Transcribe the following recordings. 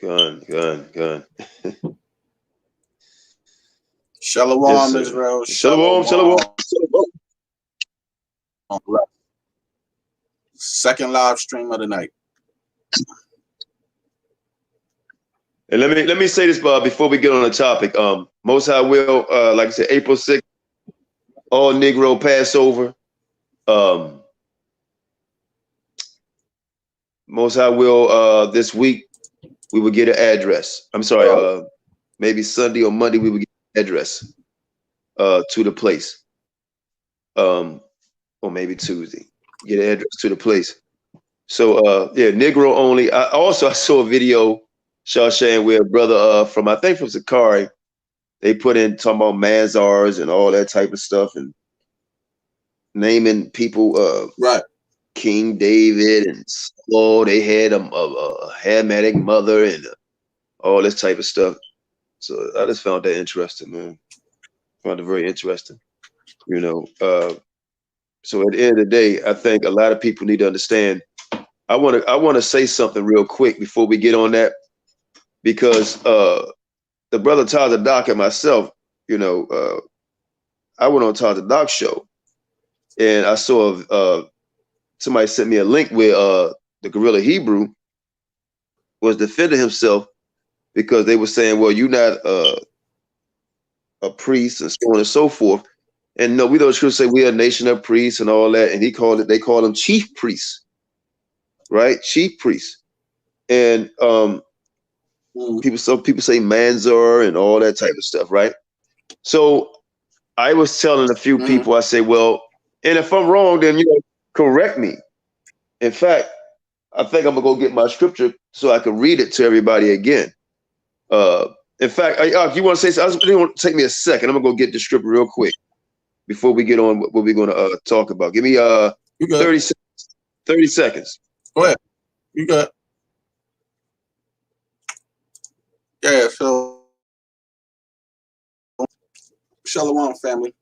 Gun. Shalom, Yes, Israel. Shalom. Second live stream of the night. And let me say this, before we get on the topic. Most High will, like I said, April 6th, all Negro Passover. Most High will, this week we will get an address. I'm sorry, maybe Sunday or Monday we will get an address to the place. Or maybe Tuesday. Get an address to the place. So yeah, Negro only. I saw a video, Shawshan, where a brother from Sakari, they put in talking about Mazars and all that type of stuff and naming people right. King David and Saul. They had a Hamitic mother and all this type of stuff. So I just found that interesting, man. Found it very interesting. You know, so at the end of the day, I think a lot of people need to understand. I want to say something real quick before we get on that, because the brother Taza Doc and myself, you know, I went on Taza Doc's show, and I saw somebody sent me a link where the Gorilla Hebrew was defending himself because they were saying, well, you're not a priest and so on and so forth. And no, we don't say we are a nation of priests and all that. And they call them chief priests, right? Chief priests. And people say Manzar and all that type of stuff, right? So I was telling a few people, I say, well, and if I'm wrong, then correct me. In fact, I think I'm gonna go get my scripture so I can read it to everybody again. In fact, if you want to say something, it's gonna take me a second. I'm gonna go get the scripture real quick before we get on what we're gonna talk about. Give me 30 seconds. Go ahead. You got. Yeah, so Shalom family.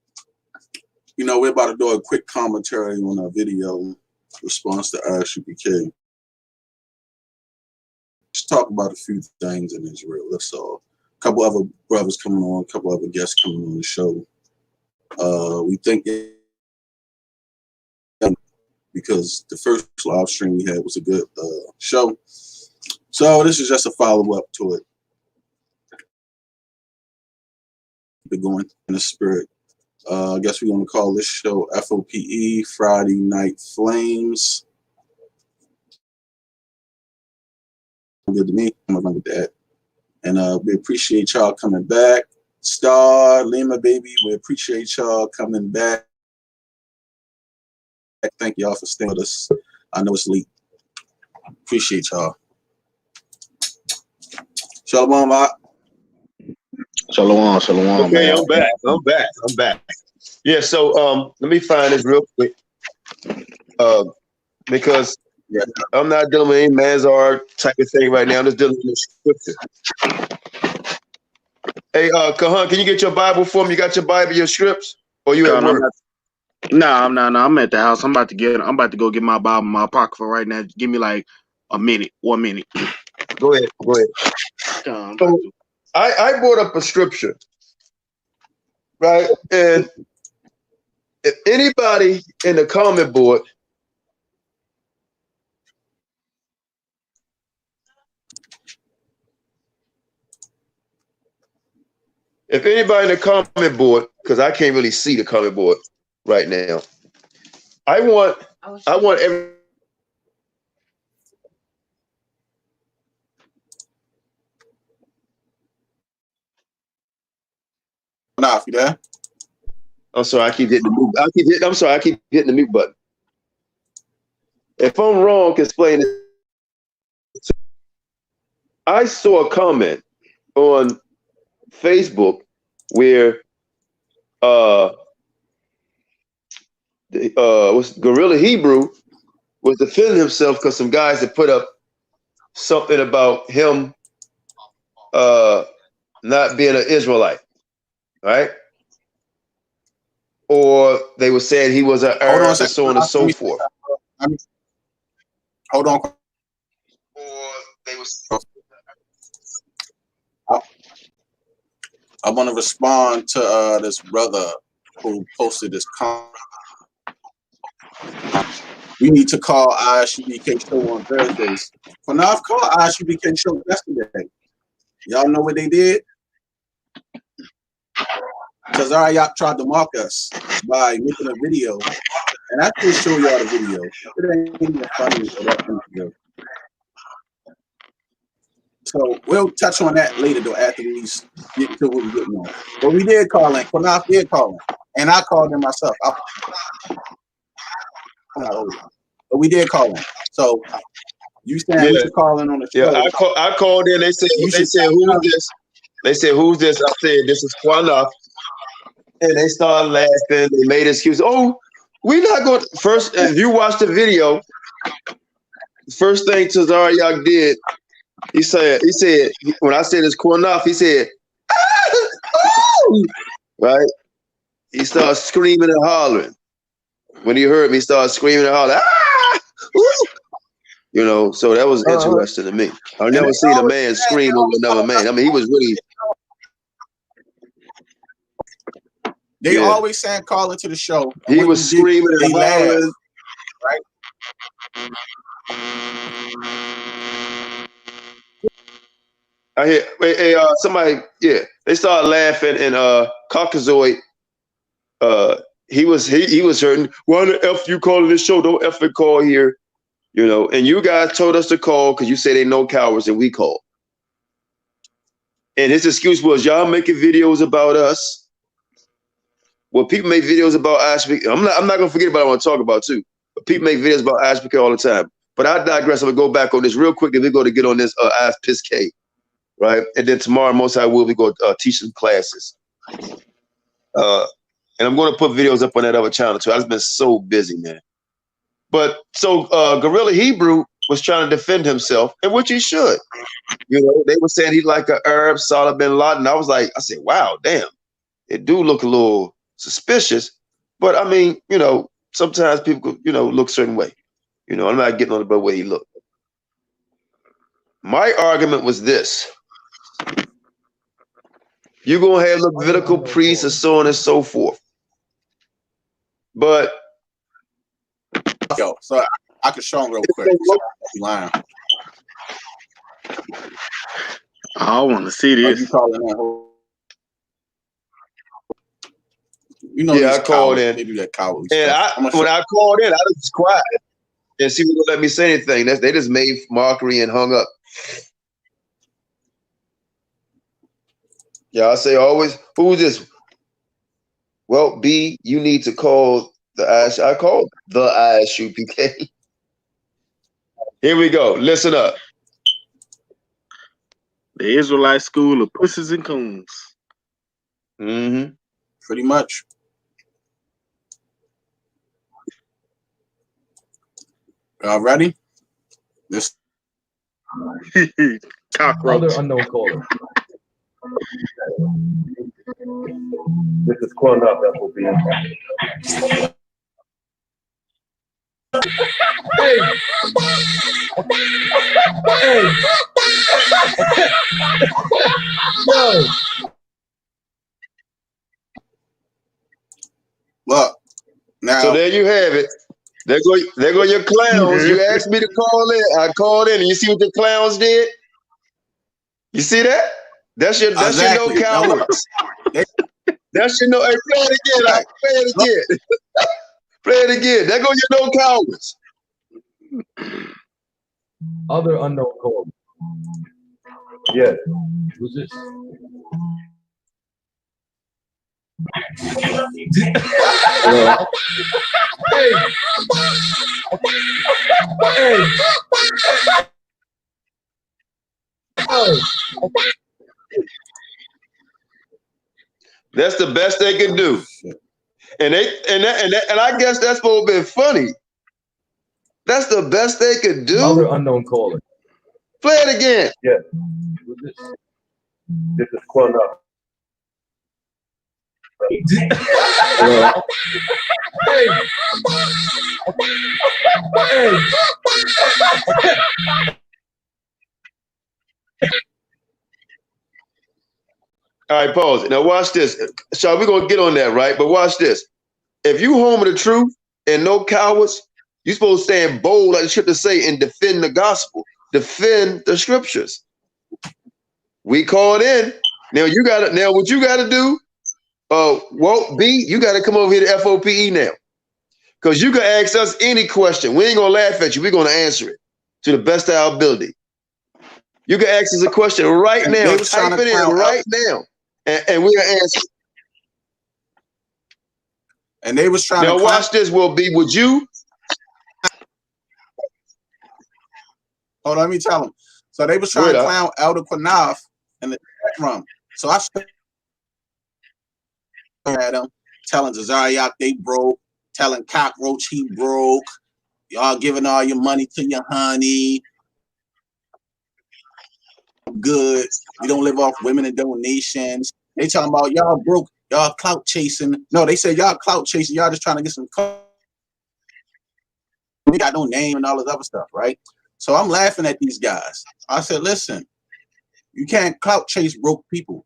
You know, we're about to do a quick commentary on our video response to Isupk. Just talk about a few things in Israel. That's all. A couple other brothers coming on, a couple other guests coming on the show. We think because the first live stream we had was a good show. So this is just a follow-up to it. Keep it going in the spirit. I guess we're going to call this show F.O.P.E. Friday Night Flames. Good to me. I'm going to run with that. And we appreciate y'all coming back. Star, Lima, baby, we appreciate y'all coming back. Thank y'all for staying with us. I know it's late. Appreciate y'all. Shalom, Shalom. Okay, man. I'm back. Yeah, so let me find this real quick. Because I'm not dealing with any Mazar type of thing right now. I'm just dealing with scripture. Hey, Kahan, can you get your Bible for me? You got your Bible, your scripts? Or you at work? No, I'm at the house. I'm about to go get my Bible in my pocket for right now. Give me like a minute, 1 minute. Go ahead. So I brought up a scripture, right? And if anybody in the comment board because I can't really see the comment board right now. I want every Qanath, you there? I'm sorry, I keep hitting the mute button. If I'm wrong, explain it. I saw a comment on Facebook where was Gorilla Hebrew was defending himself because some guys had put up something about him not being an Israelite, right? Or they were saying he was an Arab and so on and so forth. Hold on. I want to respond to this brother who posted this comment. We need to call ISUBK show on Thursdays. Qanath called ISUBK show yesterday. Y'all know what they did? Tazariak tried to mock us by making a video, and I can show y'all the video. It ain't even funny or that video. So we'll touch on that later, though, after we get to what we're getting on. But we did call in. Qanath did call in, and I called in myself. But we did call in. So you saying we should call in on the show? Yeah, I called in. They said who's this? They said who's this? I said this is Qanath. And they started laughing. They made excuses. Oh, we're not going to. First, if you watch the video, the first thing Tazariak did, he said, when I said it's Qanath, he said, oh! Right? He started screaming and hollering. When he heard me, he started screaming and hollering. Ah! You know, so that was interesting to me. I've never seen a man scream over another man. I mean, he was really. They always saying call into the show. He was screaming and hollering. Right? I hear somebody, they started laughing, and Caucasoid, he was hurting. Why the F you calling this show? Don't F it call here. You know, and you guys told us to call because you say they no cowards, and we called. And his excuse was, y'all making videos about us. Well, people make videos about Isupk. I'm not gonna forget about what I want to talk about too. But people make videos about Isupk all the time. But I digress. I'm gonna go back on this real quick, and we're going to get on this Isupk, right? And then tomorrow, most I will be going to teach some classes. And I'm going to put videos up on that other channel too. I've just been so busy, man. But so Gorilla Hebrew was trying to defend himself, and which he should. You know, they were saying he's like an Arab, Salah bin Laden. I said, wow, damn, it do look a little suspicious. But I mean, you know, sometimes people, you know, look a certain way. You know, I'm not getting on about the way he looked. My argument was this. You're going to have Levitical priests and so on and so forth. But so I can show him real quick. Lying. I want to see this. You calling that? You know, I called in. They do that cowardly and stuff. When I called in, I was quiet and see who let me say anything. They just made mockery and hung up. Yeah, I say always, who's this? Well, B, you need to call the ISU. I called the ISUPK. Here we go. Listen up. The Israelite school of pussies and coons. Mm-hmm. Pretty much. Y'all ready? This cockroach. Other unknown caller. This is Qanath, F.O.P.E. Hey! Hey! Yo! look now. So there you have it. There go your clowns. You asked me to call in. I called in, and you see what the clowns did? You see that? That's your Exactly. no cowards. That's your no. Hey, play it again. Play it again. Play it again. There go your no cowards. Other unknown caller. Yes. Who's this? Hey! Hey! Oh. That's the best they can do. And I guess that's supposed to be funny. That's the best they could do. Other unknown caller. Play it again. Yes. Who's this? This is Qanath. Hey! Hey! All right, pause. Now watch this. So we're gonna get on that, right? But watch this. If you home of the truth and no cowards, you supposed to stand bold, like the scriptures say, and defend the gospel, defend the scriptures. We called in. Now you gotta. Now what you gotta do? Won't be. You gotta come over here to F.O.P.E. now, because you can ask us any question. We ain't gonna laugh at you. We're gonna answer it to the best of our ability. You can ask us a question right And now. Type it in right now, and we'll answer. And they was trying now to watch this. Will be. Would you? Hold on, let me tell them. So they was trying to clown Elder Qanath in the chat room. So I at him, telling Zazariak they broke, telling Cockroach he broke. Y'all giving all your money to Yahoney. Good. We don't live off women and donations. They talking about y'all broke, y'all clout chasing. No, they said y'all clout chasing. Y'all just trying to get some. We got no name and all this other stuff, right? So I'm laughing at these guys. I said, listen, you can't clout chase broke people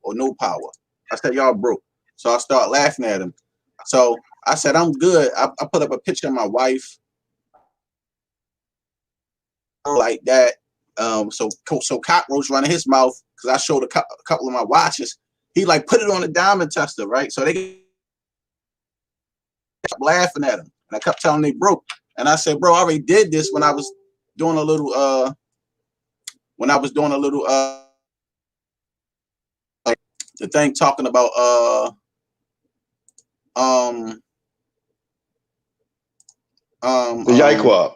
or no power. I said, y'all broke. So I start laughing at them. So I said, I'm good. I put up a picture of my wife like that. So Cockroach running his mouth because I showed a couple of my watches. He like put it on a diamond tester, right? So they kept laughing at him. And I kept telling them they broke. And I said, bro, I already did this when I was doing a little the thing talking about the Yaiquab.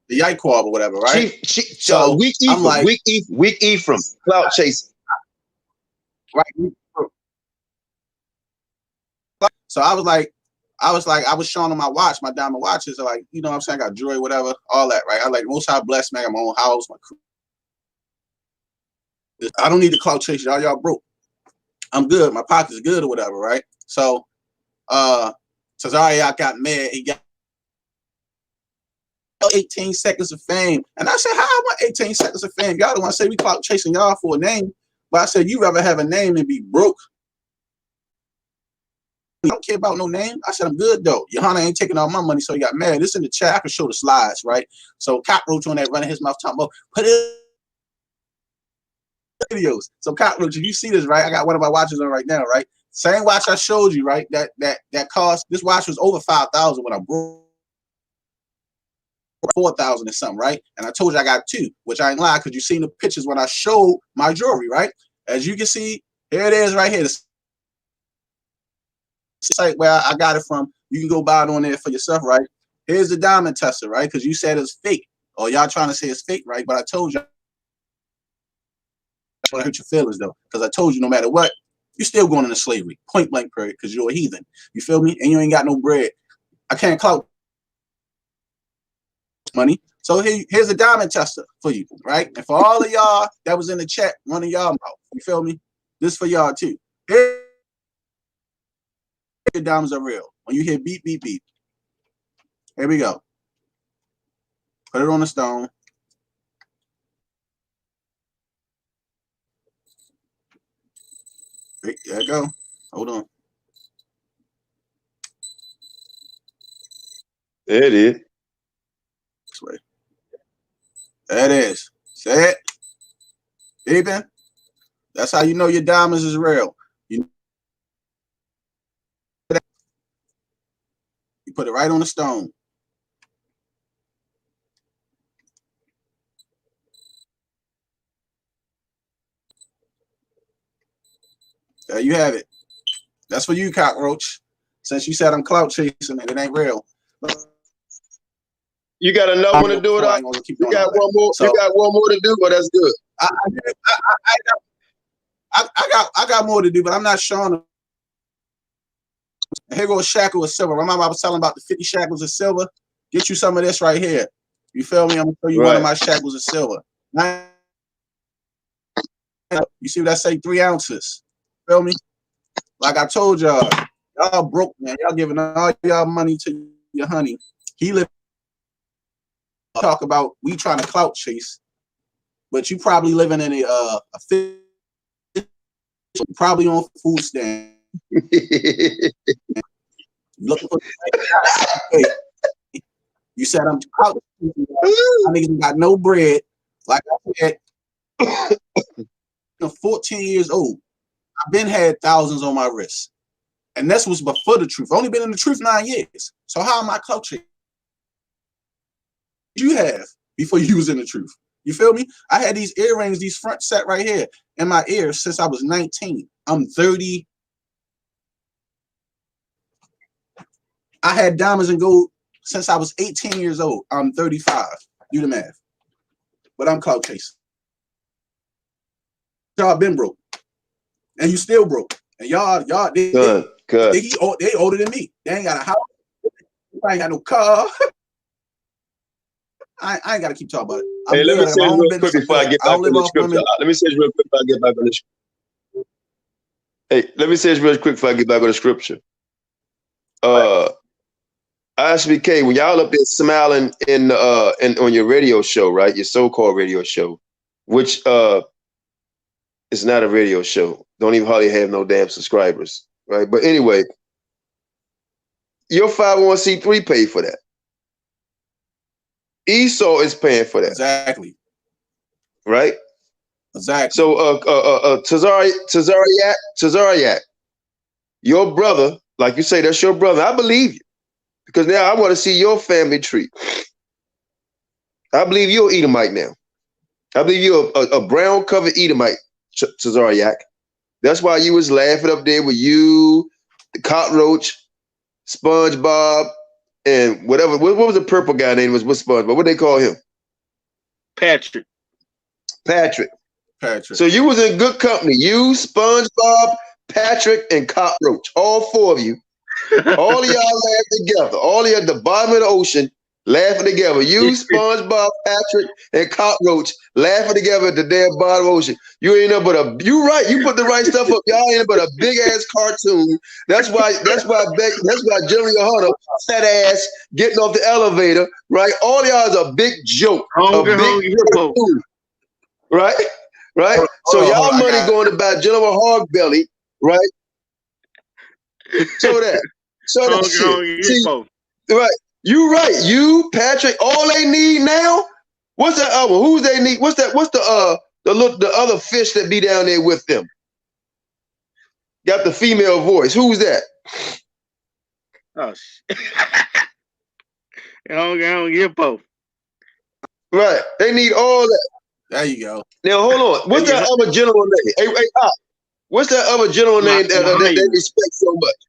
The Yaiquab or whatever, right? So weak Ephraim, like, weak Ephraim, clout chasing. Right. So I was showing them my watch, my diamond watches, like, you know what I'm saying? I got jewelry, whatever, all that, right? I like most high blessed, man. I got my own house, my crew. I don't need to clout chase y'all. Y'all broke. I'm good. My pocket's good or whatever, right? So Zazariak got mad. He got 18 seconds of fame. And I said, how I want 18 seconds of fame? Y'all don't want to say we clout chasing y'all for a name. But I said, you rather have a name and be broke. I don't care about no name. I said, I'm good though. Yahoney ain't taking all my money, so he got mad. This in the chat. I can show the slides, right? So Cockroach on that running his mouth talking about put it videos. So Cockroach, if you see this, right? I got one of my watches on right now, right? Same watch I showed you, right? That cost, this watch was over 5,000 when I broke 4,000 or something, right? And I told you I got two, which I ain't lie, because you seen the pictures when I showed my jewelry, right? As you can see, here it is right here. The site where I got it from, you can go buy it on there for yourself, right? Here's the diamond tester, right? Because you said it's fake, or y'all trying to say it's fake, right? But I told you, I want to hurt your feelings though, because I told you no matter what, you're still going into slavery, point blank period, because you're a heathen. You feel me? And you ain't got no bread. I can't clout money. So here's a diamond tester for you, right? And for all of y'all that was in the chat running y'all mouth, you feel me? This for y'all too. Here, your diamonds are real. When you hear beep, beep, beep. Here we go. Put it on the stone. There you go. Hold on. There it is. This way. There it is. Say it. Beeping. That's how you know your diamonds is real. You put it right on the stone. There you have it. That's for you, Cockroach. Since you said I'm clout chasing and it ain't real. You got another one to do it up? You got one more. So, you got one more to do, but that's good. I got more to do, but I'm not showing them. Here goes shackle of silver. Remember I was telling about the 50 shackles of silver? Get you some of this right here. You feel me? I'm gonna show you one of my shackles of silver. Now, you see what I say? 3 ounces. Feel me? Like I told y'all, y'all broke, man. Y'all giving all y'all money to Yahoney. He live talk about we trying to clout chase. but you probably living in probably on food stamp. Looking for you said I'm out. I niggas got no bread. Like I said, I'm 14 years old. I've been had thousands on my wrist. And this was before the truth. I've only been in the truth 9 years. So how am I cultured? You have before you was in the truth. You feel me? I had these earrings, these front set right here in my ears since I was 19. I'm 30. I had diamonds and gold since I was 18 years old. I'm 35. Do the math. But I'm clout chasing. Y'all been broke. And you still broke. And y'all, they older than me. They ain't got a house. I ain't got no car. I ain't got to keep talking about it. Hey, let me say this real quick before I get back on the scripture. Let me say this real quick before I get back on the scripture. Hey, let me say this real quick before I get back on the scripture. Isupk, when y'all up there smiling in on your radio show, right? Your so-called radio show, which is not a radio show. Don't even hardly have no damn subscribers, right? But anyway, your 501c3 paid for that. Esau is paying for that. Exactly. Right? Exactly. So Tazariak, your brother, like you say, that's your brother. I believe you. Because now I want to see your family tree. I believe you're Edomite now. I believe you're a brown covered Edomite, Tazariak. That's why you was laughing up there with you, the cockroach, SpongeBob, and whatever. What was the purple guy name? Was SpongeBob? What they call him? Patrick. So you was in good company. You, SpongeBob, Patrick, and Cockroach. All four of you. All of y'all laughing together. All of you at the bottom of the ocean laughing together. You, SpongeBob, Patrick, and Cockroach laughing together at the damn bottom of the ocean. You ain't up but you right. You put the right stuff up. Y'all ain't but a big ass cartoon. That's why General Yahoney, fat ass, getting off the elevator, right? All y'all is a big joke. A big cartoon. Right? So y'all money going to buy General Hog Belly, right? So that shit. See, right. You right. You, Patrick, all they need now. What's that other? Who's they need? What's the other fish that be down there with them? Got the female voice. Who's that? Oh shit. Hippo. Right. They need all that. There you go. Now hold on. What's that other general name? Hey, what's that other general name that they respect so much?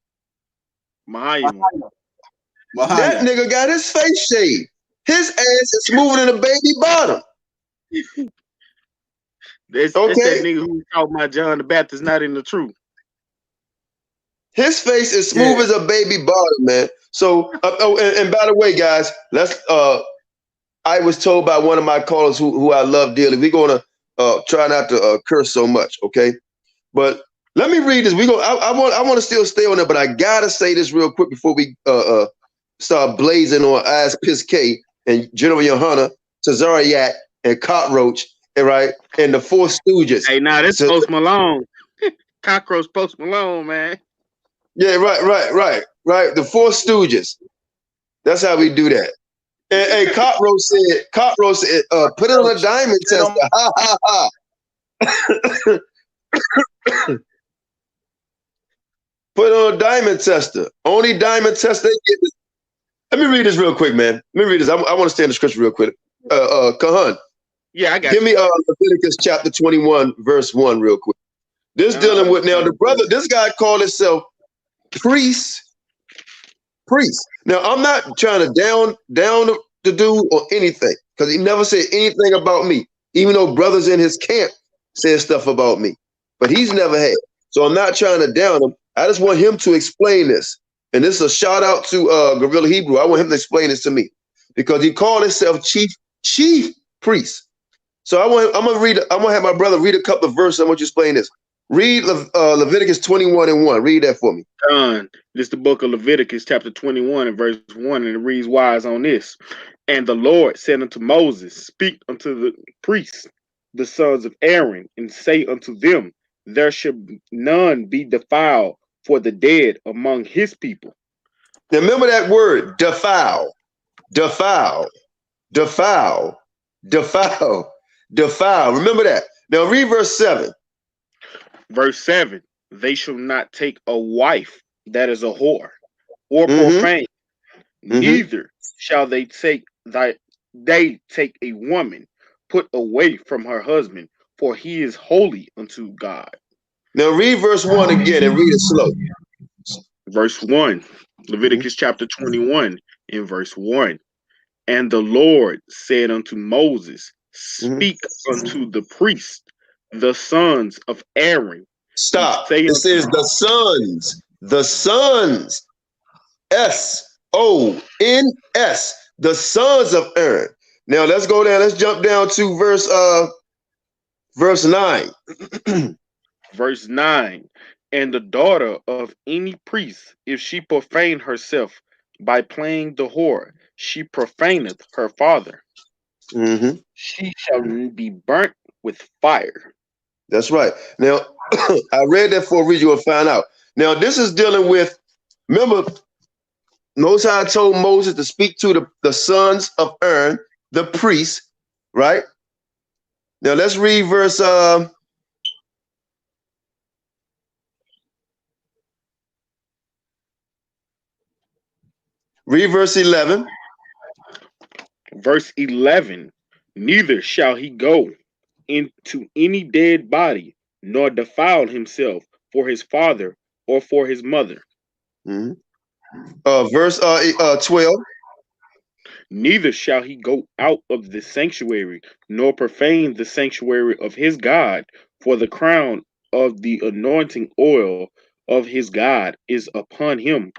Mahayim. That nigga got his face shaved. His ass is smoother than a baby bottom. That's that nigga who talking about John the Baptist not in the truth. His face is smooth as a baby bottom, man. So, and by the way, guys, let's. I was told by one of my callers who I love dearly. We're gonna try not to curse so much, okay? But let me read this. I want to still stay on it, but I gotta say this real quick before we start blazing on Eyes Piss K and General Yahoney, Tazariak, and Cockroach, right? And the Four Stooges. Hey, nah, this Post Malone. Cockroach Post Malone, man. Yeah, right. The Four Stooges. That's how we do that. And Cockroach said, put it on a diamond tester. Ha ha ha. Put on a diamond tester. Only diamond tester they get this. Let me read this real quick, man. Let me read this. I want to stay in the scripture real quick. Kahan. Yeah, I got Give me Leviticus chapter 21, verse 1, real quick. This dealing with now the brother, this guy called himself priest. Now, I'm not trying to down the dude or anything, because he never said anything about me, even though brothers in his camp said stuff about me. But he's never had. So I'm not trying to down him. I just want him to explain this. And this is a shout out to Gorilla Hebrew. I want him to explain this to me, because he called himself chief priest. So I'm gonna have my brother read a couple of verses. I want you to explain this. Read Leviticus 21:1. Read that for me. This is the book of Leviticus, chapter 21 and verse 1, and it reads wise on this. And the Lord said unto Moses, speak unto the priests the sons of Aaron, and say unto them, there should none be defiled for the dead among his people. Now remember that word, defile, defile, defile, defile, defile. Remember that. Now read verse 7. Verse 7, they shall not take a wife that is a whore or profane, neither shall they take a woman put away from her husband, for he is holy unto God. Now read verse 1 again and read it slow. Verse 1, Leviticus chapter 21 in verse 1. And the Lord said unto Moses, speak unto the priests, the sons of Aaron. Stop. It says the sons, S-O-N-S, the sons of Aaron. Now let's go down. Let's jump down to verse 9. Verse 9. And the daughter of any priest, if she profane herself by playing the whore, she profaneth her father. She shall be burnt with fire. That's right. Now, I read that for a reason. You'll find out. Now, this is dealing with, remember, Most High told Moses to speak to the sons of Aaron, the priests, right? Now, let's read verse... read verse 11. Verse 11, neither shall he go into any dead body, nor defile himself for his father or for his mother. Verse 12. Neither shall he go out of the sanctuary, nor profane the sanctuary of his God, for the crown of the anointing oil of his God is upon him.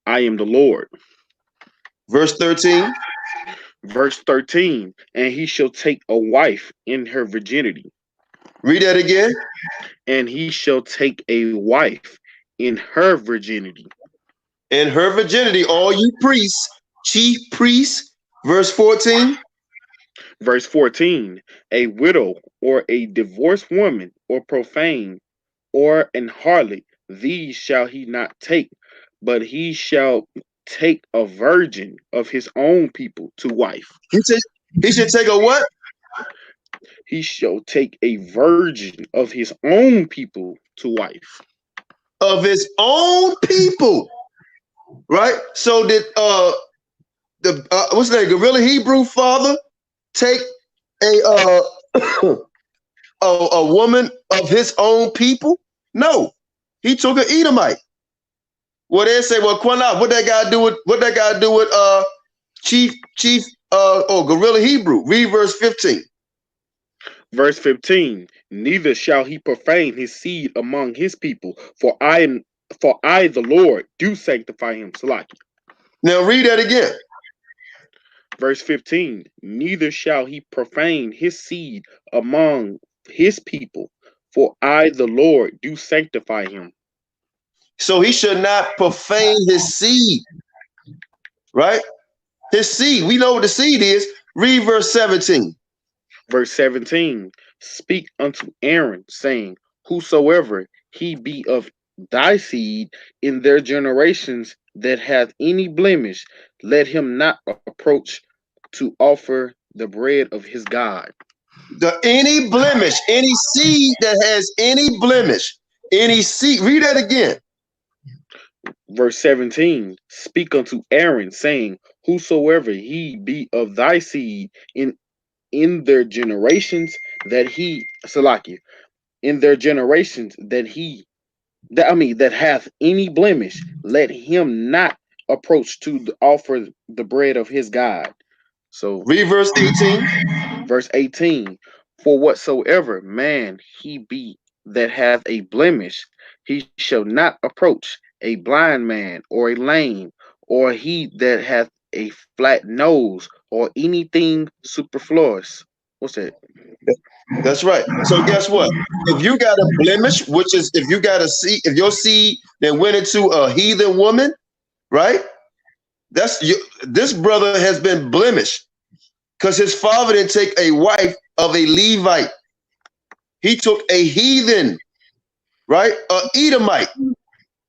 I am the Lord. Verse 13. Verse 13, and he shall take a wife in her virginity. Read that again. And he shall take a wife in her virginity. In her virginity, all you priests, chief priests. Verse 14. Verse 14, a widow or a divorced woman or profane or an harlot, these shall he not take, but he shall take a virgin of his own people to wife. He should take a what? He shall take a virgin of his own people to wife. Of his own people, right? So did what's that? Gorilla Hebrew father take a a woman of his own people? No, he took an Edomite. Well, they say, well, Qanath, what that guy do with chief Gorilla Hebrew? Read verse 15. Verse 15, neither shall he profane his seed among his people, for I, the Lord, do sanctify him. Salaki. Now read that again. Verse 15, neither shall he profane his seed among his people, for I, the Lord, do sanctify him. So he should not profane his seed, right? His seed. We know what the seed is. Read verse 17. Verse 17, speak unto Aaron, saying, whosoever he be of thy seed in their generations that hath any blemish, let him not approach to offer the bread of his God. Any blemish, any seed that has any blemish, any seed. Read that again. Verse 17, speak unto Aaron, saying, whosoever he be of thy seed in their generations that he, Salaki, in their generations that hath any blemish, let him not approach to offer the bread of his God. So read verse 18. Verse 18, for whatsoever man he be that hath a blemish, he shall not approach a blind man or a lame, or he that hath a flat nose, or anything superfluous. What's that? That's right. So guess what? If you got a blemish, which is if you got a seed, if your seed that went into a heathen woman, right? This brother has been blemished because his father didn't take a wife of a Levite. He took a heathen, right? A Edomite.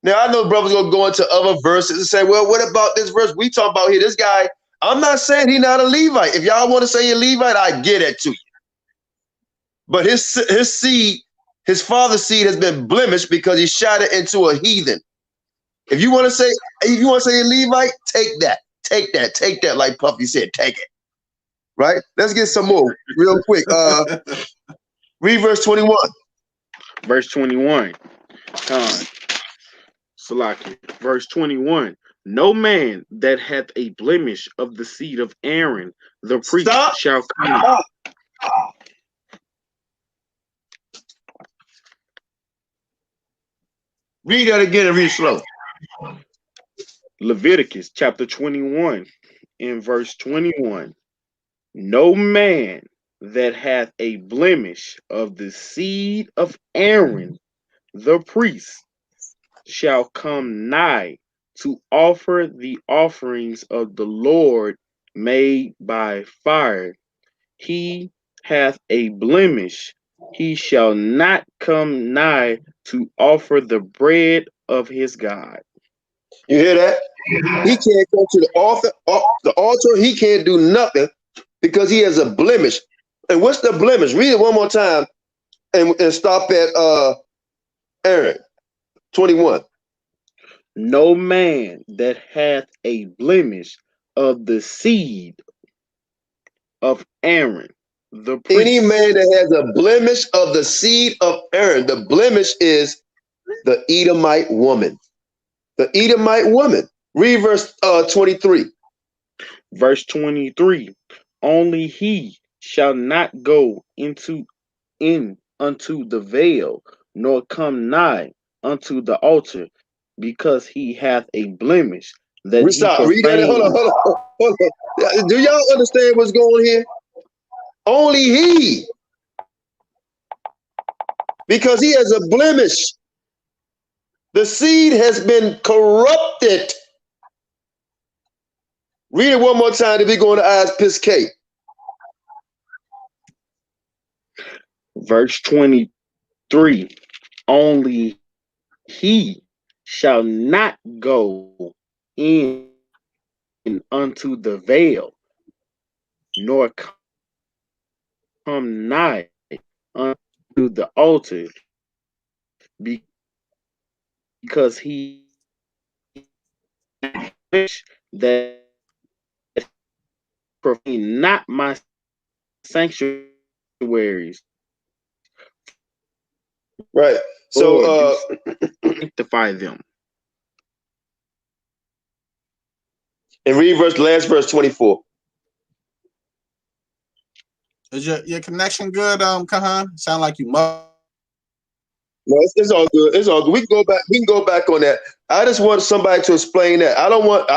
Now, I know brothers going to go into other verses and say, well, what about this verse we talk about here? This guy, I'm not saying he's not a Levite. If y'all want to say a Levite, I get it to you. But his seed, his father's seed has been blemished because he shot it into a heathen. If you want to say a Levite, take that, like Puffy said, take it. Right? Let's get some more real quick. Read verse 21. Verse 21. Salaki. Verse 21. No man that hath a blemish of the seed of Aaron, the priest, shall come. Read that again and read slow. Leviticus chapter 21 in verse 21. No man that hath a blemish of the seed of Aaron, the priest, shall come nigh to offer the offerings of the Lord made by fire. He hath a blemish, he shall not come nigh to offer the bread of his God. You hear that? He can't go to the altar. He can't do nothing because he has a blemish. And what's the blemish? Read it one more time and stop at Aaron 21. No man that hath a blemish of the seed of Aaron, the priest. Any man that has a blemish of the seed of Aaron, the blemish is the Edomite woman. The Edomite woman. Read verse 23. Verse 23. Only he shall not go unto the veil, nor come nigh unto the altar, because he hath a blemish. That Stop. Read that. Hold on. Do y'all understand what's going on here? Only he. Because he has a blemish. The seed has been corrupted. Read it one more time to be going to Isupk. Verse 23. Only he shall not go in unto the veil, nor come nigh unto the altar, because he that profane not my sanctuaries. Right. So sanctify them. And read last verse 24. Is your connection good, Kahan? Sound like you must. No, it's all good. It's all good. We can go back on that. I just want somebody to explain that. I don't want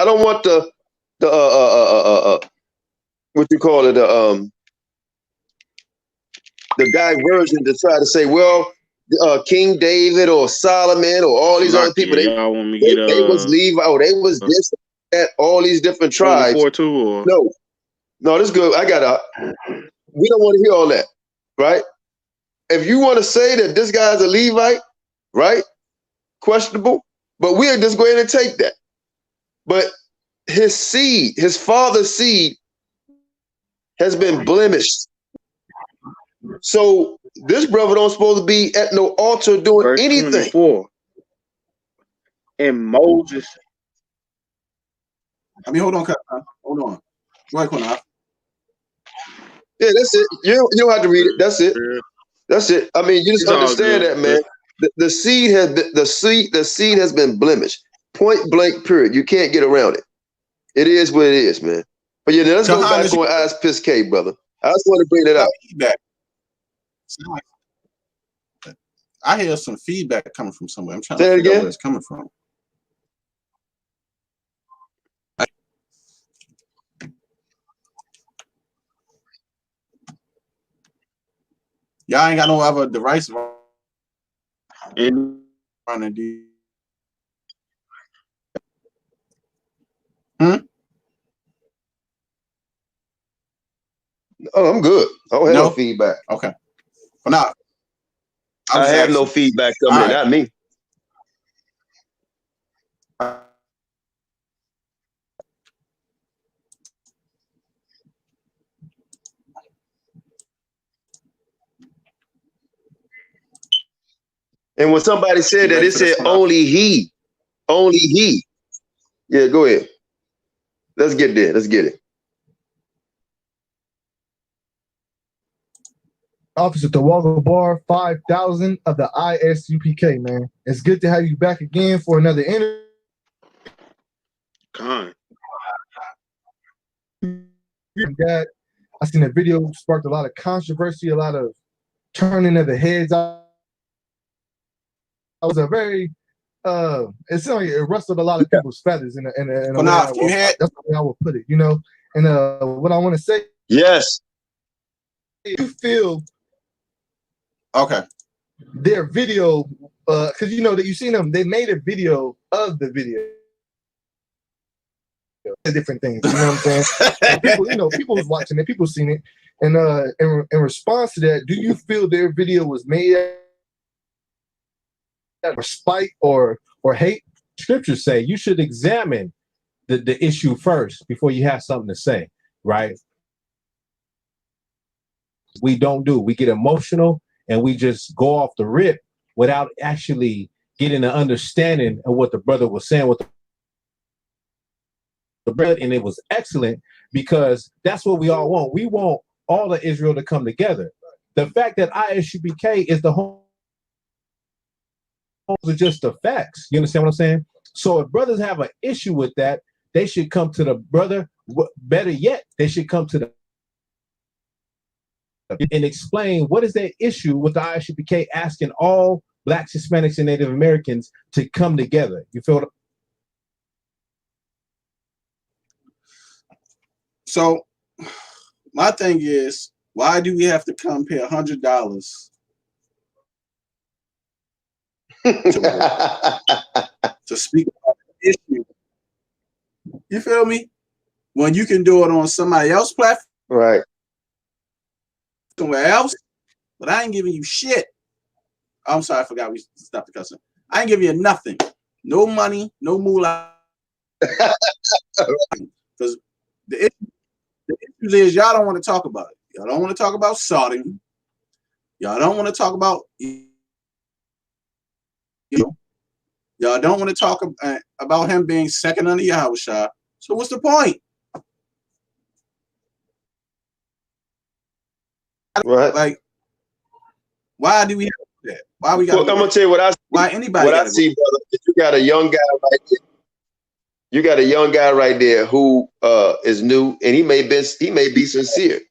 the what you call it, the diversion to try to say, well, King David or Solomon or all these other people, they was Levi, or they was this, that, all these different tribes. No, this is good. We don't want to hear all that, right? If you want to say that this guy's a Levite, right? Questionable, but we'll just go ahead and take that. But his seed, his father's seed, has been blemished. So this brother don't supposed to be at no altar doing Verse anything. 24. And Moses. Hold on. Go ahead, Qanath. Yeah, that's it. You don't have to read it. That's it. That's it. I mean, you just understand that, man. The seed has been blemished. Point blank. Period. You can't get around it. It is what it is, man. But yeah, let's go back on Isupk, brother. I just want to bring that up. I hear some feedback coming from somewhere. I'm trying to figure out where it's coming from. Y'all ain't got no other device in running, dude. Oh, I'm good. I don't have no feedback. Okay. For now, I have no feedback coming in, not me. And when somebody said that, it said only he. Only he. Yeah, go ahead. Let's get there. Let's get it. Officer Tawaga Bar 5000 of the ISUPK, man. It's good to have you back again for another interview. That I seen a video sparked a lot of controversy, a lot of turning of the heads. I was a very it sounded like it rustled a lot of people's feathers in a Qanath, that's the way I would put it, you know. And what I want to say, yes, you feel okay their video, because you know that you've seen them, they made a video of the video. Different things, you know what I'm saying? And people, you know, people was watching it, people seen it, and in response to that, do you feel their video was made out of spite or hate? Scriptures say you should examine the issue first before you have something to say, right? We don't do. We get emotional and we just go off the rip without actually getting an understanding of what the brother was saying with the bread, and it was excellent because that's what we all want. We want all of Israel to come together. The fact that ISUPK is the home are just the facts. You understand what I'm saying? So if brothers have an issue with that, they should come to the brother. Better yet, they should come to the and explain what is their issue with the ISUPK asking all Blacks, Hispanics, and Native Americans to come together. You feel? So my thing is, why do we have to come pay $100 to speak about the issue? You feel me? When you can do it on somebody else's platform, right? Somewhere else, but I ain't giving you shit. I'm sorry, I forgot we stopped the cussing. I ain't giving you nothing, no money, no moolah. Because the issues is y'all don't want to talk about it. Y'all don't want to talk about Sodom. Y'all don't want to talk about, you know, y'all don't want to talk about him being second under Yahawashi. So what's the point? Right. Like, why do we have that? Why we got? Well, I'm gonna tell you what I see. Why anybody? What I see, brother, you got a young guy right there. You got a young guy right there who is new, and he may be sincere.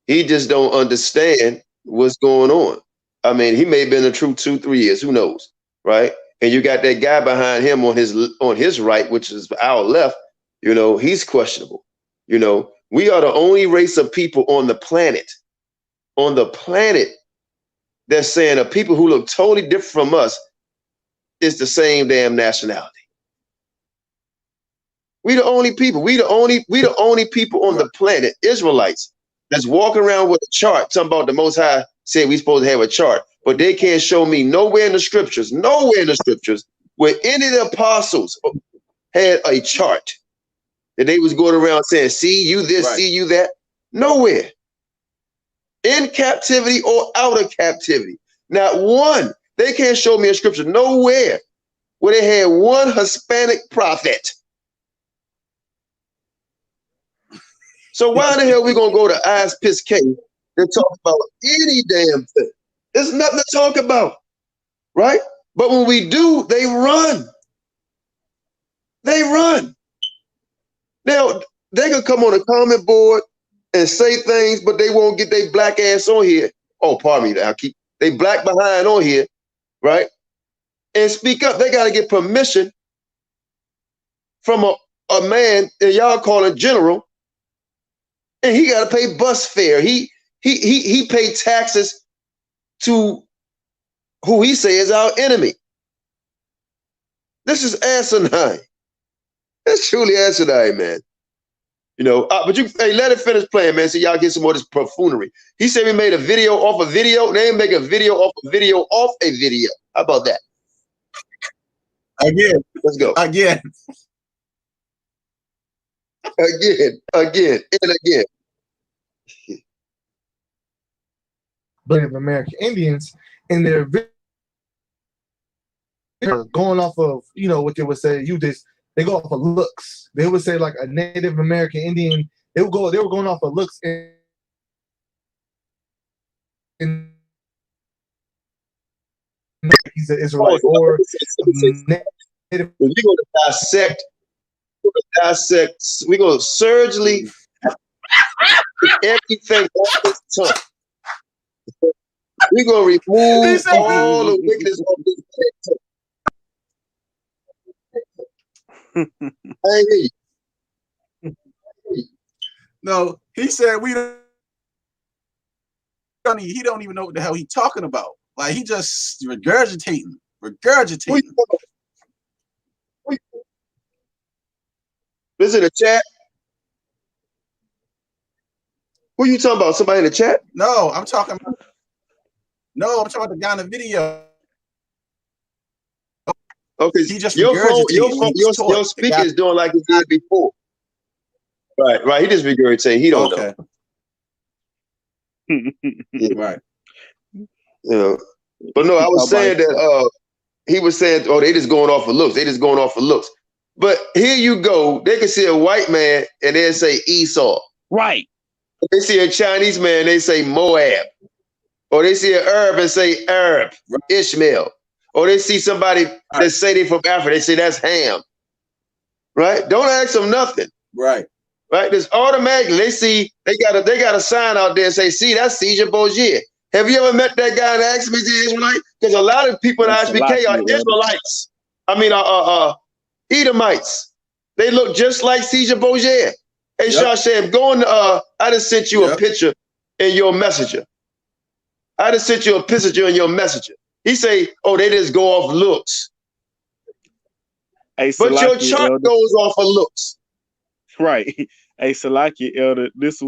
He just don't understand what's going on. I mean, he may have been a true 2-3 years. Who knows, right? And you got that guy behind him on his right, which is our left. You know, he's questionable. You know, we are the only race of people on the planet. On the planet, they're saying the people who look totally different from us is the same damn nationality. We the only people. We the only people on the planet, Israelites, that's walking around with a chart. Talking about the Most High said we supposed to have a chart, but they can't show me nowhere in the scriptures, where any of the apostles had a chart that they was going around saying, "See you this, see you that." Nowhere. In captivity or out of captivity. Not one. They can't show me a scripture nowhere where they had one Hispanic prophet. So why the hell are we going to go to ISUPK and talk about any damn thing? There's nothing to talk about, right? But when we do, they run. They run. Now, they can come on a comment board and say things, but they won't get their black ass on here. Oh, pardon me. I'll keep they black behind on here, right? And speak up. They got to get permission from a man that y'all call a general, and he got to pay bus fare. He paid taxes to who he say is our enemy. This is asinine. That's truly asinine, man. You know, but hey, let it finish playing, man. So y'all get some more of this buffoonery. He said we made a video off a video. They ain't make a video off a video off a video. How about that? Again. Let's go. Again. Again, and again. Native American Indians, and they're going off of, you know, what they would say, they go off of looks. They would say like a Native American Indian, they were going off of looks and he's an Israelite or Native. We're gonna dissect, we're gonna surgically everything off this tongue. We're gonna remove all the wickedness of this tongue. I hear you. No, he said he don't even know what the hell he's talking about. Like he just regurgitating. This in the chat. Who you talking about? Somebody in the chat? No, I'm talking about the guy in the video. Okay, he just your speaker is doing like it did before. Right. He just regurgitating. He don't know. Yeah. Right. You know. But no, I was saying that he was saying, oh, they just going off of looks. But here you go. They can see a white man and they say Esau. Right. They see a Chinese man, they say Moab. Or they see an Arab and say Arab, Ishmael. Or they see somebody that say they from Africa, they say that's Ham. Right? Don't ask them nothing. Right. Just automatically they got a sign out there and say, see, that's Caesar Borgia. Have you ever met that guy and asked me, is he Israelite? Because a lot of people in ISBK are Israelites. I mean, Edomites. They look just like Caesar Borgia. Hey, Shashem, go on. I just sent you a picture in your messenger. He say, oh, they just go off looks. Hey, but your chart goes off of looks. Right. Hey, Salakia, elder, this is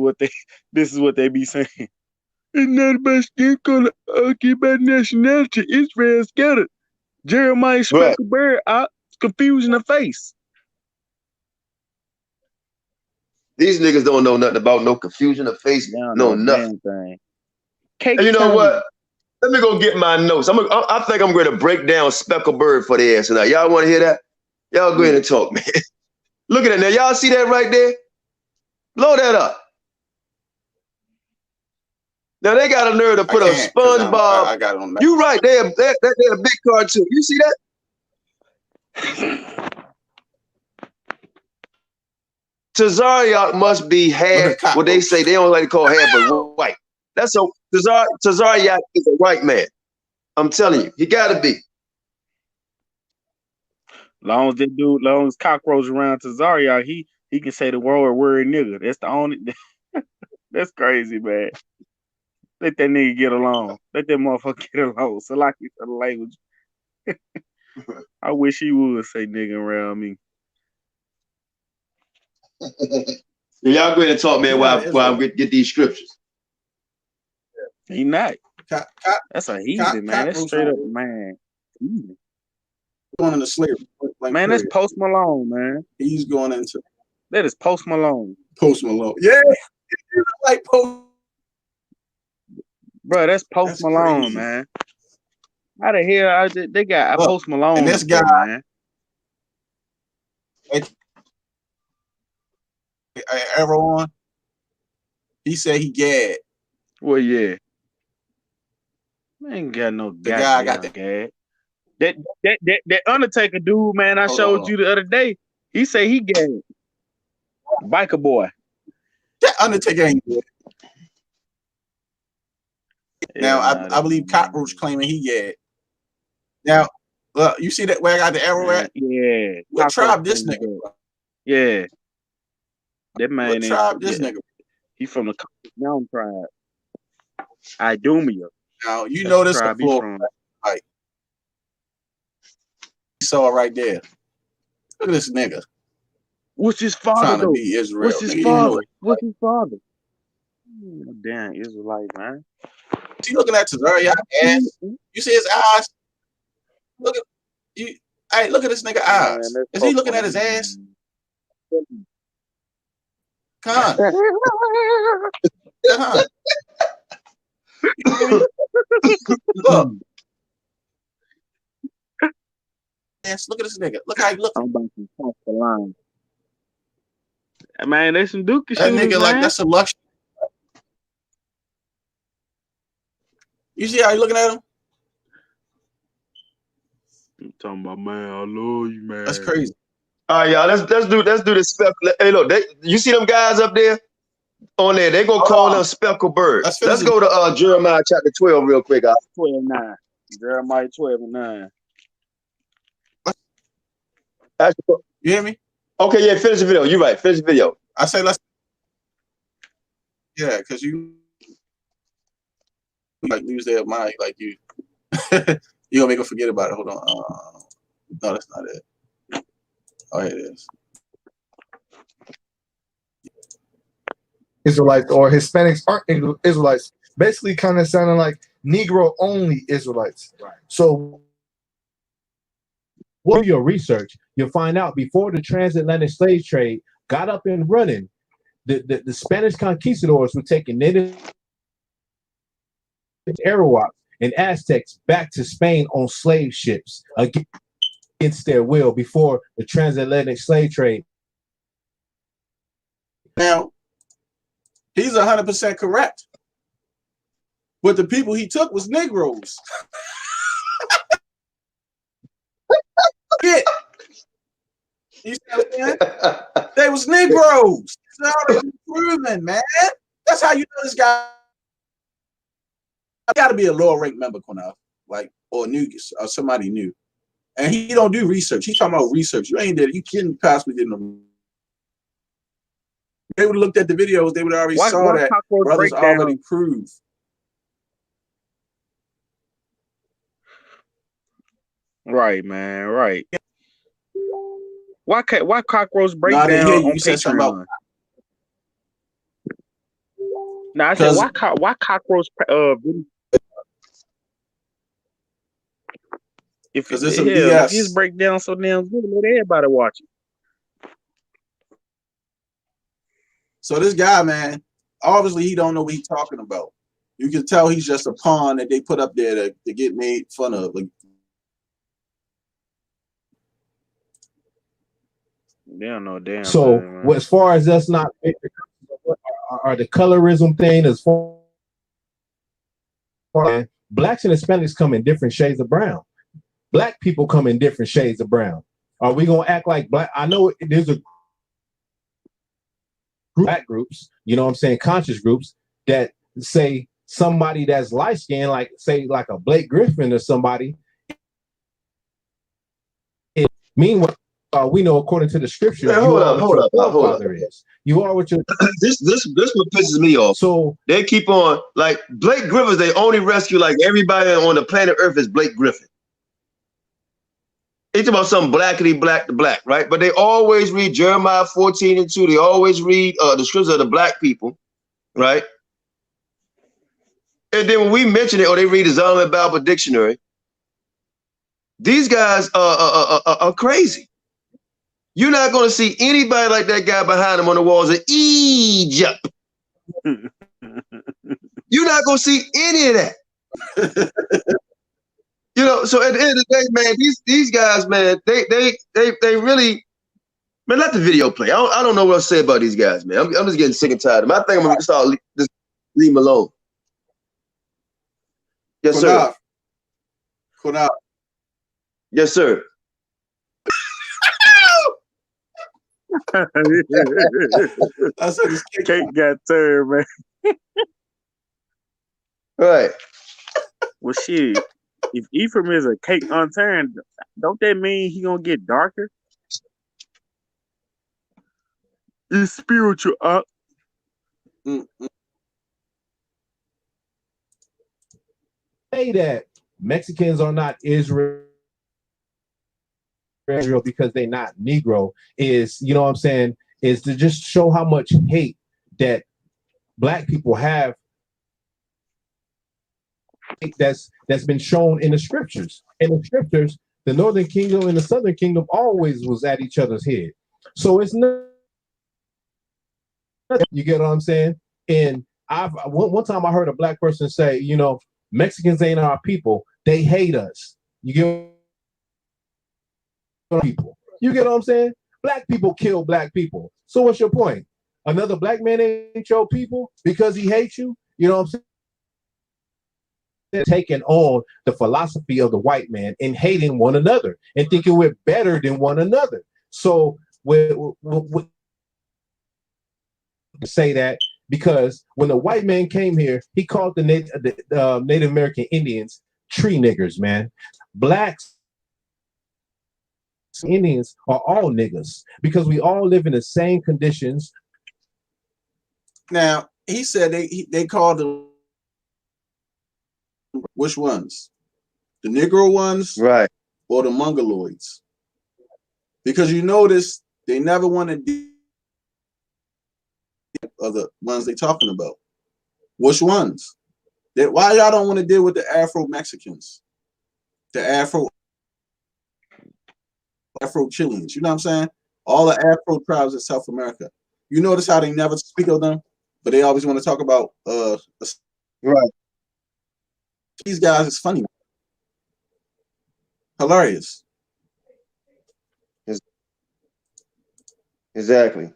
what they be saying. It's not about skin color, about nationality. Israel scattered. Jeremiah struck a bird out, confusion of face. These niggas don't know nothing about no confusion of face, no nothing. And you know what? Let me go get my notes. I think I'm going to break down Speckled Bird for the ass tonight. Y'all want to hear that? Y'all go ahead and talk, man. Look at that now. Y'all see that right there? Blow that up. Now they got a nerve to put a SpongeBob. I got it on that. You right there. They're a big cartoon. You see that? Tazariak must be half. What they say they don't like to call half, but white. That's so. Tazariak is a white man. I'm telling you, he got to be. Long as cockroach around Tazariak, he can say the word nigga. That's the only. That's crazy, man. Let that nigga get along. Let that motherfucker get along. So like you said, the language. I wish he would say nigga around me. Y'all go ahead and talk, man, while I get these scriptures. He not. That's a heathen, man. That's straight up, man. Going into slavery. Man, that's Post Malone, man. He's going into. That is Post Malone. Post Malone. Yeah. Like Post. Bro, that's Post Malone, crazy. Man. How the hell they got Post Malone? And this guy, man. Everyone, he said he gagged. Well, yeah. I ain't got no the guy got that gag. That Undertaker dude, man, I showed you the other day. He say he gagged. Biker boy. That Undertaker ain't good. Now I believe Cockroach claiming he gagged. Now, you see that where I got the arrow at? Yeah. What tribe this nigga? Yeah. That man. What tribe this nigga? He from the Mountain tribe. Idumea. Now you know this before. Like you saw it right there. Look at this nigga. What's his father trying to though? be Israel. What's his Nigga, you father? know, What's his father? Damn Israelite, man. is he looking at Tazariah ass? You see his eyes? Look at you. Hey, look at this nigga eyes. Man, Is he looking at his ass? Con. Con. Look. Yes, look at this nigga. Look how he looking. I'm about to cross the line. Man, they some Dookie That shooters, nigga man. like that's a luxury. You see how you looking at him? I'm talking about, man, I love you, man. That's crazy. All right, y'all. Let's do this speckle. Hey, look, you see them guys up there on there? They gonna call them speckled birds. Let's go to Jeremiah chapter 12 real quick. 12:9. Jeremiah 12:9. You hear me? Okay, yeah. Finish the video. You're right. Finish the video. I say let's. Yeah, because you like lose their mind, like you. You gonna make them forget about it. Hold on. No, that's not it. Oh, here it is. Israelites or Hispanics aren't Israelites. Basically, kind of sounding like Negro only Israelites. Right. So, with your research, you'll find out before the transatlantic slave trade got up and running, the Spanish conquistadors were taking native Arawaks and Aztecs back to Spain on slave ships against their will before the transatlantic slave trade. Now, he's 100% correct. But the people he took was Negroes. Shit. You see what I'm saying? They was Negroes. That's how they proven, man. That's how you know this guy. Got to be a lower rank member, Qanath, like or new or somebody new, and he don't do research. He's talking about research. You ain't did. You couldn't possibly did no. They would have looked at the videos. They would have already saw that brothers already proved. Right, man. Right. Why cockroach break No, I didn't down hear you. on You said something Patreon? about. No, I said why cockroach if it's some BS. if this break down so damn good, let everybody watch it. So this guy, man, obviously he don't know what he's talking about. You can tell he's just a pawn that they put up there to get made fun of. Like, they don't know damn. So, as far as us not are the colorism thing, as far as blacks and Hispanics come in different shades of brown. Black people come in different shades of brown. Are we gonna act like black? I know there's a black groups, you know what I'm saying, conscious groups that say somebody that's light skinned, like say like a Blake Griffin or somebody. Meanwhile, we know according to the scripture, Man, hold up. Is. You are what you're. This what pisses me off. So they keep on like Blake Griffin. They only rescue like everybody on the planet Earth is Blake Griffin. It's about some blackity black to black, right? But they always read Jeremiah 14:2. They always read the scriptures of the black people, right? And then when we mention it, or they read the Solomon Bible Dictionary, these guys are crazy. You're not going to see anybody like that guy behind them on the walls of Egypt. You're not going to see any of that. You know, so at the end of the day, man, these guys, man, they really, man, let the video play. I don't know what else to say about these guys, man. I'm just getting sick and tired of them. I think I'm going to start just leave them alone. Yes, sir. Qanath. Yes, sir. I said this cake got turned, man. Right. Well, shit. If Ephraim is a cake unturned, don't that mean he gonna get darker? It's spiritual up. Say that Mexicans are not Israel. Israel because they're not Negro is, you know what I'm saying, is to just show how much hate that black people have that's been shown in the scriptures. In the scriptures, the northern kingdom and the southern kingdom always was at each other's head. So it's not, you get what I'm saying? And one time I heard a black person say, you know, Mexicans ain't our people. They hate us. You get people. You get what I'm saying? Black people kill black people. So what's your point? Another black man ain't your people because he hates you? You know what I'm saying? Taking on the philosophy of the white man and hating one another and thinking we're better than one another. So we say that because when the white man came here, he called the Native American Indians tree niggers, man. Blacks, Indians are all niggas because we all live in the same conditions. Now, he said they called them, which ones? The Negro ones, right, or the Mongoloids? Because you notice they never want to deal with the ones they talking about. Which ones? Why y'all don't want to deal with the Afro Mexicans, the Afro Chileans? You know what I'm saying? All the Afro tribes in South America. You notice how they never speak of them, but they always want to talk about right. These guys is funny, hilarious. Exactly.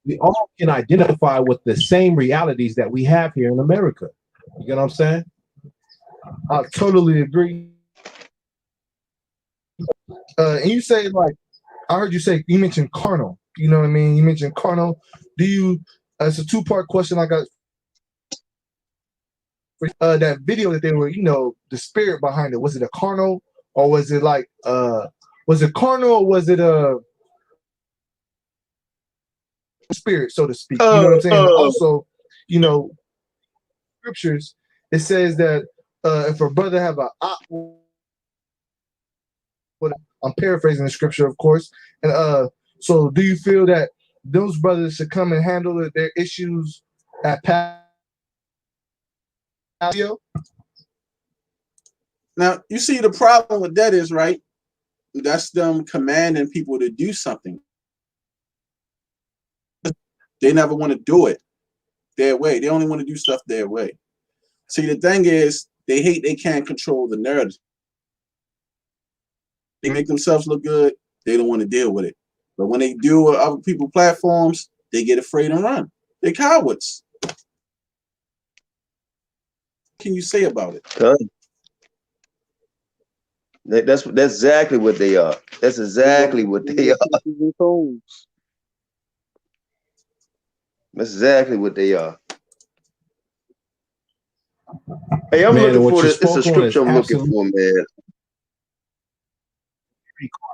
We all can identify with the same realities that we have here in America. You get what I'm saying? I totally agree. And you say, like, I heard you say, you mentioned carnal. You know what I mean? You mentioned carnal. Do you, it's a two-part question I got. That video that they were, you know, the spirit behind it, was it a carnal or was it like, was it carnal or was it a spirit, so to speak? You know what I'm saying? Also, you know, scriptures, it says that if a brother have a, I'm paraphrasing the scripture, of course. And so do you feel that those brothers should come and handle their issues at patio? Now, you see the problem with that is, right, that's them commanding people to do something. They never want to do it their way. They only want to do stuff their way. See, the thing is, they hate they can't control the narrative. They make themselves look good. They don't want to deal with it. But when they do with other people's platforms, they get afraid and run. They're cowards. What can you say about it? That's exactly what they are. That's exactly what they are. That's exactly what they are. Hey, I'm looking for this. It's a scripture I'm looking for, man.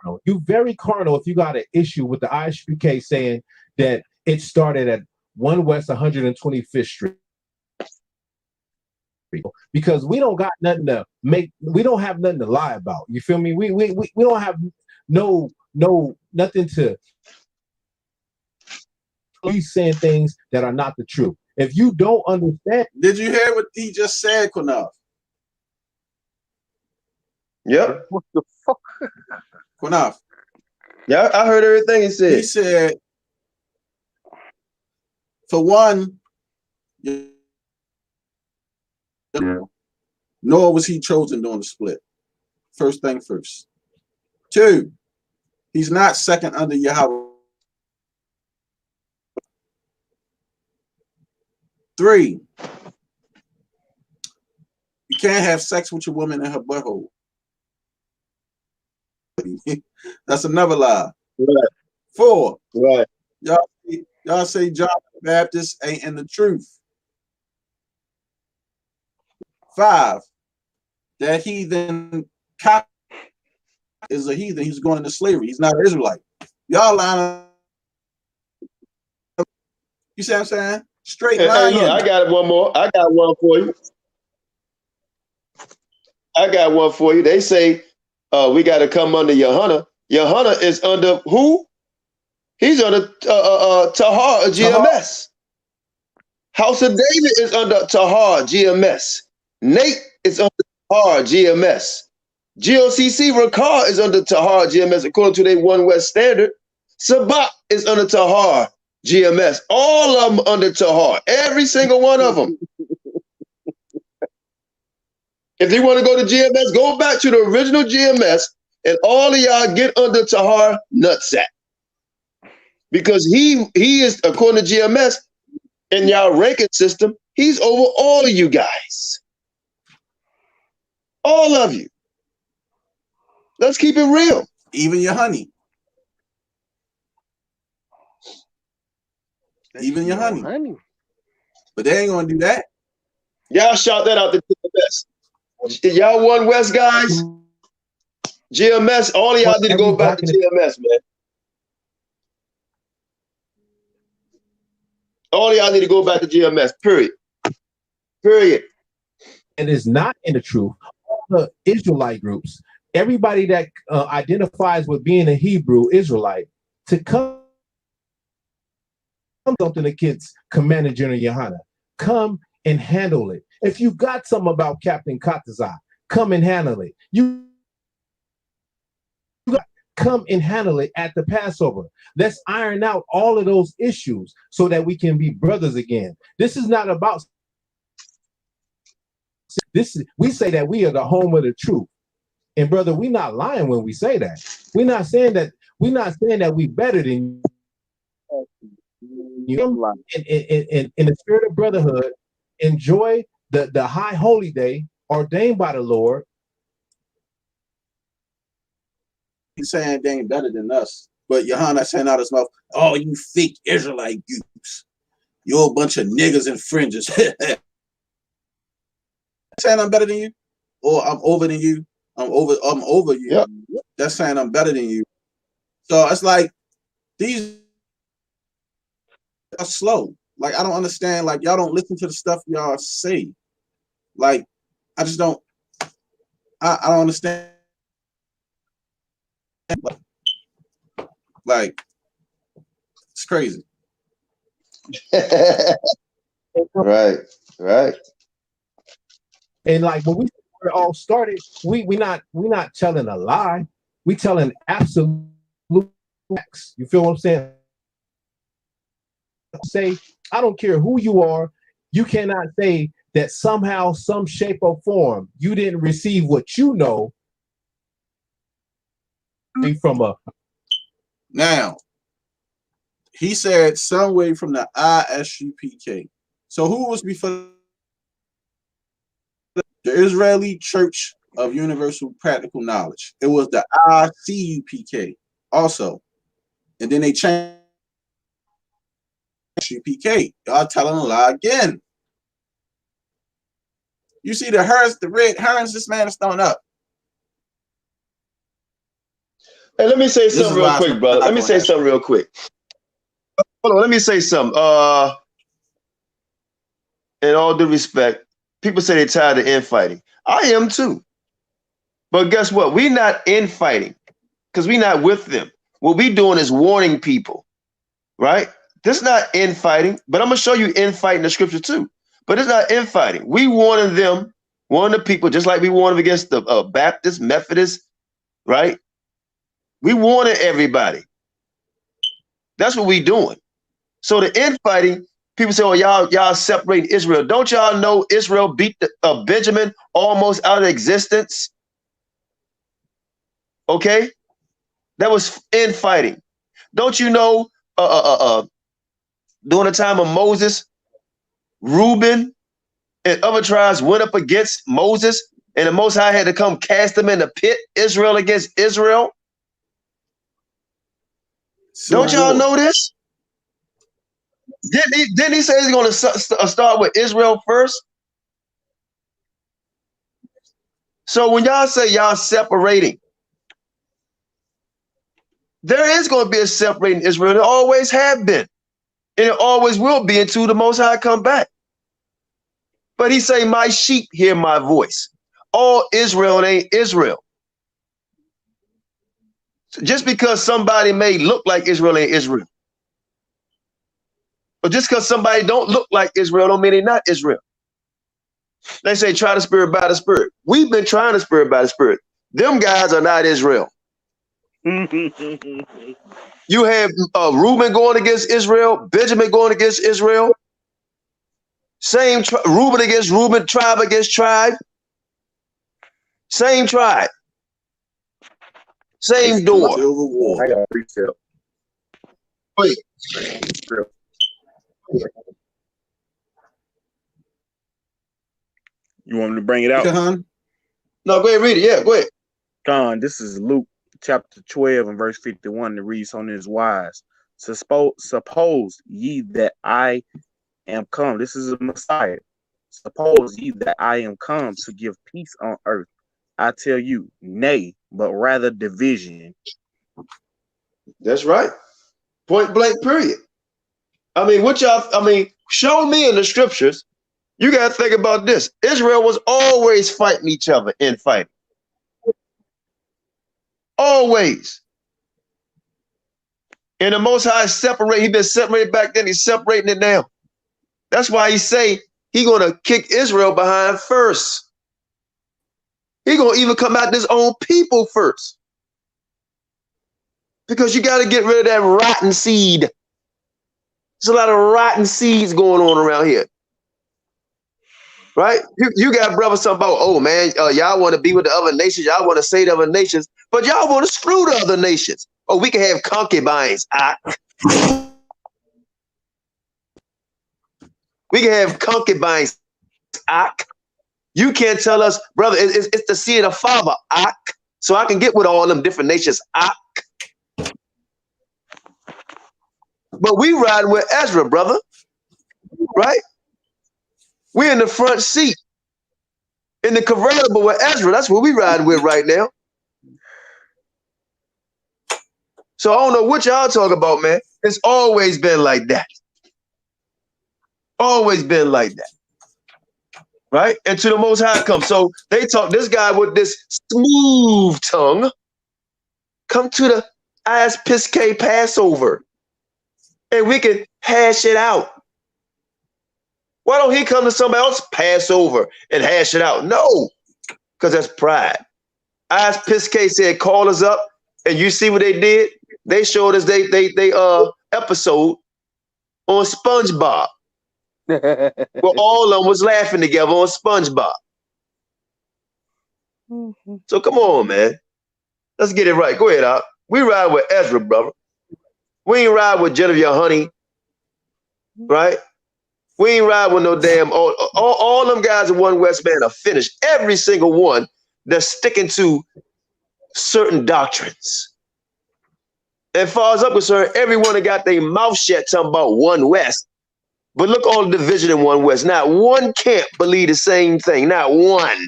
Carnal. You're very carnal if you got an issue with the Isupk saying that it started at 1 West 125th Street. Because we don't got nothing to make, we don't have nothing to lie about. You feel me? We don't have nothing to, he's saying things that are not the truth. If you don't understand. Did you hear what he just said, Qanath? Yep. What the fuck? Qanath. Yeah, I heard everything he said. He said, for one, nor was he chosen during the split. First thing first. Two, he's not second under Yahweh. 3, you can't have sex with your woman in her butthole. That's another lie. Right. 4, Right. Y'all say John the Baptist ain't in the truth. 5, that heathen is a heathen. He's going into slavery. He's not an Israelite. Y'all lying. You see what I'm saying? Straight line. Hey, look, I got one more. I got one for you. They say we got to come under Yahoney. Yahoney is under who? He's under Tahar, GMS. House of David is under Tahar, GMS. Nate is under Tahar, GMS. GOCC Rakar is under Tahar, GMS, according to their One West standard. Sabak is under Tahar, GMS. All of them under Tahar. Every single one of them. If you want to go to GMS, go back to the original GMS, and all of y'all get under Tahar Nutsack. Because he is, according to GMS, in y'all ranking system, he's over all of you guys. All of you. Let's keep it real. Even Yahoney. Even Yahoney. But they ain't gonna do that. Y'all shout that out to GMS. Y'all One West guys. GMS, all of y'all need to go back to GMS, man. All of y'all need to go back to GMS, period. Period. And it's not in the truth. All the Israelite groups, everybody that identifies with being a Hebrew Israelite, to come something against Commander General Yahoney, come and handle it. If you got something about Captain Qanath, come and handle it. You come and handle it at the Passover. Let's iron out all of those issues so that we can be brothers again. This is not about this. We say that we are the home of the truth. And brother, we're not lying when we say that. We're not saying that we better than you. In the spirit of brotherhood, enjoy the high holy day ordained by the Lord. He's saying they ain't better than us. But Yahoney saying out his mouth, oh, you fake Israelite groups. You're a bunch of niggas and fringes. Saying I'm better than you? Or I'm over than you? I'm over you. Yep. That's saying I'm better than you. So it's like these are slow. Like I don't understand. Like y'all don't listen to the stuff y'all say. Like I just don't. I don't understand. Like it's crazy. Right. And like when we all started, we not telling a lie. We telling absolute facts. You feel what I'm saying? Say, I don't care who you are, you cannot say that somehow, some shape or form, you didn't receive what you know from a. Now, he said some way from the Isupk. So who was before the Israeli Church of Universal Practical Knowledge? It was the Isupk also. And then they changed Isupk. Y'all telling a lie again. You see the red herons this man is throwing up. Hey, let me say something real quick, brother. Let me say something real quick. Hold on, let me say something. In all due respect, people say they're tired of infighting. I am too. But guess what? We're not infighting because we're not with them. What we're doing is warning people, right? This is not infighting, but I'm going to show you infighting in the scripture too. But it's not infighting. We warning them, warning the people, just like we warn them against the Baptist, Methodist, right? We warning everybody. That's what we doing. So the infighting, people say, "Oh, y'all separating Israel." Don't y'all know Israel beat Benjamin almost out of existence? Okay, that was infighting. Don't you know? During the time of Moses, Reuben and other tribes went up against Moses, and the Most High had to come cast them in the pit. Israel against Israel. Don't y'all know this? Didn't he say he's going to start with Israel first? So when y'all say y'all separating, there is going to be a separating Israel. There always have been. And it always will be until the Most High come back. But he say, my sheep hear my voice. All Israel ain't Israel. Just because somebody may look like Israel ain't Israel. But just because somebody don't look like Israel don't mean they're not Israel. They say try the spirit by the spirit. We've been trying the spirit by the spirit. Them guys are not Israel. You have Reuben going against Israel, Benjamin going against Israel. Same Reuben against Reuben, tribe against tribe. Same tribe. Same door. I got retail. Wait. You want me to bring it out? No, go ahead, read it. Yeah, go ahead. Con, this is Luke chapter 12 and verse 51. It reads on his wise. Suppose ye that I am come. This is a Messiah. Suppose ye that I am come to give peace on earth. I tell you, nay, but rather division. That's right. Point blank, period. I mean, show me in the scriptures. You got to think about this. Israel was always fighting each other in fighting. Always. And the Most High he been separated back then. He's separating it now. That's why he say he going to kick Israel behind first. He going to even come out his own people first. Because you got to get rid of that rotten seed. There's a lot of rotten seeds going on around here. Right? You got brothers talking about, oh man, y'all want to be with the other nations. Y'all want to say the other nations, but y'all want to screw the other nations. Oh, we can have concubines. We can have concubines. You can't tell us, brother, it's the seed of the father. So I can get with all them different nations. But we ride with Ezra, brother. Right? We're in the front seat. In the convertible with Ezra. That's what we ride with right now. So I don't know what y'all talk about, man. It's always been like that. Always been like that. Right? And to the Most High come. So they talk, this guy with this smooth tongue, come to the Isupk Passover. And we can hash it out. Why don't he come to somebody else's Passover and hash it out? No, because that's pride. Isupk said, call us up, and you see what they did? They showed us they episode on SpongeBob. Where all of them was laughing together on SpongeBob. So come on, man. Let's get it right. Go ahead, out. We ride with Ezra, brother. We ain't ride with Genevieve Yahoney, right? We ain't ride with no damn, all them guys in One West Band are finished. Every single one that's sticking to certain doctrines. As far as I'm concerned, everyone that got their mouth shut talking about One West. But look all the division in One West. Not one camp believe the same thing. Not one.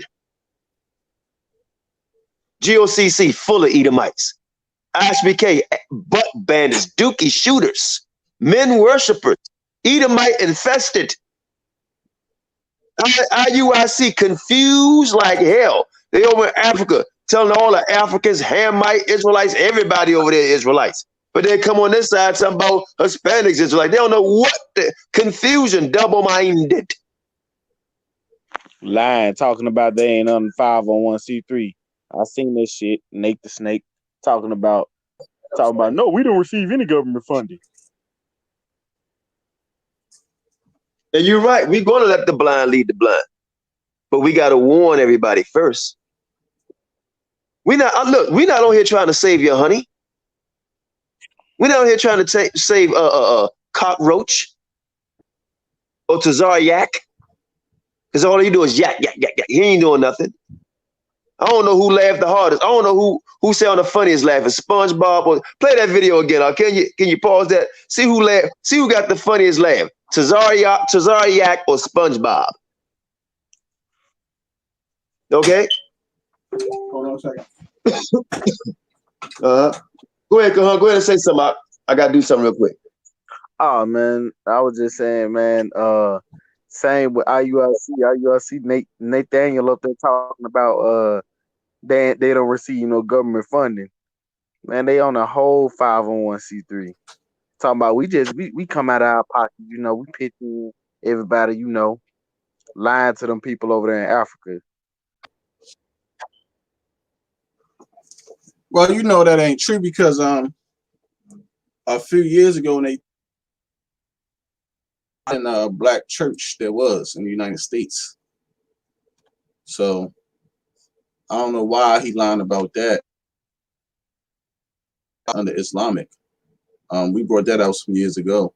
GOCC full of Edomites. Isupk, butt bandits, dookie shooters, men worshipers, Edomite infested. IUIC confused like hell. They over in Africa telling all the Africans, Hamite, Israelites, everybody over there Israelites. But they come on this side talking about Hispanics, Israelites. They don't know what the confusion, double-minded. Lying, talking about they ain't on 501c3. I seen this shit, Nate the Snake, talking about, no, we don't receive any government funding. And you're right. We're going to let the blind lead the blind. But we got to warn everybody first. We're not on here trying to save your honey. We're not on here trying to save Cockroach or Tazar because all he do is yak, yak, yak, yak. He ain't doing nothing. I don't know who laughed the hardest. I don't know who sound the funniest laughing. SpongeBob or play that video again. Can you pause that? See who laughed. See who got the funniest laugh. Tazar Yak or SpongeBob. Okay. Hold on a second. Go ahead, Kahan. Go ahead and say something. I gotta do something real quick. Oh man, I was just saying, man. Same with IUIC, Nathaniel up there talking about they don't receive no government funding. Man, they on a whole 501c3. Talking about we come out of our pocket, we pitching everybody, lying to them people over there in Africa. Well, you know that ain't true because a few years ago when they in a black church there was in the United States. So I don't know why he lying about that under Islamic. We brought that out some years ago.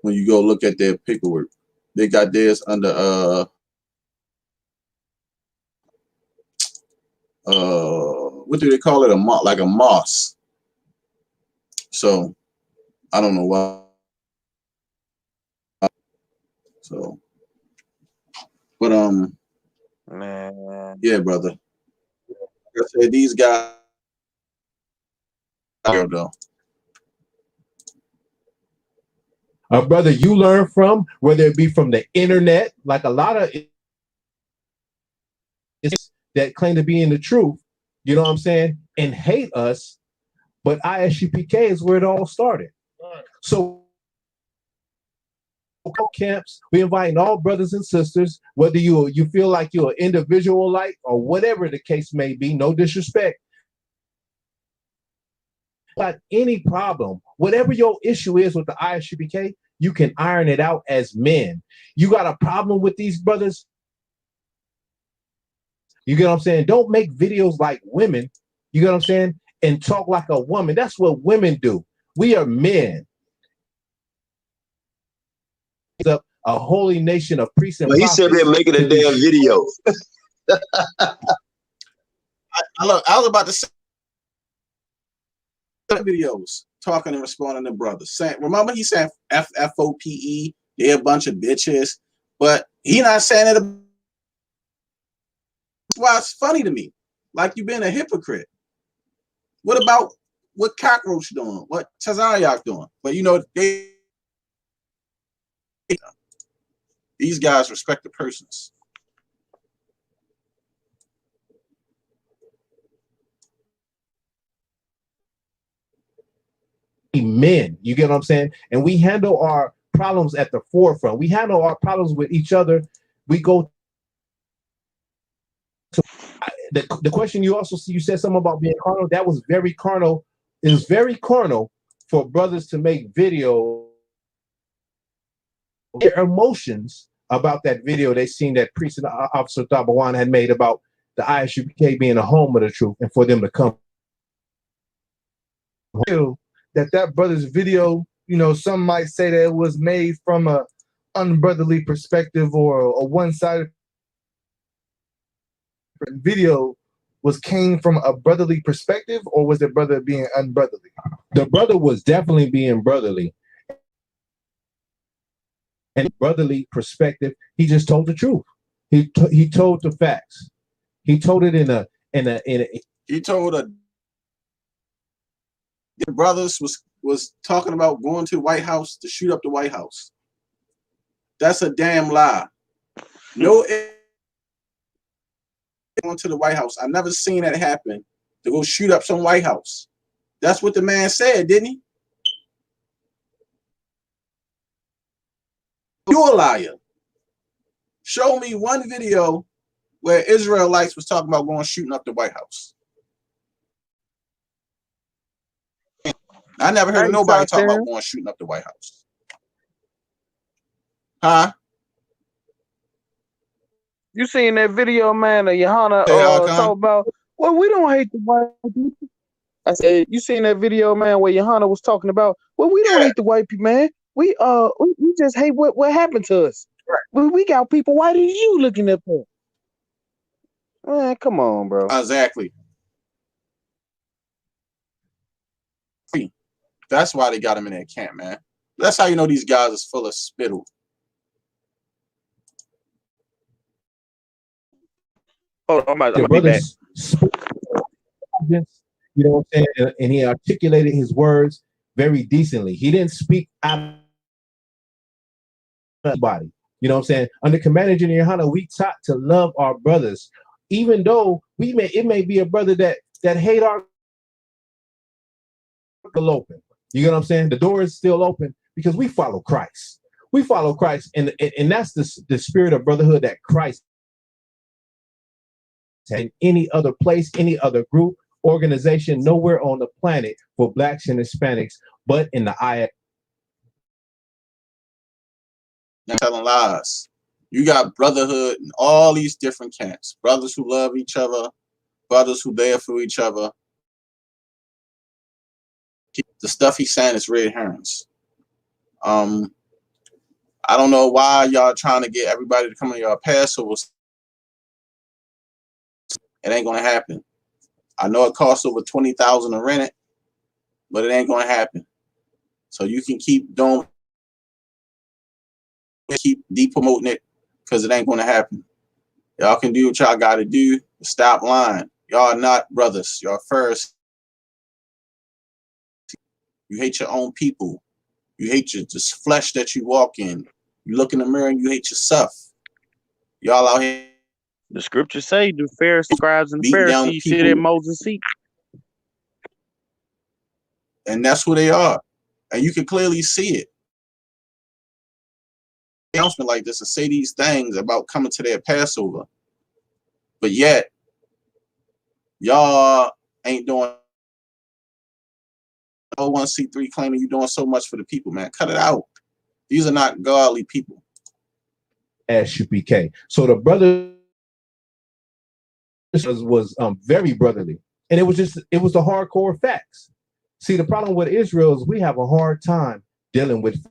When you go look at their paperwork, they got theirs under what do they call it? Like a mosque. So I don't know why. So, but Man. yeah, brother. Like I said, these guys though. Brother, you learn from, whether it be from the internet, like a lot of that claim to be in the truth, you know what I'm saying, and hate us, but ISUPK is where it all started. So camps, we invite all brothers and sisters, whether you feel like you're an individual like or whatever the case may be, no disrespect. But any problem, whatever your issue is with the ISUPK, you can iron it out as men. You got a problem with these brothers? You get what I'm saying? Don't make videos like women, you get what I'm saying, and talk like a woman. That's what women do. We are men. A holy nation of priests and prophets. He said they're making a damn video. I was about to say videos talking and responding to brothers. Remember he said F.O.P.E. They're a bunch of bitches, but he not saying it. That's why it's funny to me. Like you being a hypocrite. What about what Cockroach doing? What Tazariak doing? But these guys respect the persons. Men, you get what I'm saying? And we handle our problems at the forefront. We handle our problems with each other. We go to the question you said something about being carnal. That was very carnal. It was very carnal for brothers to make video their emotions about that video they seen that priest and Officer Tabawan had made about the ISUPK being a home of the truth, and for them to come that brother's video, some might say that it was made from a unbrotherly perspective or a one-sided video came from a brotherly perspective, or was the brother being unbrotherly? The brother was definitely being brotherly. And brotherly perspective, he just told the truth. He told the facts. He told it he told the brothers was talking about going to the White House to shoot up the White House. That's a damn lie. No, going to the White House. I've never seen that happen, to go shoot up some White House. That's what the man said, didn't he? You're a liar. Show me one video where Israelites was talking about going shooting up the White House. I never heard nobody talk about going shooting up the White House. Huh? You seen that video, man, of Yahoney talk about, well, we don't hate the white people. I said, you seen that video, man, where Yahoney was talking about, well, we don't hate the white people, man. We just hate what happened to us. Right. We got people white as you looking at them. Man, come on, bro. Exactly. That's why they got him in that camp, man. That's how you know these guys is full of spittle. Oh, I'm gonna be back. You know what I'm saying? And he articulated his words very decently. He didn't speak out of anybody. You know what I'm saying? Under Commander General Yahoney, we taught to love our brothers, even though it may be a brother that hate our still open. You get what I'm saying? The door is still open because we follow Christ. We follow Christ, and that's the spirit of brotherhood that Christ had in any other place, any other group, organization, nowhere on the planet for blacks and Hispanics, but in the eye. Telling lies. You got brotherhood in all these different camps. Brothers who love each other, brothers who there for each other. The stuff he's saying is red herrings. I don't know why y'all trying to get everybody to come to your Passover. It ain't gonna happen. I know it costs over $20,000 to rent it, but it ain't gonna happen. So you can keep doing, keep de-promoting it, because it ain't gonna happen. Y'all can do what y'all gotta do. Stop lying. Y'all are not brothers. Y'all first. You hate your own people. You hate your this flesh that you walk in. You look in the mirror and you hate yourself. Y'all out here. The scriptures say the Pharisees, scribes, and Beating down Pharisees people. sit at Moses' seat. And that's who they are. And you can clearly see it. Announcement like this and say these things about coming to their Passover. But yet, y'all ain't doing 01c3 claiming you're doing so much for the people, man. Cut it out. These are not godly people. Isupk. So the brother was very brotherly, and it was the hardcore facts. See, the problem with Israel is we have a hard time dealing with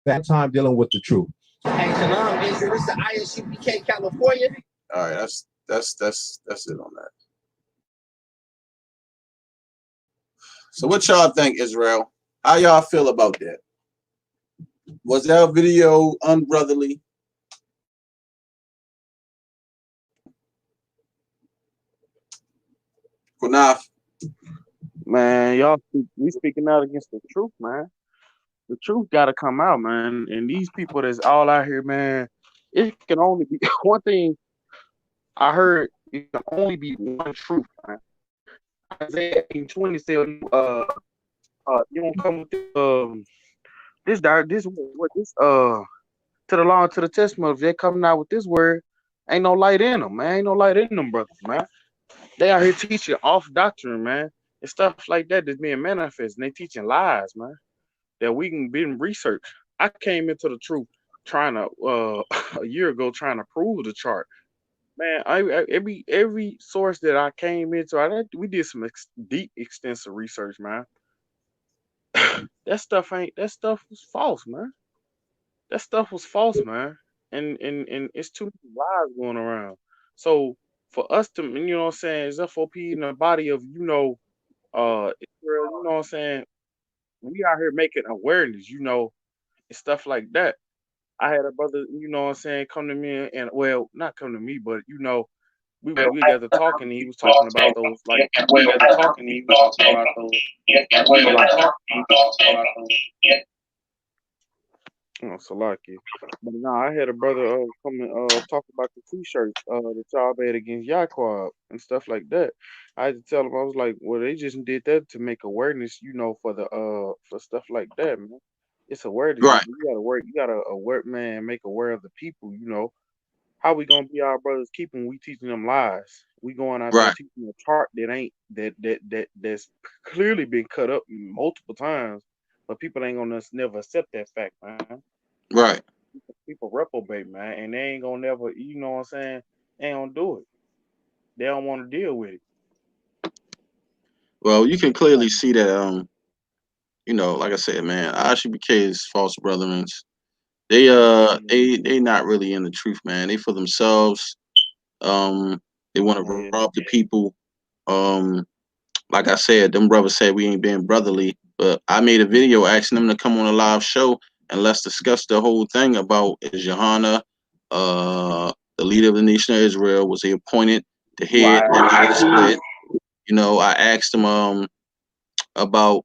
the truth. Hey, Shalom, is this the Isupk California? All right, that's it on that. So what y'all think, Israel? How y'all feel about that? Was that video unbrotherly? Qanath. Man, we speaking out against the truth, man. The truth gotta come out, man. And these people that's all out here, man, it can only be one thing I heard, it can only be one truth, man. Isaiah 18:20 said, you don't come with this to the law and to the testament. If they're coming out with this word, ain't no light in them, man. Ain't no light in them, brothers, man. They out here teaching off doctrine, man, and stuff like that that's being manifest. And they teaching lies, man, that we can be in research. I came into the truth trying to a year ago trying to prove the chart. Man, every source that I came into, we did some deep, extensive research, man. That stuff was false, man. That stuff was false, man. And it's too many lies going around. So for us to, you know what I'm saying, is F.O.P. in the body of, Israel, you know what I'm saying, we out here making awareness, and stuff like that. I had a brother, you know what I'm saying, come to me and, well, not come to me, but we got to talking and he was talking about those, like, we got to talking and he was talking about those, Salaki. But no, I had a brother come and talk about the t-shirts that y'all made against Yaquab and stuff like that. I had to tell him, I was like, well, they just did that to make awareness, for the for stuff like that, man. It's awareness. Right. You gotta aware, man, make aware of the people, How we gonna be our brothers keeping we teaching them lies? We going out there teaching a chart that ain't that's clearly been cut up multiple times, but people ain't gonna never accept that fact, man. Right. People reprobate, man, and they ain't gonna never, you know what I'm saying? They ain't gonna do it. They don't want to deal with it. Well, you can clearly see that, like I said, man, Isupk is false brethren. They not really in the truth, man. They for themselves. They want to rob the people. Like I said, them brothers said we ain't being brotherly, but I made a video asking them to come on a live show and let's discuss the whole thing about is Yahoney, the leader of the nation of Israel, was he appointed to head the split? I asked them about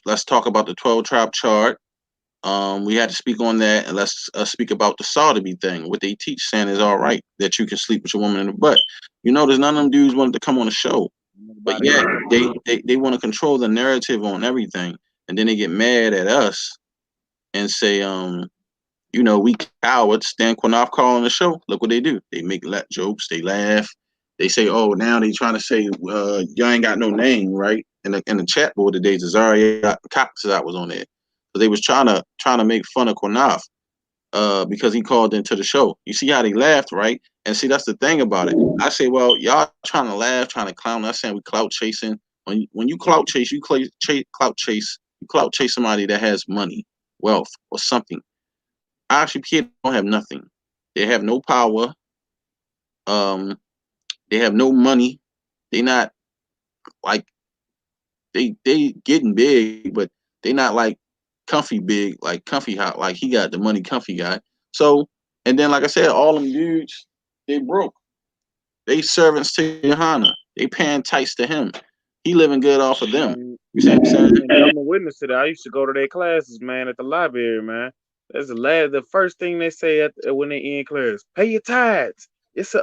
let's talk about the 12 tribe chart. We had to speak on that, and let's speak about the sodomy thing. What they teach, saying is all right that you can sleep with your woman in the butt. There's none of them dudes wanted to come on the show. But yeah, they want to control the narrative on everything, and then they get mad at us and say, you know, we cowards. Stan Qanath calling the show. Look what they do. They make jokes. They laugh. They say, oh, now they trying to say, y'all ain't got no name, right? In the chat board today, Zazaria Cox that was on there. So they was trying to make fun of Qanath because he called into the show. You see how they laughed, right? And see, that's the thing about it. I say, well, y'all trying to laugh, trying to clown. I'm not saying we clout chasing. When you clout chase, you clout chase somebody that has money, wealth, or something. ISUPK don't have nothing. They have no power. They have no money. They not like they getting big, but they not like comfy big, like comfy hot, like he got the money comfy guy. So, and then like I said, all them dudes, they broke. They servants to Yahoney. They paying tights to him. He living good off of them. You see what I'm saying? I'm a witness to that. I used to go to their classes, man, at the library, man. That's the first thing they say when they end class. Pay your tithes. It's a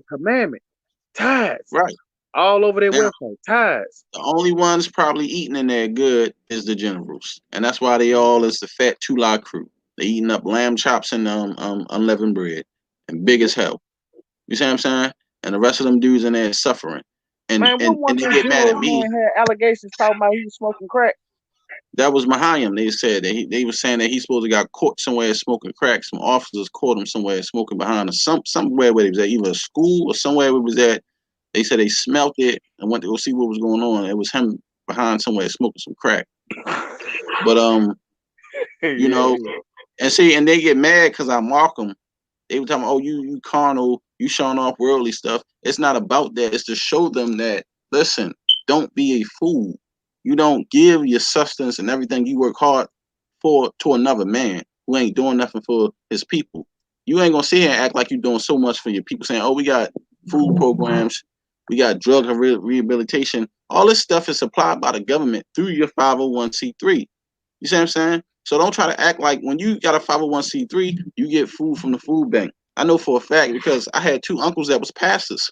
commandment. Tithes. Right. All over their website. Tithes. The only ones probably eating in there good is the generals. And that's why they all is the fat Tula crew. They eating up lamb chops and unleavened bread. And big as hell. You see what I'm saying? And the rest of them dudes in there suffering. And, man, and they get mad at me. Man had allegations talking about he was smoking crack. That was Mahayim. They said that they were saying that he supposed to got caught somewhere smoking crack. Some officers caught him somewhere smoking behind somewhere where he was at, either a school or somewhere where he was at. They said they smelt it and went to go see what was going on. It was him behind somewhere smoking some crack. But you know, and see, and they get mad because I mock them. They were talking, oh, you carnal, you showing off worldly stuff. It's not about that. It's to show them that, listen, don't be a fool. You don't give your substance and everything you work hard for to another man who ain't doing nothing for his people. You ain't gonna sit here and act like you're doing so much for your people, saying, oh, we got food programs, we got drug rehabilitation. All this stuff is supplied by the government through your 501c3. You see what I'm saying? So don't try to act like when you got a 501c3, you get food from the food bank. I know for a fact because I had two uncles that was pastors,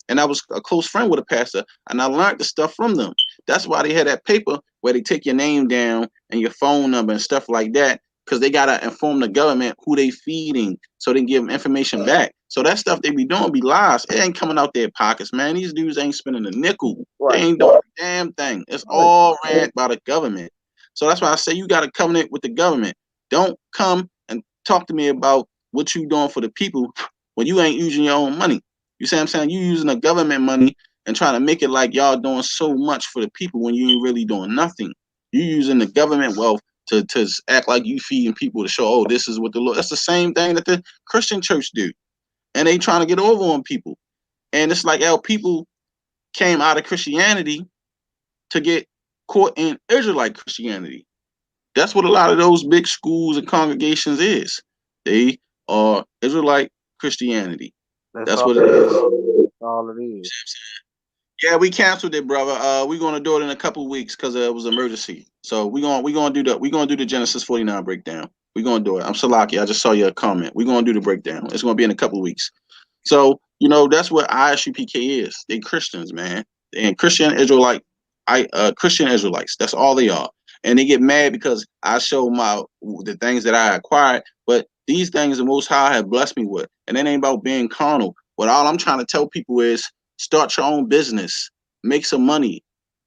and I was a close friend with a pastor, and I learned the stuff from them. That's why they had that paper where they take your name down and your phone number and stuff like that, because they got to inform the government who they feeding so they can give them information back. So that stuff they be doing be lies. It ain't coming out their pockets, man. These dudes ain't spending a nickel. Right. They ain't doing a damn thing. It's all ran by the government. So that's why I say you got to covenant with the government. Don't come and talk to me about what you doing for the people when you ain't using your own money. You see what I'm saying? You using the government money and trying to make it like y'all doing so much for the people when you ain't really doing nothing. You using the government wealth to act like you feeding people to show, oh, this is what the Lord. That's the same thing that the Christian church do. And they trying to get over on people. And it's like, people came out of Christianity to get caught in Israelite Christianity. That's what a lot of those big schools and congregations is. They are Israelite Christianity. That's what it is. That's all it is. Yeah, we canceled it, brother. We're gonna do it in a couple of weeks because it was an emergency. So we're gonna do the Genesis 49 breakdown. We're gonna do it. I'm Salaki. I just saw your comment. We're gonna do the breakdown. It's gonna be in a couple of weeks. So that's what ISUPK is. They Christians, man. And Christian Israelite, Christian Israelites. That's all they are. And they get mad because I show the things that I acquired, but these things the Most High have blessed me with, and it ain't about being carnal. But all I'm trying to tell people is start your own business, make some money.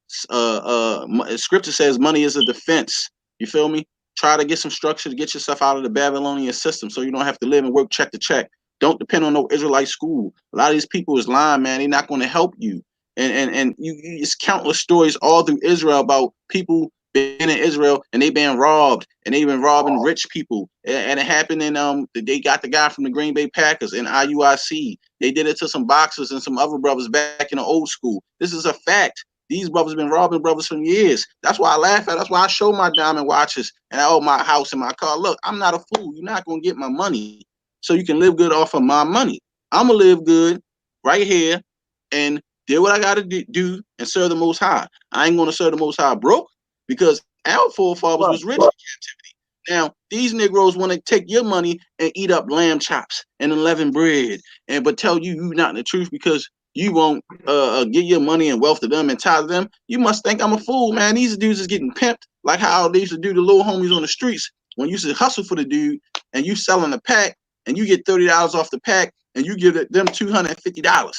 Scripture says money is a defense. You feel me? Try to get some structure to get yourself out of the Babylonian system, so you don't have to live and work check to check. Don't depend on no Israelite school. A lot of these people is lying, man. They're not going to help you. And it's countless stories all through Israel about people being in Israel and they been robbed, and they've been robbing rich people. And it happened in they got the guy from the Green Bay Packers in IUIC. They did it to some boxers and some other brothers back in the old school. This is a fact. These brothers been robbing brothers for years. That's why I laugh at. That's why I show my diamond watches and I own my house and my car. Look, I'm not a fool. You're not gonna get my money, so you can live good off of my money. I'm gonna live good right here and do what I gotta do and serve the Most High. I ain't gonna serve the Most High broke, because our forefathers was rich in captivity. Now these Negroes want to take your money and eat up lamb chops and unleavened bread, but tell you not the truth because you won't give your money and wealth to them and tithe them, you must think I'm a fool, man. These dudes is getting pimped like how they used to do the little homies on the streets when you used to hustle for the dude and you selling a pack and you get $30 off the pack and you give them $250.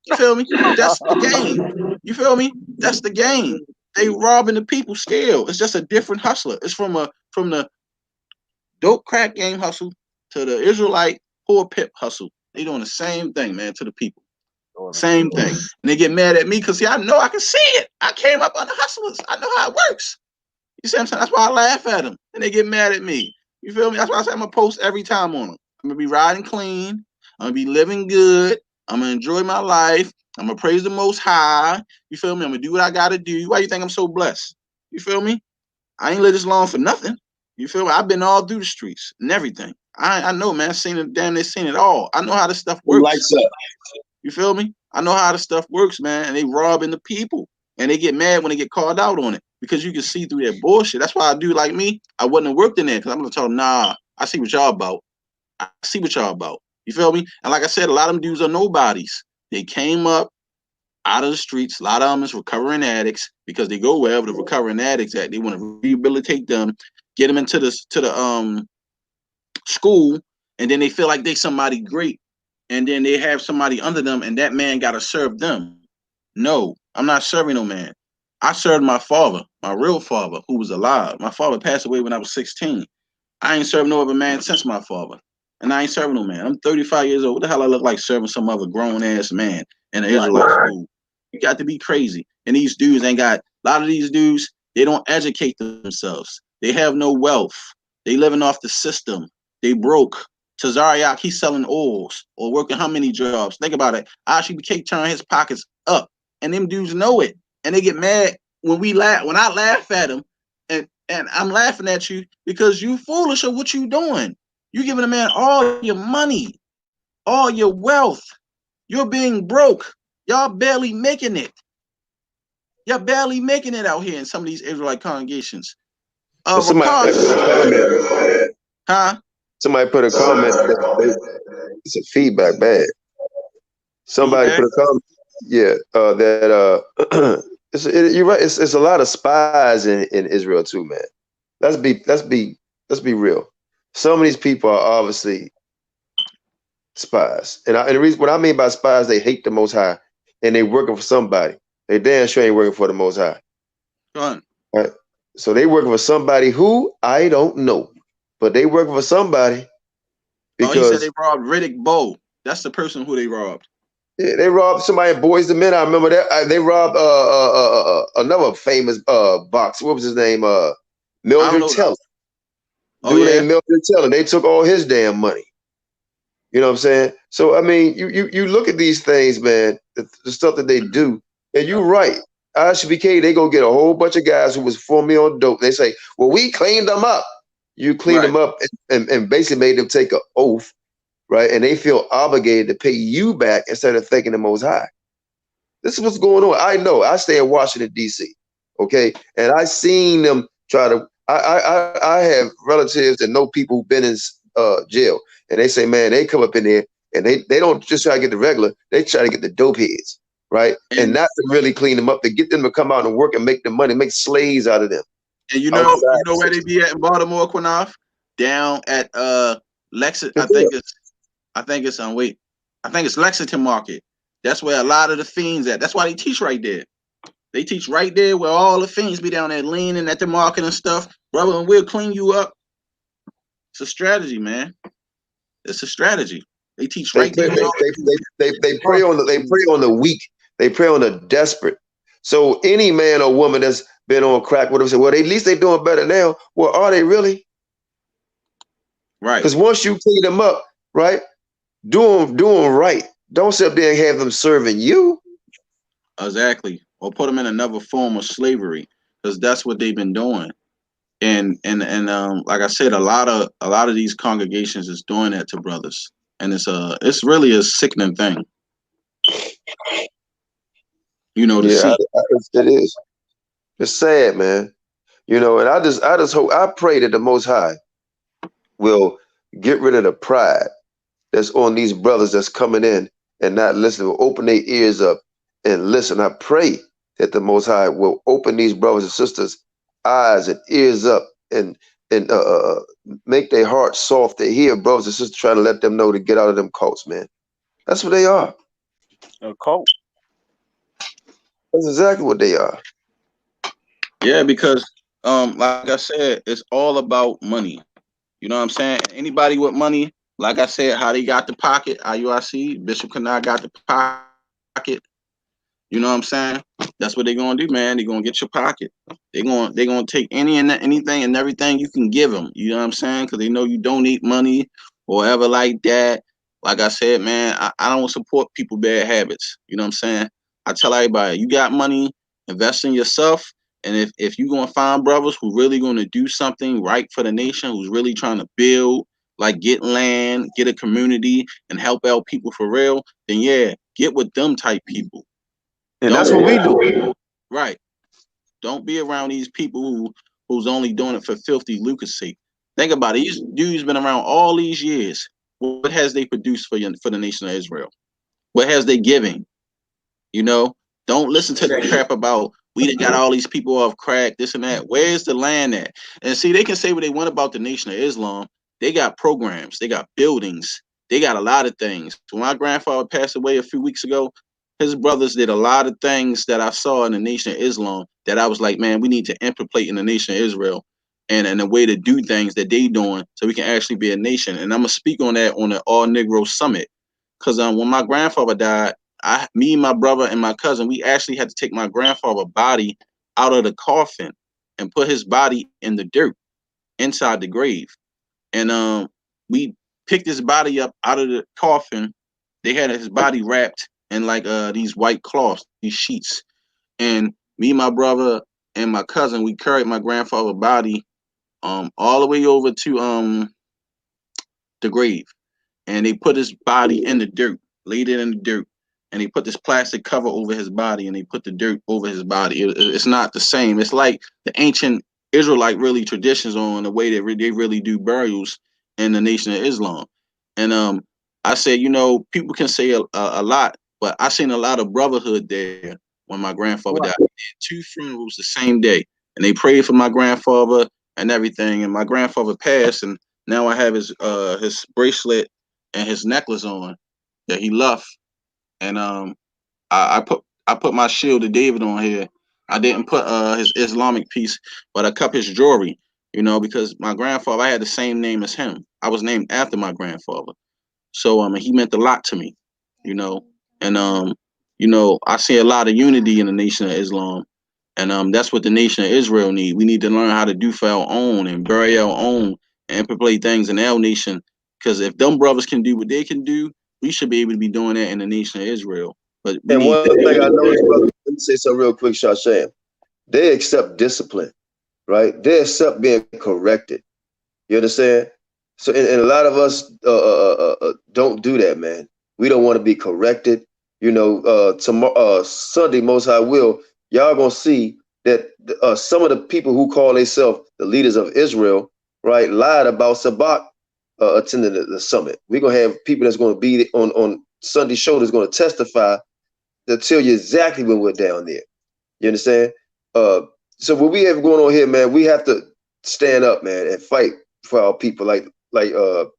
You feel me? That's the game. You feel me? That's the game. They robbing the people scale. It's just a different hustler. It's from the dope crack game hustle to the Israelite poor pip hustle. They doing the same thing, man, to the people. Same thing. And they get mad at me because, see, I know I can see it. I came up under hustlers. I know how it works. You see what I'm saying? That's why I laugh at them. And they get mad at me. You feel me? That's why I say I'm going to post every time on them. I'm going to be riding clean. I'm going to be living good. I'm going to enjoy my life. I'm going to praise the Most High. You feel me? I'm going to do what I got to do. Why you think I'm so blessed? You feel me? I ain't lived this long for nothing. You feel me? I've been all through the streets and everything. I know, man. Seen it, damn, they seen it all. I know how this stuff works. Lights up. You feel me? I know how the stuff works, man. And they robbing the people. And they get mad when they get called out on it because you can see through their bullshit. That's why I do like me. I wouldn't have worked in there because I'm going to tell them, nah, I see what y'all about. I see what y'all about. You feel me? And like I said, a lot of them dudes are nobodies. They came up out of the streets. A lot of them is recovering addicts because they go wherever the recovering addicts at. They want to rehabilitate them, get them into the school, and then they feel like they somebody great. And then they have somebody under them, and that man got to serve them. No, I'm not serving no man. I served my father, my real father, who was alive. My father passed away when I was 16. I ain't serving no other man since my father. And I ain't serving no man. I'm 35 years old. What the hell I look like serving some other grown-ass man in an Israelite school? You got to be crazy. And these dudes ain't got, a lot of these dudes, they don't educate themselves. They have no wealth. They living off the system. They broke. Tazariak, he's selling oils or working how many jobs? Think about it. Isupk turn his pockets up, and them dudes know it, and they get mad when we laugh. When I laugh at them, and I'm laughing at you because you foolish of what you doing. You giving a man all your money, all your wealth. You're being broke. Y'all barely making it. You're barely making it out here in some of these Israelite congregations. Somebody put a comment. Huh? Somebody put a comment. It's a feedback bad. Somebody put a comment. Yeah, you're right. It's a lot of spies in Israel too, man. Let's be real. Some of these people are obviously spies, and the reason what I mean by spies, they hate the Most High, and they working for somebody. They damn sure ain't working for the Most High. Right? So they working for somebody who I don't know. But they working for somebody because he said they robbed Riddick Bowe. That's the person who they robbed. Yeah, they robbed somebody in Boys the Men. I remember that. They robbed another famous boxer. What was his name? Mildred Teller. Dude named Mildred Teller. They took all his damn money. You know what I'm saying? So I mean, you look at these things, man. The stuff that they do, and you're right. ISBK, they go get a whole bunch of guys who was formerly on dope. They say, well, we cleaned them up. You cleaned them up and basically made them take an oath, right? And they feel obligated to pay you back instead of thanking the Most High. This is what's going on. I know. I stay in Washington, D.C., okay? And I seen them try to, I have relatives that know people who've been in jail. And they say, man, they come up in there and they don't just try to get the regular, they try to get the dope heads, right? And not to really clean them up, to get them to come out and work and make the money, make slaves out of them. And you know where they be at in Baltimore, Qanath? Down at Lexington. I think it's Lexington Market. That's where a lot of the fiends at. That's why they teach right there. They teach right there where all the fiends be down there leaning at the market and stuff. Brother, and we'll clean you up. It's a strategy, man. It's a strategy. They teach right there. They prey on the weak. They prey on the desperate. So any man or woman that's been on crack, whatever, say, well, at least they're doing better now. Well, are they really? Right. Because once you clean them up, right, doing right. Don't sit up there and have them serving you. Exactly. Or put them in another form of slavery, because that's what they've been doing. And like I said, a lot of these congregations is doing that to brothers, and it's really a sickening thing. You know, it is. It's sad, man. You know, and I just hope, I pray that the Most High will get rid of the pride that's on these brothers that's coming in and not listen, will open their ears up and listen. I pray that the Most High will open these brothers and sisters' eyes and ears up and make their hearts soft to hear brothers and sisters trying to let them know to get out of them cults, man. That's what they are. A cult. That's exactly what they are. Yeah, because like I said, it's all about money. You know what I'm saying? Anybody with money, like I said, how they got the pocket, IUIC, Bishop Qanath got the pocket. You know what I'm saying? That's what they're gonna do, man. They're gonna get your pocket. They're gonna take anything and everything you can give them. You know what I'm saying? Because they know you donate money or whatever like that. Like I said, man, I don't support people bad habits. You know what I'm saying? I tell everybody, you got money, invest in yourself. And if you're gonna find brothers who really gonna do something right for the nation, who's really trying to build, like get land, get a community, and help out people for real, then yeah, get with them type people. And that's what we do. Right. Don't be around these people who's only doing it for filthy lucre's sake. Think about it. These dudes been around all these years. What has they produced for the nation of Israel? What has they given? You know, don't listen to that crap about we done got all these people off crack, this and that. Where's the land at? And see, they can say what they want about the Nation of Islam. They got programs, they got buildings, they got a lot of things. When my grandfather passed away a few weeks ago, his brothers did a lot of things that I saw in the Nation of Islam that I was like, man, we need to implement in the Nation of Israel and a way to do things that they doing so we can actually be a nation. And I'm gonna speak on that on the All Negro Summit. Because when my grandfather died, me, my brother, and my cousin, we actually had to take my grandfather's body out of the coffin and put his body in the dirt inside the grave. And we picked his body up out of the coffin. They had his body wrapped in like these white cloths, these sheets. And me, my brother, and my cousin, we carried my grandfather's body all the way over to the grave. And they put his body in the dirt, laid it in the dirt. And they put this plastic cover over his body, and they put the dirt over his body. It's not the same. It's like the ancient Israelite really traditions on the way that they really do burials in the Nation of Islam. And I said, you know, people can say a lot, but I seen a lot of brotherhood there when my grandfather died. They did 2 funerals the same day, and they prayed for my grandfather and everything. And my grandfather passed, and now I have his bracelet and his necklace on that he left. And I put my shield of David on here. I didn't put his Islamic piece, but I kept his jewelry, you know, because my grandfather, I had the same name as him. I was named after my grandfather. So he meant a lot to me, you know. And you know, I see a lot of unity in the Nation of Islam. And that's what the Nation of Israel need. We need to learn how to do for our own and bury our own and implement things in our nation. Because if them brothers can do what they can do, we should be able to be doing that in the Nation of Israel. But and one thing I noticed, brother, let me say something real quick, Shashan. They accept discipline, right? They accept being corrected. You understand? So, and a lot of us don't do that, man. We don't want to be corrected. You know, tomorrow, Sunday, Most High will, y'all gonna see that some of the people who call themselves the leaders of Israel, right, lied about Sabak attending the summit. We're gonna have people that's gonna be on Sunday show that's gonna testify to tell you exactly when we're down there. You understand? So what we have going on here, man, we have to stand up, man, and fight for our people, like the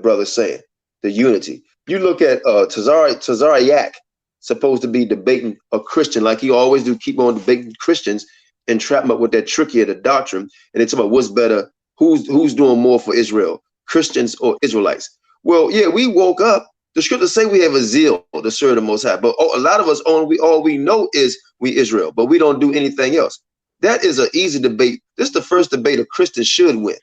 brother's saying, the unity. You look at Tazariak, supposed to be debating a Christian, like he always do, keep on debating Christians and trap them up with that tricky of the doctrine. And they talk about what's better, who's doing more for Israel, Christians or Israelites. Well, yeah, we woke up. The scriptures say we have a zeal to serve the Most High, but a lot of us all we know is we Israel, but we don't do anything else. That is an easy debate. This is the first debate a Christian should win.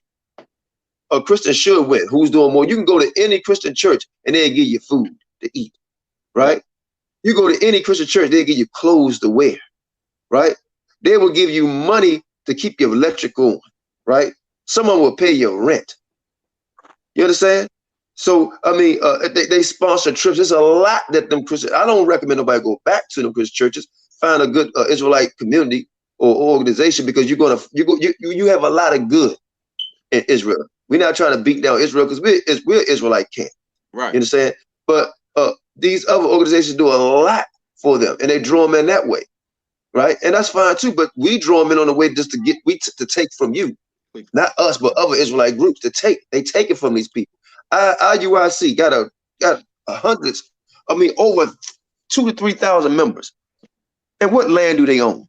A Christian should win. Who's doing more? You can go to any Christian church and they'll give you food to eat, right? You go to any Christian church, they'll give you clothes to wear, right? They will give you money to keep your electric on, right? Someone will pay your rent. You understand? So, I mean, they sponsor trips. There's a lot that them Christians, I don't recommend nobody go back to them Christian churches. Find a good Israelite community or organization, because you have a lot of good in Israel. We're not trying to beat down Israel because we're Israelite camp. Right. You understand? But these other organizations do a lot for them, and they draw them in that way, right? And that's fine too. But we draw them in on the way just to get to take from you, not us, but other Israelite groups to take. They take it from these people. IUIC got hundreds. I mean, over 2,000 to 3,000 members. And what land do they own?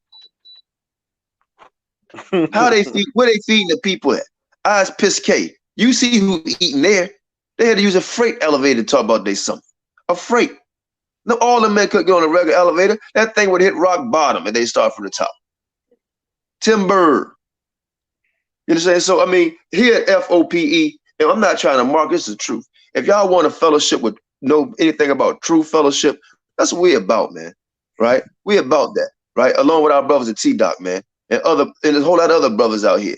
How they feed? Where they feeding the people at? Isupk. You see who eating there? They had to use a freight elevator to talk about their something. A freight. No, all the men couldn't get on a regular elevator. That thing would hit rock bottom and they start from the top. Timber. You understand? So I mean, here at F.O.P.E, and I'm not trying to mark, this is the truth. If y'all want a fellowship with know anything about true fellowship, that's what we're about, man. Right? We about that, right? Along with our brothers at T-Doc, man, and a whole lot of other brothers out here,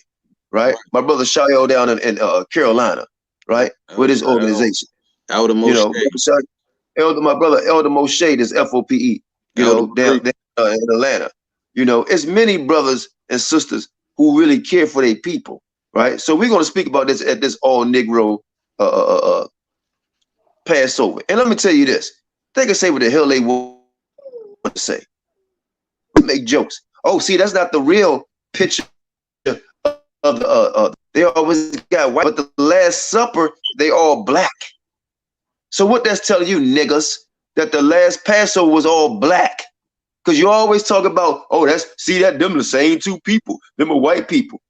right? My brother Shayo down in Carolina, right? With his organization. Elder Moshe. My brother Elder Moshe is F.O.P.E, down in Atlanta. It's many brothers and sisters who really care for their people, right? So we're going to speak about this at this all Negro Passover. And let me tell you this. They can say what the hell they want to say. We make jokes. Oh, see, that's not the real picture of the they always got white, but the Last Supper, they all black. So what that's telling you, niggas, that the last Passover was all black. Because you always talk about, oh, them the same two people. Them are white people.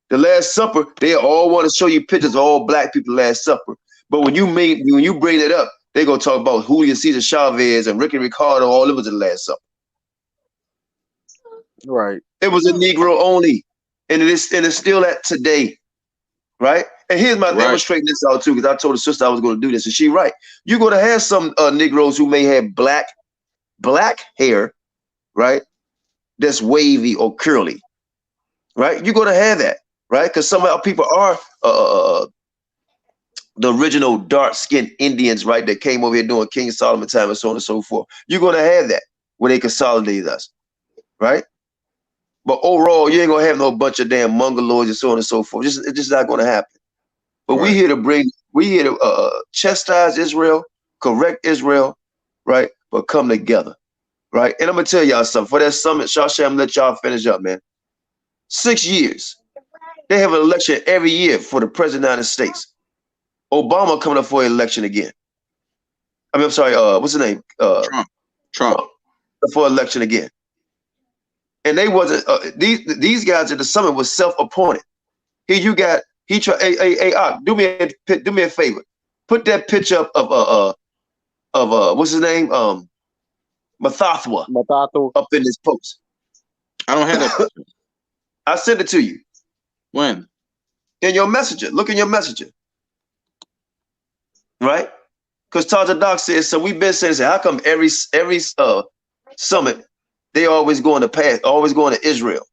The Last Supper, they all want to show you pictures of all black people Last Supper. But when you bring it up, they're going to talk about Julio Cesar Chavez and Ricky Ricardo, all of it was the Last Supper. Right. It was a Negro only. And it's still that today. Right? And here's my demonstrating this out too, because I told the sister I was going to do this, and she right. You're going to have some Negroes who may have black hair, right? That's wavy or curly, right? You're going to have that, right? Because some of our people are the original dark-skinned Indians, right? That came over here during King Solomon time and so on and so forth. You're going to have that when they consolidate us, right? But overall, you ain't gonna have no bunch of damn mongoloids and so on and so forth. It's just not gonna happen. But we're here to chastise Israel, correct Israel, right? But come together, right? And I'm gonna tell y'all something. For that summit, Shasham, let y'all finish up, man. 6 years. They have an election every year for the president of the United States. Obama coming up for an election again. I'm sorry, what's his name? Trump. For election again. And they wasn't these guys at the summit was self-appointed. Here you got do me a favor. Put that picture up of what's his name? Mathathwa up in this post. I don't have that picture. I sent it to you. When? In your messenger. Look in your messenger. Right? Because Taja Doc says, so we've been saying, how come every summit they always going to Israel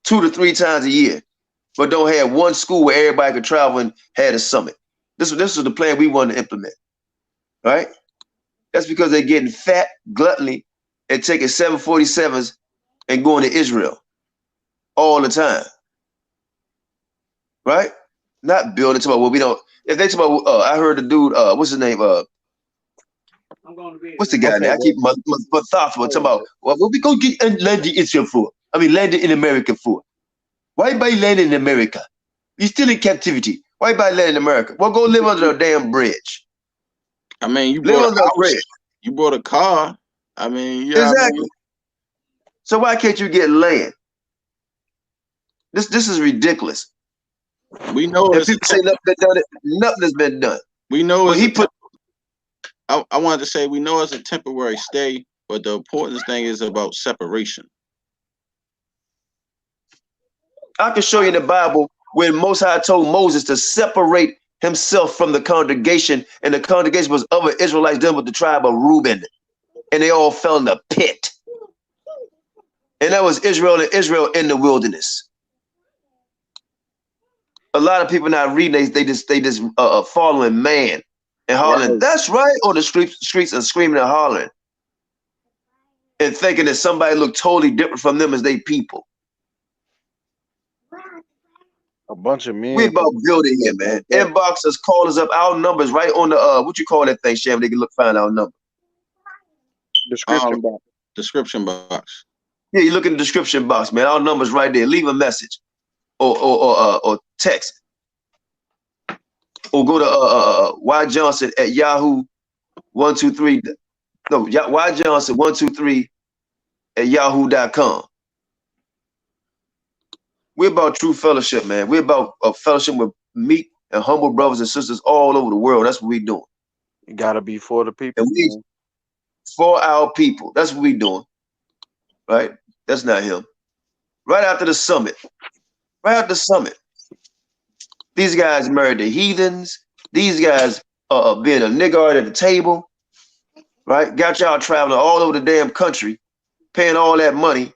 2 to 3 times a year, but don't have one school where everybody could travel and had a summit. This was the plan we wanted to implement, right? That's because they're getting fat, gluttony, and taking 747s and going to Israel all the time, right? Not building to what we don't. If they talk about, I heard the dude, what's his name? What's the guy name? I keep my thoughts talking about what we go get and land in Israel for? I mean, landed in America for? Why buy land in America? You're still in captivity. Why buy land in America? Well, go live under a damn bridge. I mean, you bought a car. I mean, yeah. Exactly. I mean, so why can't you get land? This is ridiculous. We know if people say nothing has been done. We know well, he put. I wanted to say we know it's a temporary stay, but the important thing is about separation. I can show you in the Bible when Most High told Moses to separate himself from the congregation, and the congregation was other Israelites done with the tribe of Reuben, and they all fell in the pit. And that was Israel in the wilderness. A lot of people not reading, they just following man and hollering, that's right, on the streets and screaming and hollering. And thinking that somebody looked totally different from them as they people. A bunch of men. We about building here, man. Inbox us, call us up. Our numbers right on the what you call that thing, Sham? They can find our number. Description box. Description box. Yeah, you look in the description box, man. Our number's right there. Leave a message or text. Or go to Y Johnson at Yahoo 123. No, Y Johnson 123 at yahoo.com. We're about true fellowship, man. We're about a fellowship with meek and humble brothers and sisters all over the world. That's what we're doing. You gotta be for the people. And we for our people. That's what we're doing. Right? That's not him. Right after the summit. Right after the summit. These guys married the heathens. These guys being a nigger at the table. Right? Got y'all traveling all over the damn country, paying all that money,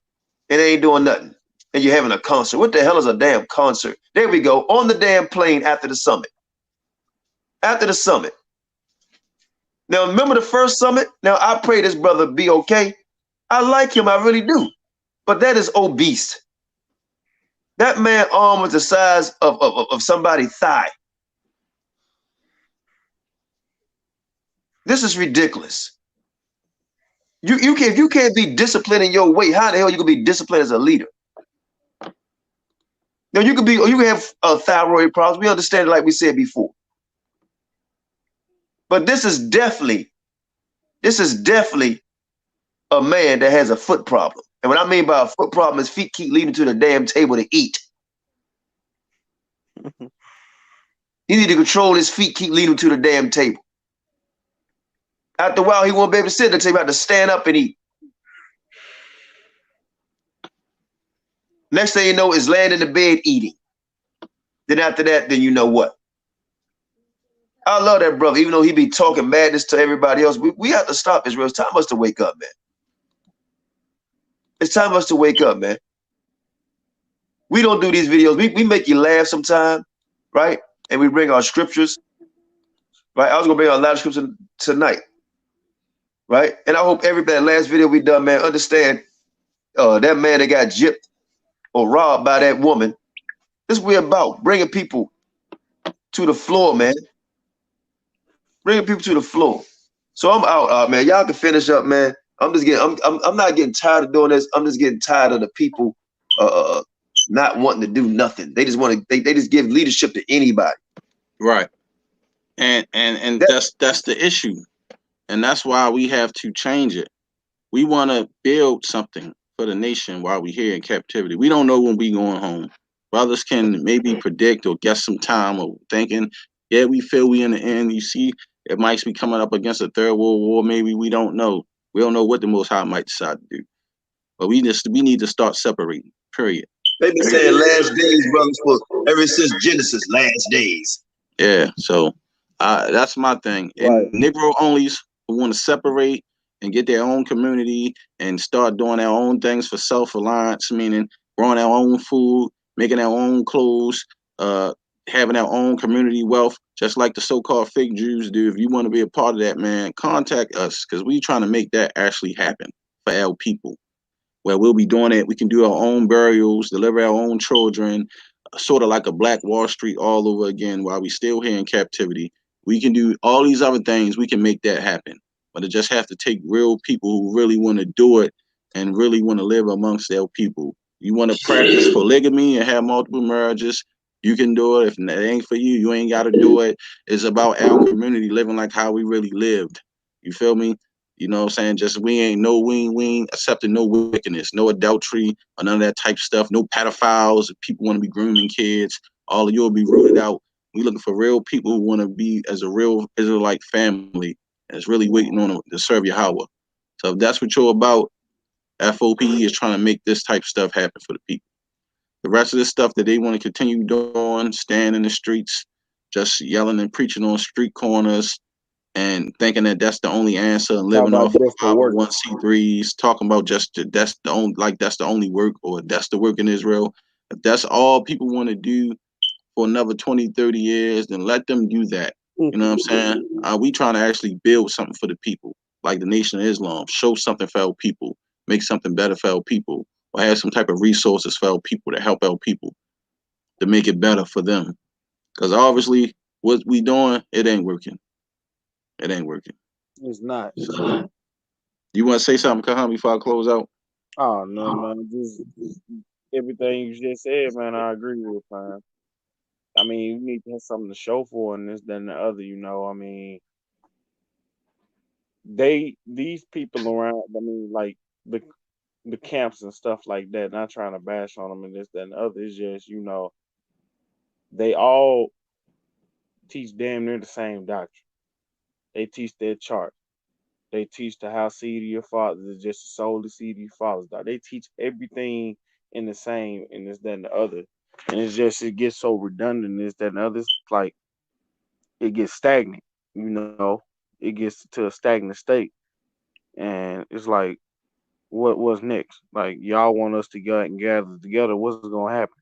and they ain't doing nothing. And you're having a concert. What the hell is a damn concert? There we go. On the damn plane after the summit. After the summit. Now, remember the first summit? Now, I pray this brother be okay. I like him. I really do. But that is obese. That man arm was the size of somebody's thigh. This is ridiculous. If you can't be disciplined in your weight, how the hell you gonna be disciplined as a leader? Now you could be, or you can have thyroid problems. We understand it, like we said before. But this is definitely a man that has a foot problem. And what I mean by a foot problem is feet keep leading to the damn table to eat. He need to control his feet, keep leading to the damn table. After a while, he won't be able to sit at the table. He have to stand up and eat. Next thing you know is laying in the bed eating. Then after that, then you know what? I love that brother, even though he be talking madness to everybody else. We have to stop Israel. It's time for us to wake up, man. It's time for us to wake up, man. We don't do these videos. We make you laugh sometime, right? And we bring our scriptures, right? I was going to bring a lot of scriptures tonight, right? And I hope that last video we done, man, understand that man that got gypped or robbed by that woman. This is what we're about, bringing people to the floor, man. Bringing people to the floor. So I'm out, man. Y'all can finish up, man. I'm not getting tired of doing this. I'm just getting tired of the people not wanting to do nothing. They just want to. They just give leadership to anybody. Right. And that's the issue, and that's why we have to change it. We want to build something for the nation while we're here in captivity. We don't know when we going home. Brothers can maybe predict or guess some time or thinking, yeah, we feel we in the end. You see, it might be coming up against a third world war. Maybe we don't know. We don't know what the Most High might decide to do. But we need to start separating, period. They've been saying last days, brothers, for ever since Genesis, last days. Yeah, so that's my thing. And Negro onlys who want to separate and get their own community and start doing their own things for self-reliance, meaning growing their own food, making their own clothes, having their own community wealth, just like the so-called fake Jews do. If you want to be a part of that, man, contact us, because we're trying to make that actually happen for our people, where we'll be doing it. We can do our own burials, deliver our own children, sort of like a Black Wall Street all over again while we still here in captivity. We can do all these other things. We can make that happen. But it just have to take real people who really want to do it and really want to live amongst their people. You want to practice polygamy and have multiple marriages, you can do it. If it ain't for you, you ain't got to do it. It's about our community living like how we really lived. You feel me? You know what I'm saying? Just we ain't accepting no wickedness, no adultery, or none of that type of stuff. No pedophiles. If people want to be grooming kids, all of you will be rooted out. We looking for real people who want to be as a real Israelite family that's really waiting on to serve Yahweh. So if that's what you're about, F.O.P.E is trying to make this type of stuff happen for the people. The rest of the stuff that they want to continue doing, stand in the streets, just yelling and preaching on street corners, and thinking that that's the only answer, and living off of 501c3s, talking about just that's the only work, or that's the work in Israel. If that's all people want to do for another 20, 30 years, then let them do that. You know what I'm saying? We trying to actually build something for the people, like the Nation of Islam, show something for our people, make something better for our people, or have some type of resources for our people to help our people. to make it better for them. Because obviously what we doing, it ain't working. It ain't working. It's not. So, you want to say something, Kahan, before I close out? Oh no, man. Just everything you just said, man. I agree with, man. I mean, you need to have something to show for and this, then the other. You know, I mean, these people around. I mean, like the camps and stuff like that. Not trying to bash on them and this, that, and the other. It's just, you know, they all teach damn near the same doctrine. They teach their chart. They teach the house seed of your fathers is just the soul the seed of your fathers. They teach everything in the same and this, that, and the other. And it's just, it gets so redundant, this, that, and the other. It's like it gets stagnant, you know. It gets to a stagnant state. And it's like, what's next? Like, y'all want us to go and gather together. What's gonna happen?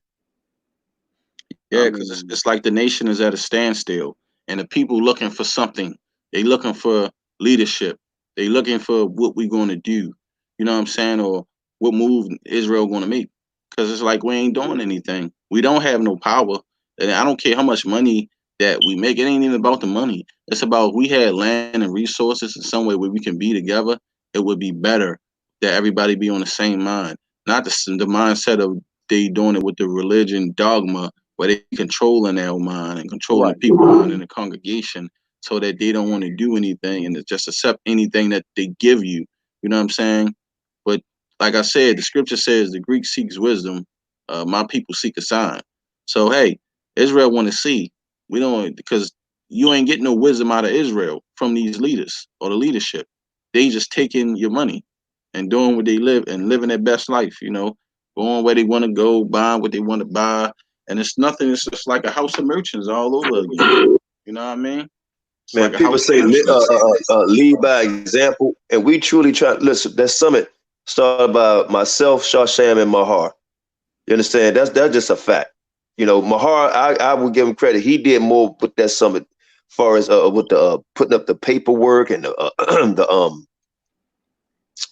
Yeah, because it's like the nation is at a standstill, and the people looking for something. They looking for leadership. They looking for what we going to do. You know what I'm saying? Or what move Israel going to make? Because it's like we ain't doing anything. We don't have no power, and I don't care how much money that we make. It ain't even about the money. It's about we had land and resources in some way where we can be together. It would be better that everybody be on the same mind, not the mindset of they doing it with the religion dogma, where they controlling their mind and controlling people mind in the congregation so that they don't want to do anything and just accept anything that they give you. You know what I'm saying? But like I said, the scripture says the Greek seeks wisdom. My people seek a sign. So, hey, Israel want to see. We don't, because you ain't getting no wisdom out of Israel from these leaders or the leadership. They just taking your money and doing what they live and living their best life, you know, going where they want to go, buying what they want to buy. And it's nothing. It's just like a house of merchants all over again. You know what I mean? It's Man, like people say lead by example, and we truly try. Listen, that summit started by myself, Shasham, and Mahar. You understand? That's just a fact. You know, Mahar, I would give him credit. He did more with that summit, as far as with the putting up the paperwork and the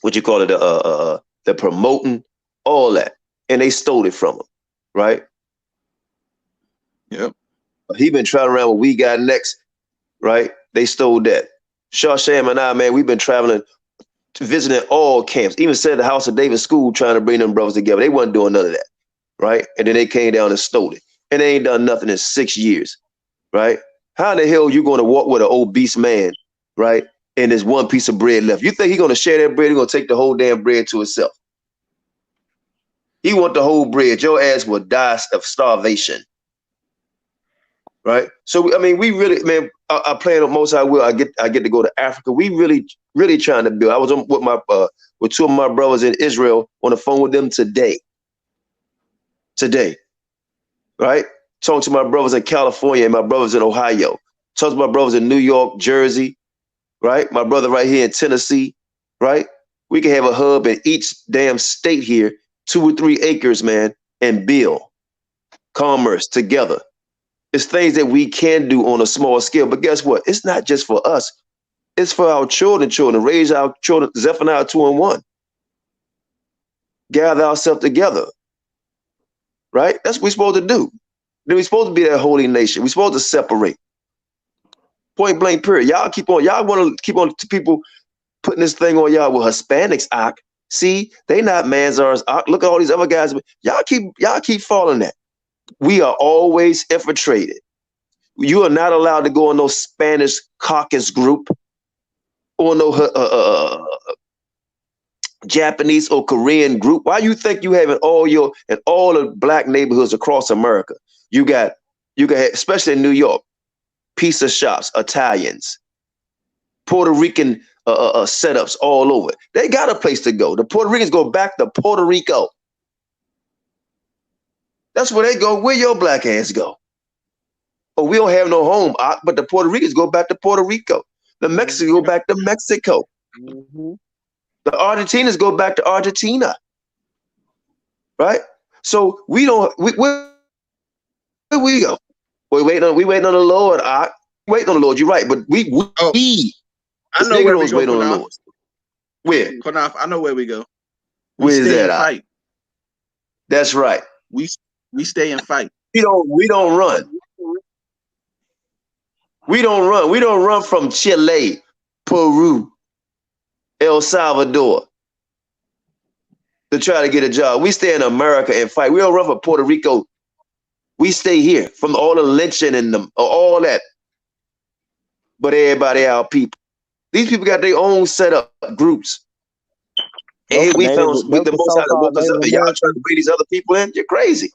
what you call it, the promoting, all that, and they stole it from him, right? Yep. He been trying around what we got next, right? They stole that. Shasham and I, man, we've been traveling, visiting all camps. Even said the House of David School, trying to bring them brothers together. They wasn't doing none of that, right? And then they came down and stole it, and they ain't done nothing in 6 years, right? How the hell you going to walk with an obese man, right? And there's one piece of bread left. You think he's going to share that bread? He's going to take the whole damn bread to himself. He want the whole bread. Your ass will die of starvation. Right. So, I mean, we really, man, I plan on most I will. I get to go to Africa. We really trying to build. I was on with two of my brothers in Israel on the phone with them today. Right. Talking to my brothers in California and my brothers in Ohio. Talking to my brothers in New York, Jersey. Right. My brother right here in Tennessee. Right. We can have a hub in each damn state here, 2 or 3 acres, man, and build commerce together. It's things that we can do on a small scale, but guess what? It's not just for us. It's for our children, raise our children, Zephaniah 2:1. Gather ourselves together, right? That's what we're supposed to do. Then we're supposed to be that holy nation. We're supposed to separate. Point blank, period. Y'all want to keep on to people putting this thing on y'all with Hispanics, see, they not Manzars, look at all these other guys. Y'all keep following that. We are always infiltrated. You are not allowed to go in no Spanish caucus group or no Japanese or Korean group. Why you think you have in all the black neighborhoods across America? You got, especially in New York, pizza shops, Italians, Puerto Rican setups all over. They got a place to go. The Puerto Ricans go back to Puerto Rico. That's where they go. Where your black ass go? Oh, we don't have no home, but the Puerto Ricans go back to Puerto Rico. The Mexicans go back to Mexico. Mm-hmm. The Argentinians go back to Argentina. Right? So we don't. Where we go? We waiting on the Lord. Waiting on the Lord. You're right, but we I know where we go. Wait on the Lord. Where? Qanath, I know where we go. Where is that? Fight. That's right. We stay and fight. We don't run. We don't run. We don't run from Chile, Peru, El Salvador to try to get a job. We stay in America and fight. We don't run from Puerto Rico. We stay here from all the lynching and all that. But everybody our people. These people got their own set up groups. And we found with the most out of whip us up, and y'all trying to bring these other people in. You're crazy.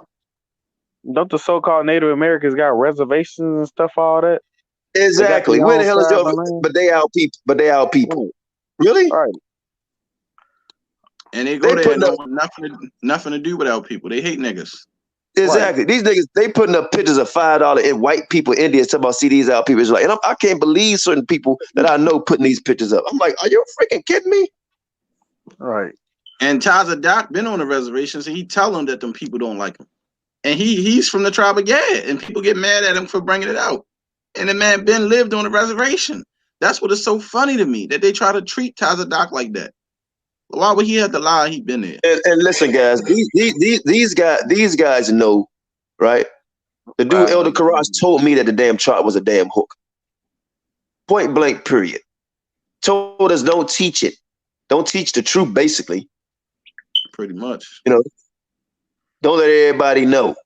Don't the so-called Native Americans got reservations and stuff, all that? Exactly. Where the hell is your? But they our people. But they our people. Really? All right. And they go there and don't want nothing to do with our people. They hate niggas. Exactly. Right. These niggas, they putting up pictures of $5 in white people, Indians, talking about see these our people. It's like, and I can't believe certain people that I know putting these pictures up. I'm like, are you freaking kidding me? All right. And Taza Doc been on the reservation, so he tell them that them people don't like him. And he's from the tribe of Gad, and people get mad at him for bringing it out. And the man been lived on the reservation. That's what is so funny to me, that they try to treat Taza Doc like that. Why would he have to lie? He been there. And listen, guys, these guys know, right? The dude Elder Karash told me that the damn chart was a damn hook. Point blank, period. Told us don't teach it. Don't teach the truth, basically. Pretty much. You know, don't let everybody know.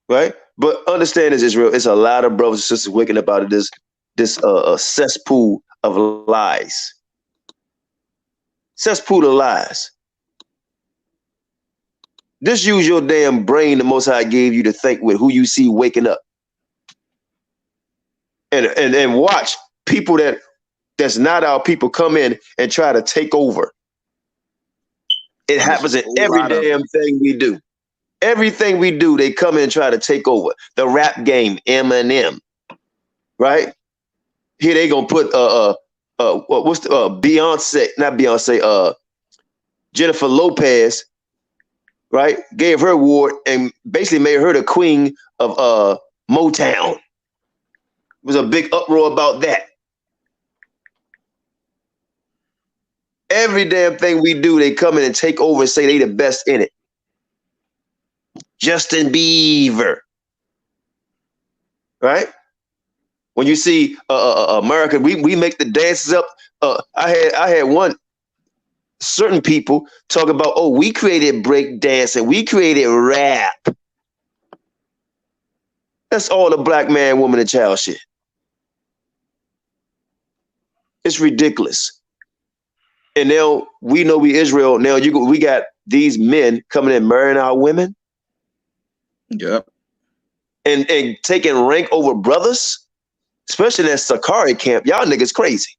Right? But understand this, Israel, it's a lot of brothers and sisters waking up out of this cesspool of lies. Cesspool of lies. Just use your damn brain the Most High gave you to think with who you see waking up. And watch people that's not our people come in and try to take over. It happens in every damn thing we do. Everything we do, they come in and try to take over. The rap game, Eminem, right? Here they gonna put what's the Beyonce, not Beyonce, Jennifer Lopez, right? Gave her award and basically made her the queen of Motown. It was a big uproar about that. Every damn thing we do, they come in and take over and say they the best in it. Justin Bieber, right? When you see America, we make the dances up. I had one certain people talk about, oh, we created break dance and we created rap. That's all the black man, woman, and child shit. It's ridiculous. And now we know we Israel. Now we got these men coming in marrying our women. Yep. And taking rank over brothers, especially in that Sakari camp. Y'all niggas crazy.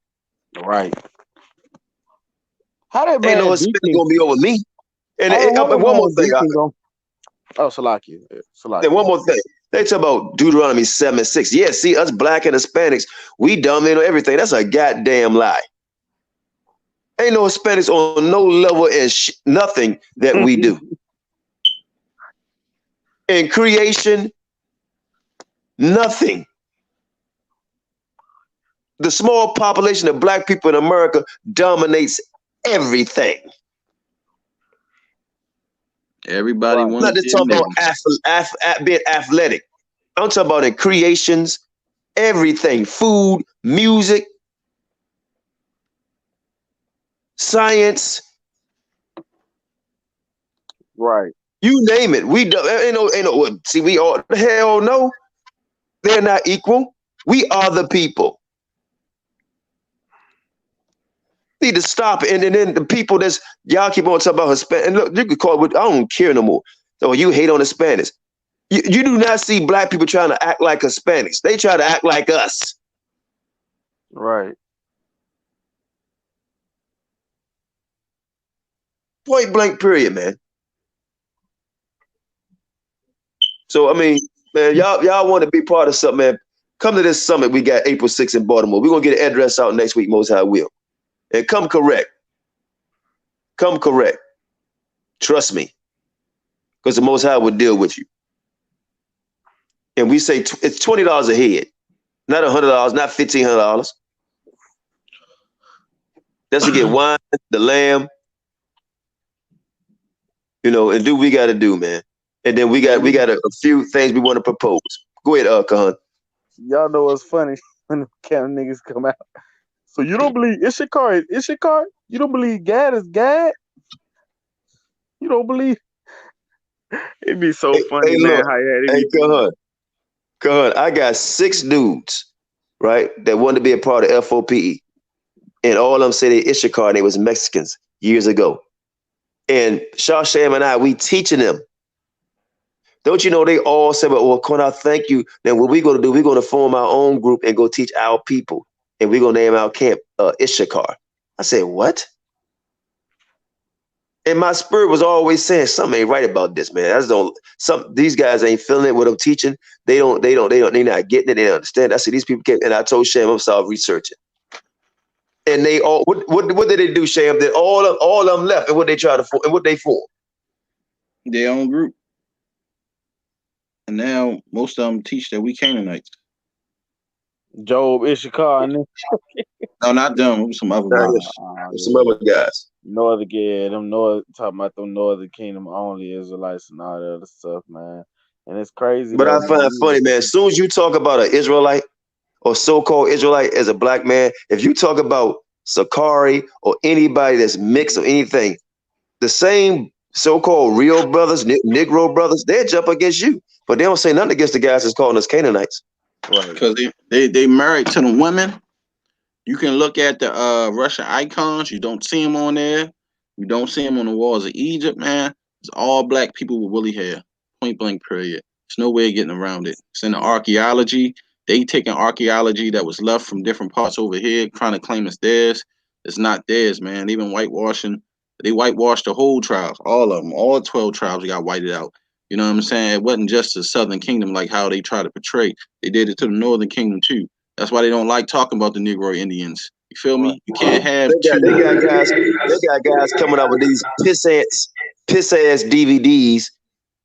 Right. How that ain't no Hispanic gonna be over me. And one more thing. Salaki. And one more thing. They talk about Deuteronomy 7:6. Yeah, see, us black and Hispanics, we dumb in everything. That's a goddamn lie. Ain't no Hispanics on no level in nothing that we do. In creation, nothing. The small population of black people in America dominates everything. Everybody wants not just talking about being athletic. I'm talking about in creations, everything, food, music, science. Right. You name it. We do, ain't no. See, we all hell no. They're not equal. We are the people. Need to stop it. And then the people that's y'all keep on talking about Hispanic. And look, you could call it. I don't care no more. So you hate on Hispanics. You do not see black people trying to act like Hispanics. They try to act like us. Right. Point blank. Period, man. So I mean, man, y'all want to be part of something, man? Come to this summit we got April 6th in Baltimore. We're gonna get an address out next week, Most High will. And come correct. Come correct. Trust me. Because the Most High will deal with you. And we say it's $20 a head. Not $100, not $1,500. That's to get wine, the lamb, and do what we got to do, man. And then we got a few things we want to propose. Go ahead, Kahan. Y'all know what's funny when the camp niggas come out. So you don't believe Issachar is Issachar? You don't believe Gad is Gad? You don't believe? It'd be so funny, Hey, man. look. How you had Hey, Kahan, I got 6 dudes, right, that wanted to be a part of F.O.P.E. And all of them said they Issachar and they was Mexicans years ago. And Shasham and I, we teaching them. Don't you know they all said, well, Qanath, thank you. Then what we're going to do, we're going to form our own group and go teach our people. And we're going to name our camp Issachar. I said, what? And my spirit was always saying something ain't right about this, man. These guys ain't feeling it. What I'm teaching, they're not getting it. They don't understand. I said these people can't. And I told Sham I'm start researching. And they all what did they do, Sham? That all of them left, and what they try to form, and what they form? Their own group. And now most of them teach that we Canaanites. Job, Issachar, and then No, not them. It was some other brothers. Some other guys. Northern, talking about them Northern Kingdom only Israelites and all that other stuff, man. And it's crazy. But I find it funny, man. As soon as you talk about an Israelite or so-called Israelite as a black man, if you talk about Sakari or anybody that's mixed or anything, the same so-called real brothers, Negro brothers, they jump against you. But they don't say nothing against the guys that's calling us Canaanites. Right. Because they married to the women. You can look at the Russian icons. You don't see them on there. You don't see them on the walls of Egypt, man. It's all black people with woolly hair. Point blank, period. There's no way of getting around it. It's in the archaeology. They taking archaeology that was left from different parts over here, trying to claim it's theirs. It's not theirs, man. Even whitewashing. They whitewashed the whole tribes, all of them. All 12 tribes got whited out. You know what I'm saying? It wasn't just the Southern Kingdom like how they try to portray. They did it to the Northern Kingdom too. That's why they don't like talking about the Negro Indians. You feel me? You can't have they got guys coming up with these piss ass DVDs.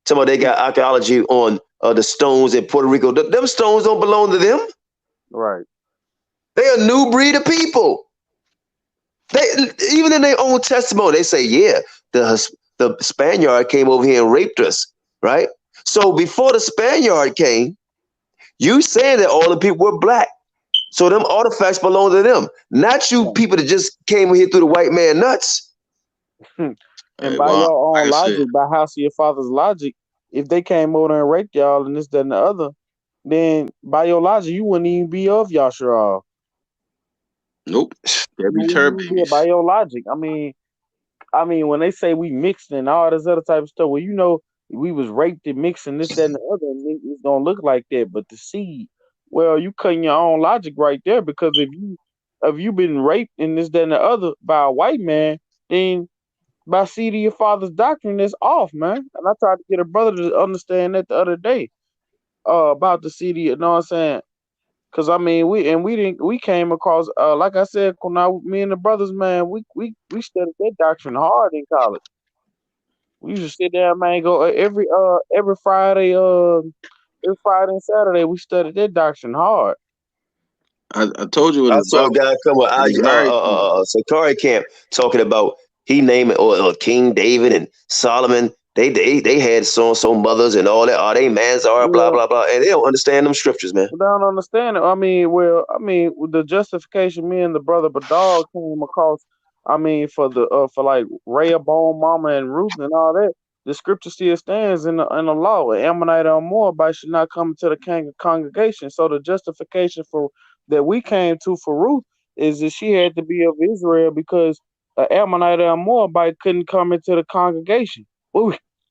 Talking about they got archaeology on the stones in Puerto Rico. Them stones don't belong to them. Right. They're a new breed of people. They even in their own testimony, they say, yeah, the Spaniard came over here and raped us, right? So before the Spaniard came, you saying that all the people were black. So them artifacts belong to them, not you people that just came here through the white man nuts. And by your own logic, by house of your father's logic, if they came over and raped y'all and this, that, and the other, then by your logic, you wouldn't even be of Yasharal. Nope. By your logic. I mean, when they say we mixed and all this other type of stuff, well, you know, we was raped and mixed and this, that, and the other, and it's gonna look like that. But the seed, well, you cutting your own logic right there, because if you been raped and this, that, and the other by a white man, then by seed of your father's doctrine, that's off, man. And I tried to get a brother to understand that the other day, about the seed of, you know what I'm saying? Because I mean, we came across, like I said, now me and the brothers, man, we studied that doctrine hard in college. We used to sit there, man, go every Friday, every Friday and Saturday, we studied that doctrine hard. I told you. I saw a guy come with Sakari camp talking about he named it or King David and Solomon. They had so and so mothers and all that. Are they Manzar? Blah blah blah, and they don't understand them scriptures, man. They don't understand it. I mean, with the justification, me and the brother Badal came across. I mean, for like Rehoboam, Mama, and Ruth and all that, the scripture still stands in the law. An Ammonite or Moabite should not come to the congregation. So the justification that we came to for Ruth is that she had to be of Israel, because an Ammonite or Moabite couldn't come into the congregation.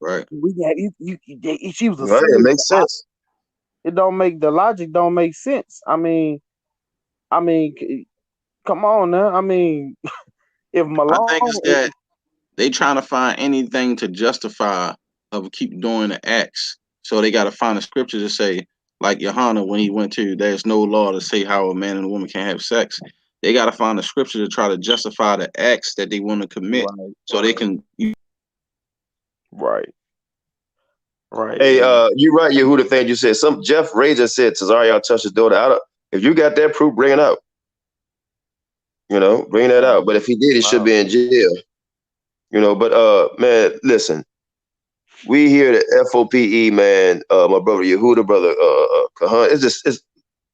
Right. She was a right. It makes sense. It don't make the logic don't make sense. I mean, come on now. I mean, if Malone, I think it's that they trying to find anything to justify of keep doing the acts. So they got to find a scripture to say, like Yahoney when he went to, there's no law to say how a man and a woman can have sex. They got to find a scripture to try to justify the acts that they want to commit, so they can. Right. Hey, you're right, Yehuda fan. You said Jeff Razor said Cesario touched his daughter. If you got that proof, bring it out. You know, bring that out. But if he did, he should be in jail. You know, but man, listen. We hear the F.O.P.E. man, my brother Yehuda, brother Kahan. It's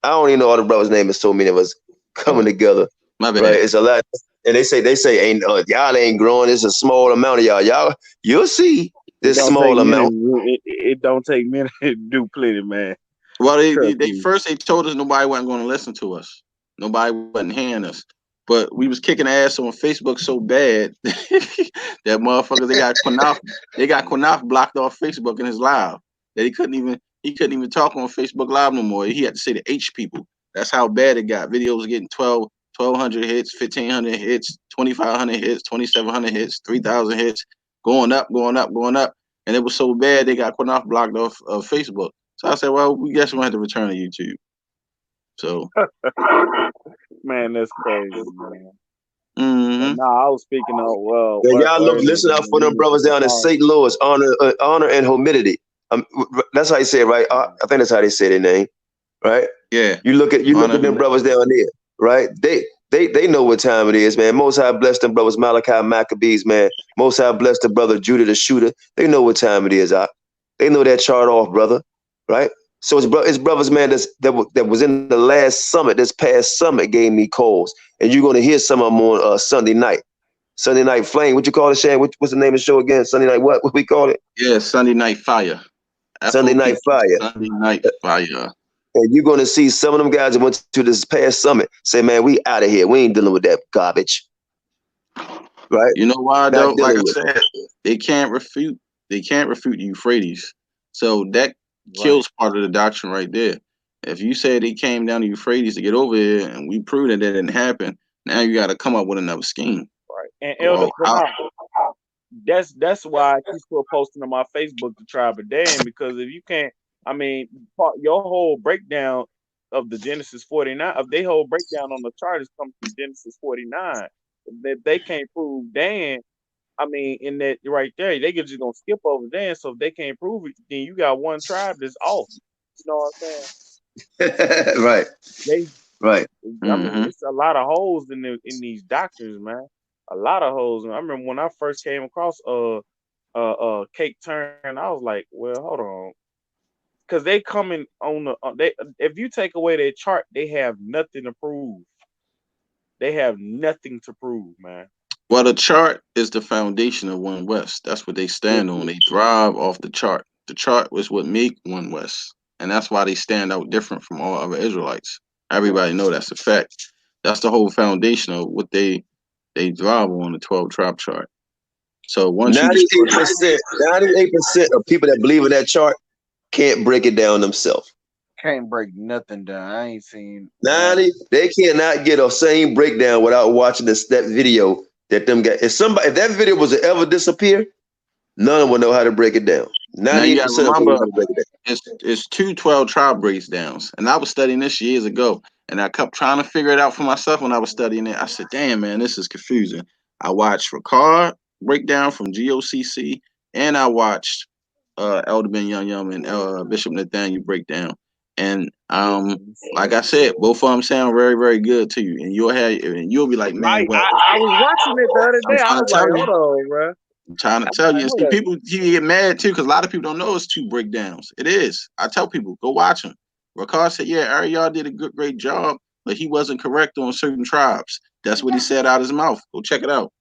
I don't even know all the brothers' names. There's so many of us coming together. My bad. Right? It's a lot. And they say ain't y'all ain't growing. It's a small amount of y'all. You'll see this small amount. It don't take many to do plenty, man. Well, they first told us nobody wasn't going to listen to us. Nobody wasn't hearing us. But we was kicking ass on Facebook so bad that motherfuckers they got Qanath blocked off Facebook in his live. That he couldn't even talk on Facebook Live no more. He had to say the H people. That's how bad it got. Videos getting 1,200 hits, 1,500 hits, 2,500 hits, 2,700 hits, 3,000 hits, going up. And it was so bad they got Qanath blocked off of Facebook. So I said, well, we guess we'll have to return to YouTube. So, man, that's crazy, man. Mm-hmm. I was speaking of y'all listen out for them brothers down in St. Louis, honor and humility. That's how you say it, right? I think that's how they say their name, right? Yeah. You look at them brothers down there, right? They know what time it is, man. Most High bless them brothers, Malachi Maccabees, man. Most High bless the brother Judah the Shooter. They know what time it is. They know that chart off, brother, right? So it's brothers, man, that was in the last summit, this past summit gave me calls. And you're going to hear some of them on Sunday night. Sunday Night Flame. What you call it, Shan? What's the name of the show again? Sunday Night what? What we call it? Yeah, Sunday Night Fire. Sunday Night Fire. Sunday Night Fire. And you're going to see some of them guys that went to this past summit say, man, we out of here. We ain't dealing with that garbage. Right? You know why, though? Like I said, they can't refute the Euphrates. So that kills part of the doctrine right there. If you say they came down the Euphrates to get over here and we proved that didn't happen, now you got to come up with another scheme. Right. And Elder that's why I keep still posting on my Facebook the Tribe of Dan, because if you can't, your whole breakdown of the Genesis 49, of their whole breakdown on the chart is come from Genesis 49. If they can't prove Dan, in that right there, they just gonna skip over Dan. So if they can't prove it, then you got one tribe that's off. You know what I'm saying? Right. Right. It's a lot of holes in these doctrines, man. A lot of holes. I remember when I first came across Cake Turn, I was like, well, hold on, because they coming on if you take away their chart, they have nothing to prove. They have nothing to prove, man. Well, the chart is the foundation of One West. That's what they stand on. They thrive off the chart. The chart was what make One West, and that's why they stand out different from all other Israelites. Everybody know that's a fact. That's the whole foundation of what they thrive on, the 12 tribe chart. So 98% of people that believe in that chart can't break it down themselves. Can't break nothing down. I ain't seen 90. They cannot get a same breakdown without watching that video that them guys. If that video was to ever disappear, none of them would know how to break it down. 98% of them know how to break it down. It's 12 tribe breakdowns, and I was studying this years ago, and I kept trying to figure it out for myself when I was studying it. I said, "Damn, man, this is confusing." I watched Ricard breakdown from GOCC, and I watched Elder Ben Yum and Bishop Nathaniel breakdown. And like I said, both of them sound very, very good to you, and you'll be like, "Man, well, I was watching it the other day. I was like, hold on, bro." I'm trying to tell you, and see, people get mad too because a lot of people don't know it's 2 breakdowns. It is. I tell people, go watch them. Ricard said, "Yeah, y'all did a great job, but he wasn't correct on certain tribes." That's what he said out his mouth. Go check it out.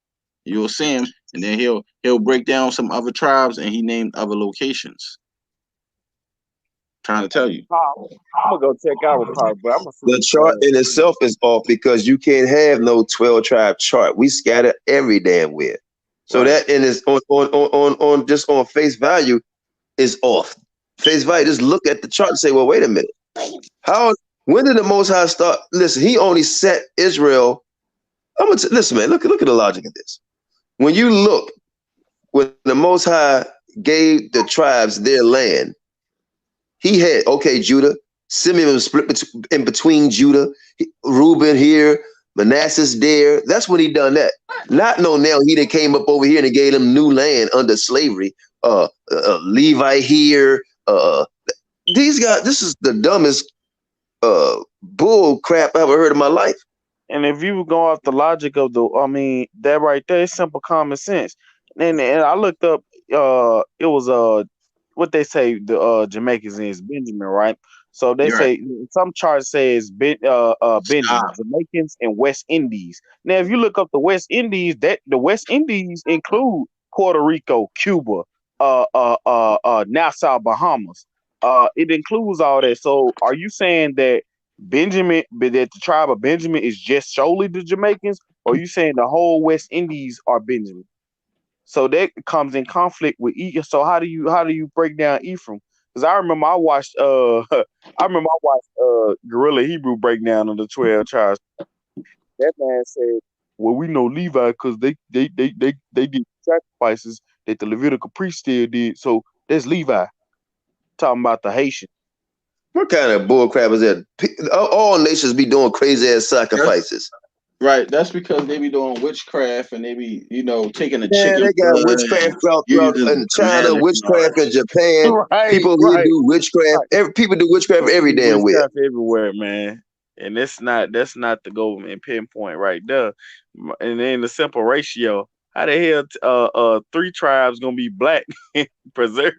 You'll see him, and then he'll break down some other tribes, and he named other locations. Trying to tell you. I'm gonna go check out Ricard, but I'm gonna see the chart in itself is off because you can't have no 12 tribe chart. We scatter every damn where. So that in is on just on face value is off. Face value, just look at the chart and say, well, wait a minute. When did the Most High start? Listen, he only set Israel. Listen, man, look at the logic of this. When you look, when the Most High gave the tribes their land, he had, Judah, Simeon was split in between Judah, Reuben here, Manasseh there. That's when he done that. Not now he that came up over here and gave them new land under slavery. Levi here. These guys, this is the dumbest bull crap I ever heard in my life. And if you go off the logic of that right there, it's simple common sense. And I looked up it was what they say the Jamaicans is Benjamin, right? So they You're right. say some chart says Benjamin, Stop. Jamaicans and West Indies. Now, if you look up the West Indies, that the West Indies include Puerto Rico, Cuba, Nassau, Bahamas. It includes all that. So, are you saying that that the tribe of Benjamin is just solely the Jamaicans, or are you saying the whole West Indies are Benjamin? So that comes in conflict with Ephraim. So how do you break down Ephraim? Because I remember I watched Gorilla Hebrew breakdown of the 12 tribes. That man said, "Well, we know Levi because they did sacrifices that the Levitical priest still did. So that's Levi." Talking about the Haitian. What kind of bullcrap is that? All nations be doing crazy ass sacrifices. Right, that's because they be doing witchcraft and they be, taking the Yeah, chicken they got blood witchcraft throughout using in China, manna and all witchcraft that in shit. Japan. Right, People here right, do witchcraft. right. People do witchcraft every damn where. Witchcraft everywhere, man. And that's not the government pinpoint right there. And then the simple ratio. How the hell 3 tribes gonna be black and preserved,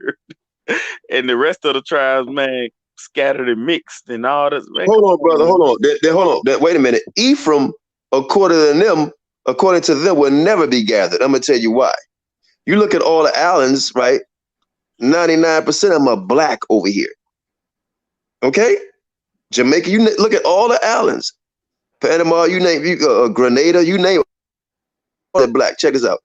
and the rest of the tribes, man, scattered and mixed and all this. Man, Hold come on, brother. on, Hold on. Hold on. Wait a minute. Ephraim, according to them, will never be gathered. I'm gonna tell you why. You look at all the islands, right? 99% of them are black over here. Okay, Jamaica. You look at all the islands. Panama. You name Grenada. You name all the black. Check this out.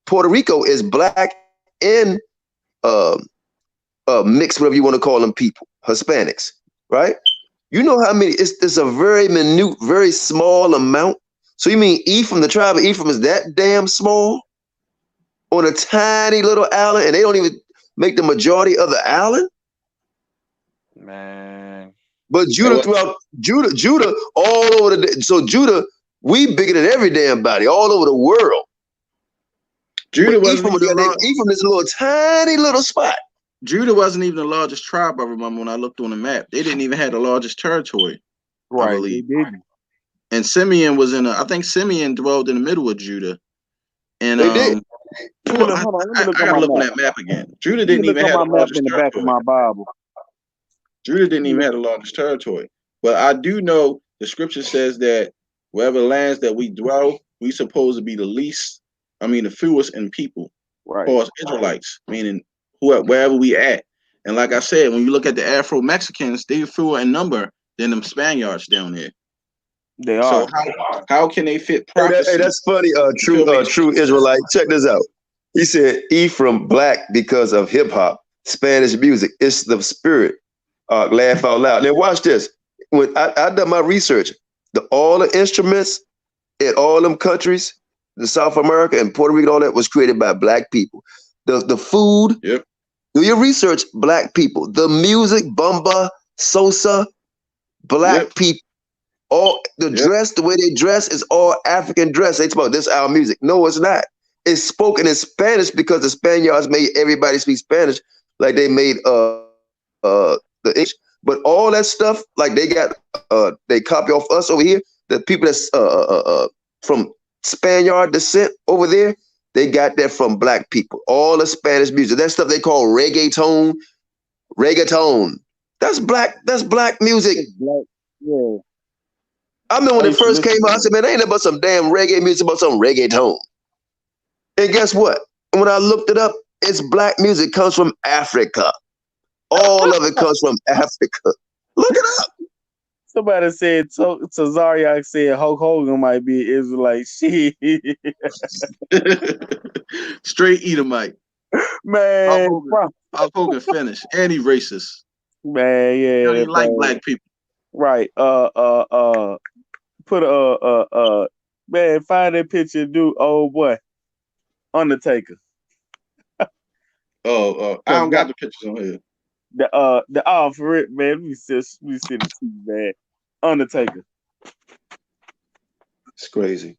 Puerto Rico is black and mixed, whatever you want to call them, people, Hispanics, right? You know how many? It's a very minute, very small amount. So you mean Ephraim, the tribe of Ephraim, is that damn small on a tiny little island, and they don't even make the majority of the island? man. But Judah Judah all over Judah, we bigger than every damn body all over the world. Judah But wasn't Ephraim is a little tiny little spot. Judah wasn't even the largest tribe, I remember when I looked on the map. They didn't even have the largest territory, I Right, believe. they didn't. And Simeon was I think Simeon dwelled in the middle of Judah. And They did. Hold on, let me look I on gotta my look on map. that map again. Judah Let me didn't look even on have my the map largest in the back of territory. my Bible. Judah didn't even have the largest territory. But I do know the scripture says that wherever lands that we dwell, we supposed to be the fewest in people. Right. For us Israelites, meaning wherever we at. And like I said, when you look at the Afro-Mexicans, they're fewer in number than them Spaniards down there. They are. So how can they fit prophecy? Hey, that's funny. True Israelite. Check this out. He said Ephraim black because of hip hop, Spanish music. It's the spirit. Laugh out loud. Now watch this. When I done my research, all the instruments in all them countries, in South America and Puerto Rico, all that was created by black people. The food. Yep. Do your research, black people. The music, bamba, salsa, black people. All the dress, the way they dress is all African dress. They talk about this our music. No, it's not. It's spoken in Spanish because the Spaniards made everybody speak Spanish, like they made the English. But all that stuff, like they copy off us over here. The people that's from Spaniard descent over there, they got that from black people. All the Spanish music, that stuff they call reggaeton. That's black music. Black, yeah. I remember when it first came out, I said, man, ain't about some damn reggae music, about some reggaeton. And guess what? When I looked it up, it's black music, comes from Africa. All of it comes from Africa. Look it up. Somebody said, Tazariak said Hulk Hogan might be Israelite. Shit. Straight Edomite. Man. Hulk Hogan finished. And he racist. Man, yeah. He like black people. Right. Put man, find that picture, dude. Oh boy. Undertaker. I don't got the pictures on here. For it, man. We see the two, man. Undertaker. It's crazy.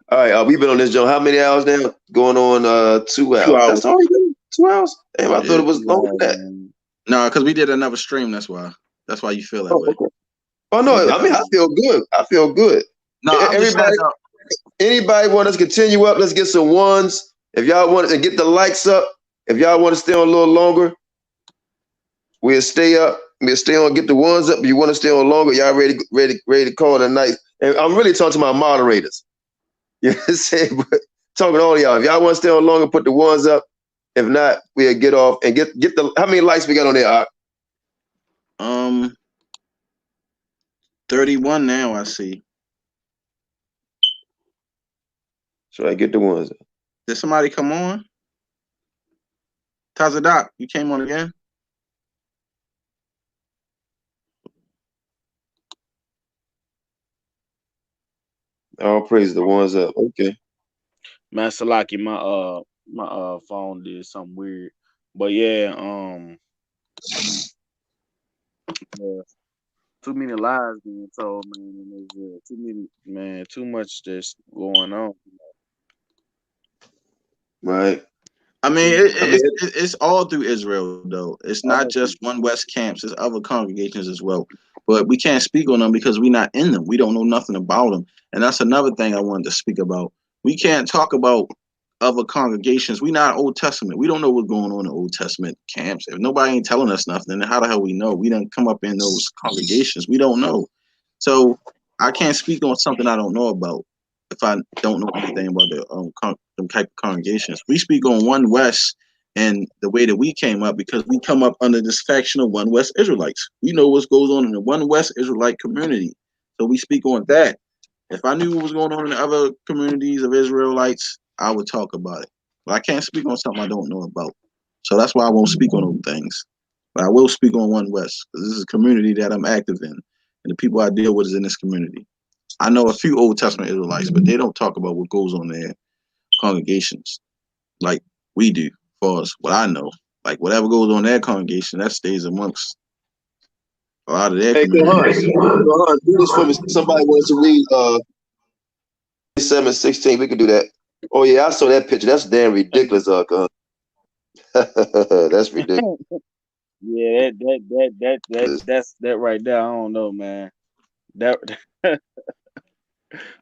All right, we've been on this joint how many hours now? Going on 2 hours. 2 hours. That's all we do. 2 hours. Damn, I thought it was longer than that. No, because we did another stream. That's why you feel that way. Okay. Oh no, I mean I feel good. No, everybody. Anybody want us to continue up? Let's get some ones. If y'all want to get the likes up, if y'all want to stay on a little longer, we'll stay up. We'll stay on, get the ones up. If you want to stay on longer, y'all ready to call it a night. And I'm really talking to my moderators. You know what I'm saying? But talking to all y'all. If y'all want to stay on longer, put the ones up. If not, we'll get off and get the. How many likes we got on there? 31 now. I see. So I get the ones up. Did somebody come on? Tazadak, you came on again? All praise the ones up. Okay. Man, Salaki, my phone did something weird. But yeah, too many lies being told, man. There's too much that's going on. Right. I mean, it's all through Israel, though. It's not just One West camps. It's other congregations as well. But we can't speak on them because we're not in them. We don't know nothing about them. And that's another thing I wanted to speak about. We can't talk about other congregations. We're not Old Testament. We don't know what's going on in Old Testament camps. If nobody ain't telling us nothing, then how the hell we know? We didn't come up in those congregations. We don't know. So I can't speak on something I don't know about if I don't know anything about them type of congregations. We speak on One West and the way that we came up because we come up under this faction of One West Israelites. We know what goes on in the One West Israelite community. So we speak on that. If I knew what was going on in the other communities of Israelites, I would talk about it. But I can't speak on something I don't know about. So that's why I won't speak on those things. But I will speak on One West because this is a community that I'm active in. And the people I deal with is in this community. I know a few Old Testament Israelites, but they don't talk about what goes on in their congregations like we do, as far as what I know. Like whatever goes on in their congregation, that stays amongst a lot of their Hey, communities. Gohan, do this for me. Somebody wants to read 7:16. We can do that. Oh yeah, I saw that picture. That's damn ridiculous, Gohan. That's ridiculous. Yeah, that's that right there. I don't know, man. That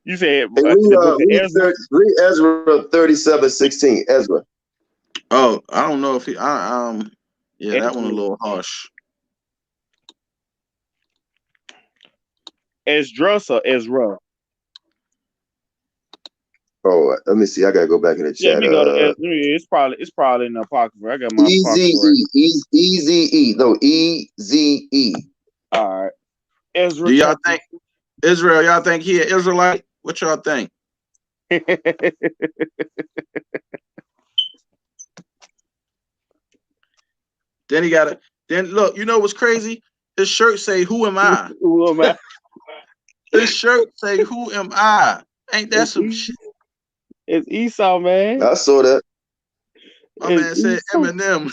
you said Hey, the book of Ezra. read Ezra 37:16. Ezra. Oh, I don't know if he. Yeah, that one a little harsh. Esdras or Ezra? Oh, let me see. I gotta go back in the Yeah, chat. let me go to it's probably in the apocrypha. I got my Easy apocrypha. E. No, EZE. All right. Ezra. Do y'all think Israel? Y'all think he an Israelite? What y'all think? Then he got it. Then look, you know what's crazy? His shirt say, "Who am I?" Who am I? His shirt say, "Who am I?" Ain't that some shit? It's Esau, man. I saw that. My man said Eminem.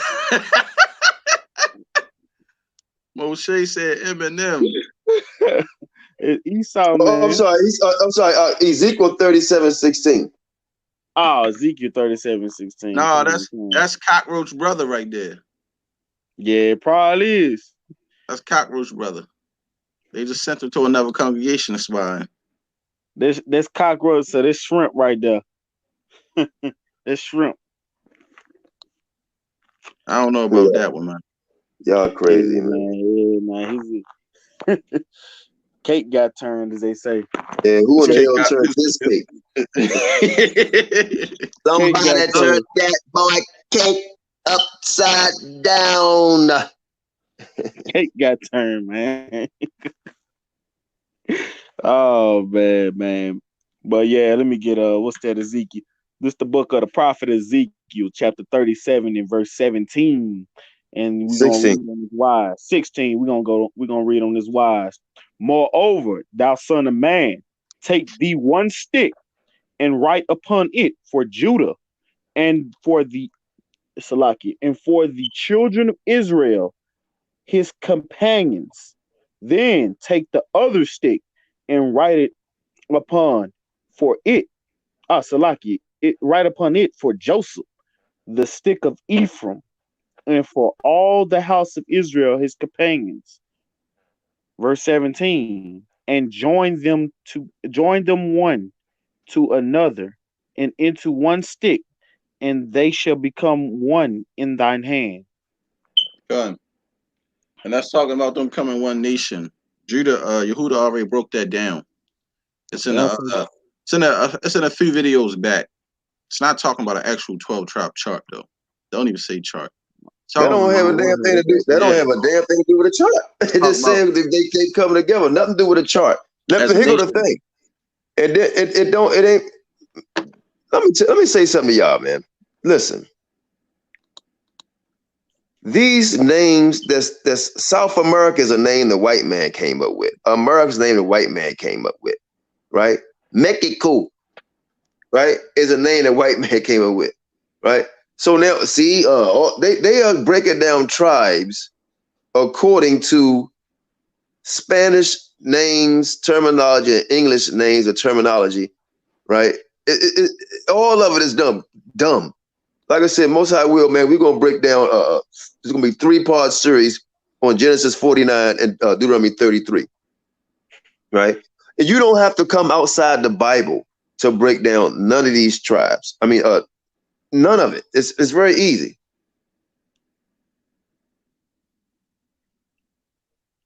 Moshe said Eminem. It's Esau, man. I'm sorry. Ezekiel 37:16. Oh, Ezekiel 37:16. No, that's Cockroach Brother right there. Yeah, it probably is. That's Cockroach Brother. They just sent him to another congregation to spy. This cockroach, so this shrimp right there. This shrimp. I don't know about that one, man. Y'all crazy, man. Yeah, man. Cake got turned, as they say. Yeah, who in the hell turned this cake? Somebody turned that boy cake upside down. Cake got turned, man. Oh man. But yeah, let me get what's that, Ezekiel? This the book of the prophet Ezekiel, chapter 37 and verse 17. And we're gonna read on this wise. 16, we're gonna read on this wise. Moreover, thou son of man, take thee one stick and write upon it for Judah and for the Salaki and for the children of Israel, his companions. Then take the other stick and write it upon for it, Salaki, write upon it for Joseph, the stick of Ephraim, and for all the house of Israel, his companions. Verse 17, and join them one to another, and into one stick, and they shall become one in thine hand. Done. And that's talking about them becoming one nation. Judah, Yehuda already broke that down. It's in it's in a few videos back. It's not talking about an actual 12 tribe chart though. Don't even say chart. That don't have a damn thing to do. That don't have a damn thing to do with a chart. It just says they come together. Nothing to do with a chart. Here go the thing. It ain't. Let me say something to y'all, man. Listen. These names, that's South America is a name the white man came up with. America's name the white man came up with, right? Mexico, right, is a name that white man came up with, right? So now, see, they are breaking down tribes according to Spanish names, terminology, and English names or terminology, right? All of it is dumb. Like I said, Most High will, man, we're gonna break down. It's gonna be 3-part series on Genesis 49 and Deuteronomy 33, right? And you don't have to come outside the Bible to break down none of these tribes. I mean, none of it. It's very easy.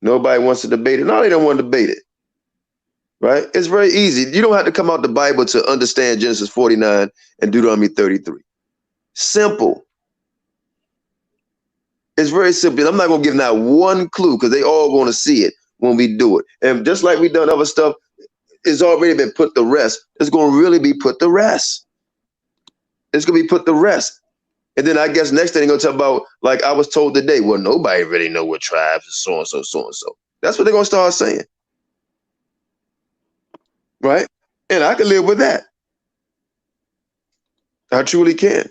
Nobody wants to debate it. No, they don't want to debate it, right? It's very easy. You don't have to come out the Bible to understand Genesis 49 and Deuteronomy 33. Simple. It's very simple. I'm not going to give not one clue because they all want to see it when we do it. And just like we've done other stuff, it's already been put to rest. It's going to really be put to rest. It's going to be put to rest. And then I guess next thing they're going to talk about, like I was told today, well, nobody really know what tribes and so and so, so and so. That's what they're going to start saying. Right? And I can live with that. I truly can.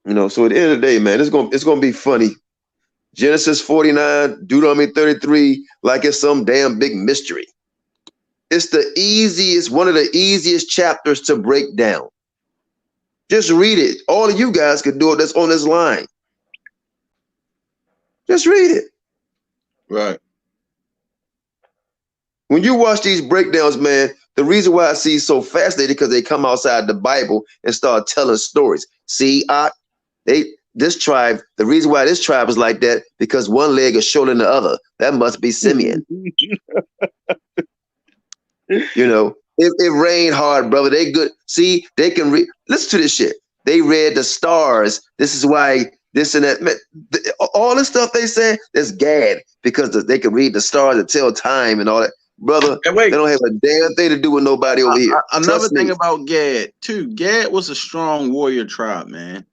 You know, so at the end of the day, man, it's gonna be funny. Genesis 49, Deuteronomy 33, like it's some damn big mystery. It's one of the easiest chapters to break down. Just read it. All of you guys can do it that's on this line. Just read it. Right. When you watch these breakdowns, man, the reason why I see so fascinating because they come outside the Bible and start telling stories. See, this tribe, the reason why this tribe is like that, because one leg is shorter than the other. That must be Simeon. You know, it rained hard, brother. They good. See, they can read. Listen to this shit. They read the stars. This is why this and that. Man, all this stuff they say, that's Gad, because they can read the stars and tell time and all that. Brother, they don't have a damn thing to do with nobody over here. Another thing about Gad, too. Gad was a strong warrior tribe, man.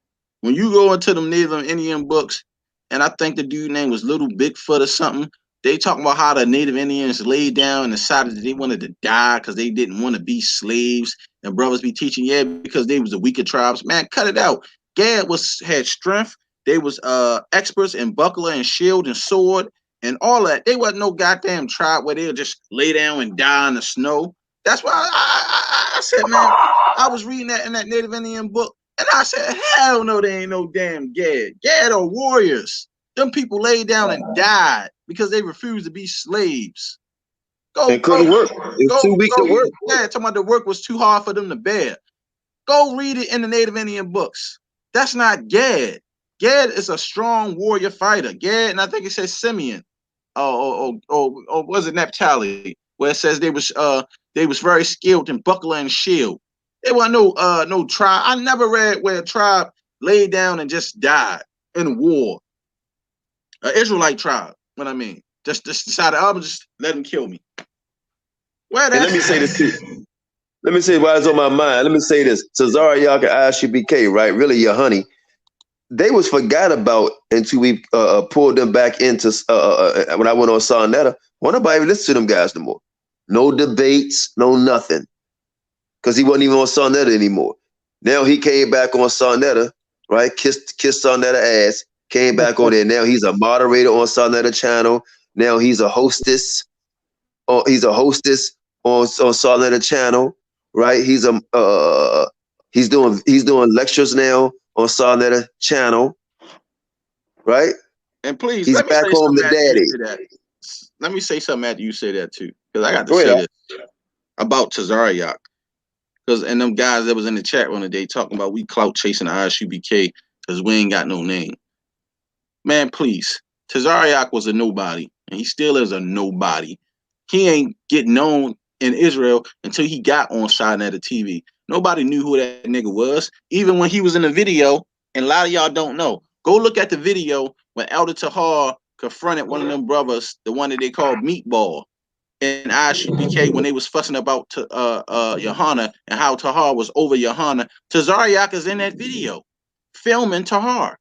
When you go into them Native Indian books, and I think the dude name was Little Bigfoot or something, they talking about how the Native Indians laid down and decided that they wanted to die because they didn't want to be slaves. And brothers be teaching, because they was the weaker tribes. Man, cut it out. Gad had strength. They was experts in buckler and shield and sword and all that. They wasn't no goddamn tribe where they'll just lay down and die in the snow. That's why I said, man, I was reading that in that Native Indian book. And I said, hell no, they ain't no damn Gad. Gad are warriors. Them people laid down and died because they refused to be slaves. It couldn't work. It was too weak to work. Yeah, talking about the work was too hard for them to bear. Go read it in the Native Indian books. That's not Gad. Gad is a strong warrior fighter. Gad, and I think it says Simeon. Or was it Naphtali? Where it says they was very skilled in buckler and shield. There wasn't no tribe. I never read where a tribe laid down and just died in war. An Israelite tribe, what I mean. Just decided, I'm just let them kill me. Let me say this too. Let me say why it's on my mind. Let me say this. Yahweh and Isupk, right? Really, Yahoney. They was forgot about until we pulled them back into when I went on Sarnetta. Won't nobody even listen to them guys no more. No debates, no nothing. Because he wasn't even on Sarnetta anymore. Now he came back on Sarnetta, right? Kissed Sarnetta ass. Came back on there. Now he's a moderator on Sarnetta channel. Now he's a hostess. He's a hostess on Sarnetta channel, right? He's doing lectures now on Sarnetta channel, right? And please, he's back home to daddy. Let me say something after you say that too, because I got to say this about Tazariak. and them guys that was in the chat room today talking about we clout chasing the ISUPK because we ain't got no name. Man, please. Tazariak was a nobody, and he still is a nobody. He ain't get known in Israel until he got on Sinetta TV. Nobody knew who that nigga was, even when he was in the video, and a lot of y'all don't know. Go look at the video when Elder Tahar confronted one of them brothers, the one that they called Meatball, in ISUPK when they was fussing about Yahoney and how Tahar was over Yahoney. Tazariak is in that video, filming Tahar.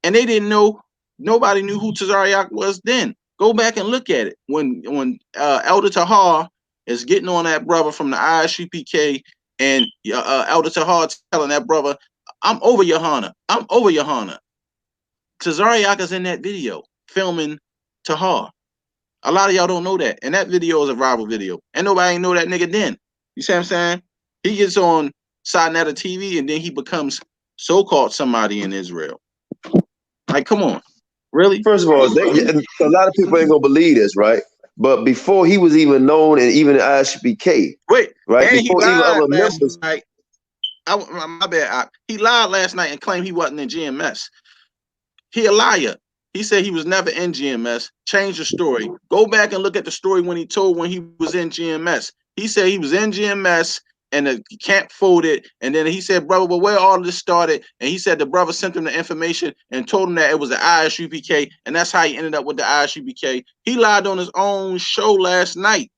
And they didn't know, nobody knew who Tazariak was then. Go back and look at it. When Elder Tahar is getting on that brother from the ISUPK, and Elder Tahar telling that brother, I'm over Yahoney. I'm over Yahoney. Tazariak is in that video, filming Tahar. A lot of y'all don't know that. And that video is a rival video. And nobody ain't know that nigga then. You see what I'm saying? He gets on Sinetta TV and then he becomes so-called somebody in Israel. Like, come on. Really? First of all, a lot of people ain't gonna believe this, right? But before he was even known, and even in ISUPK, wait, right? And before he even lied other last members. night. My bad. He lied last night and claimed he wasn't in GMS. He a liar. He said he was never in GMS. Change the story. Go back and look at the story when he told when he was in GMS. He said he was in GMS and the camp folded. And then he said, brother, well, where all of this started? And he said the brother sent him the information and told him that it was the ISUPK. And that's how he ended up with the ISUPK. He lied on his own show last night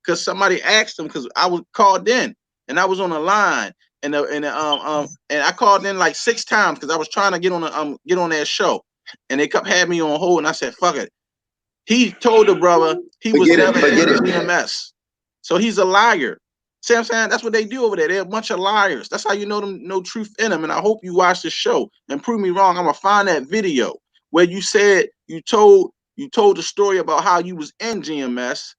because somebody asked him, because I was called in and I was on the line. And I called in like 6 times because I was trying to get on that show. And they kept having me on hold, and I said, fuck it. He told the brother he was never in GMS. So he's a liar. See what I'm saying? That's what they do over there. They're a bunch of liars. That's how you know them, no truth in them. And I hope you watch the show and prove me wrong. I'm gonna find that video where you said you told the story about how you was in GMS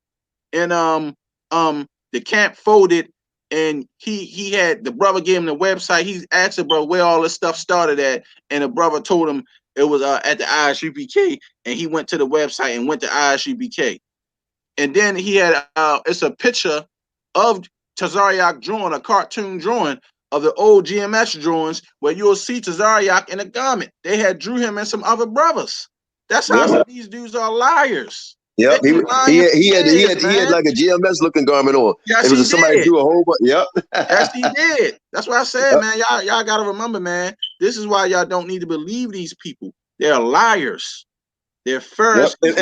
and the camp folded. And he had, the brother gave him the website. He asked the brother where all this stuff started at, and the brother told him it was at the ISUPK, and he went to the website and went to ISUPK. And then he had it's a picture of Tazariak drawing, a cartoon drawing of the old GMS drawings where you'll see Tazariak in a garment. They had drew him and some other brothers. That's how some of these dudes are liars. Yep, he had like a GMS looking garment on. Yes, it was somebody drew a whole bunch. Yep. Yes, he did. That's what I said, man. Y'all gotta remember, man. This is why y'all don't need to believe these people. They're liars. They're first. Yep.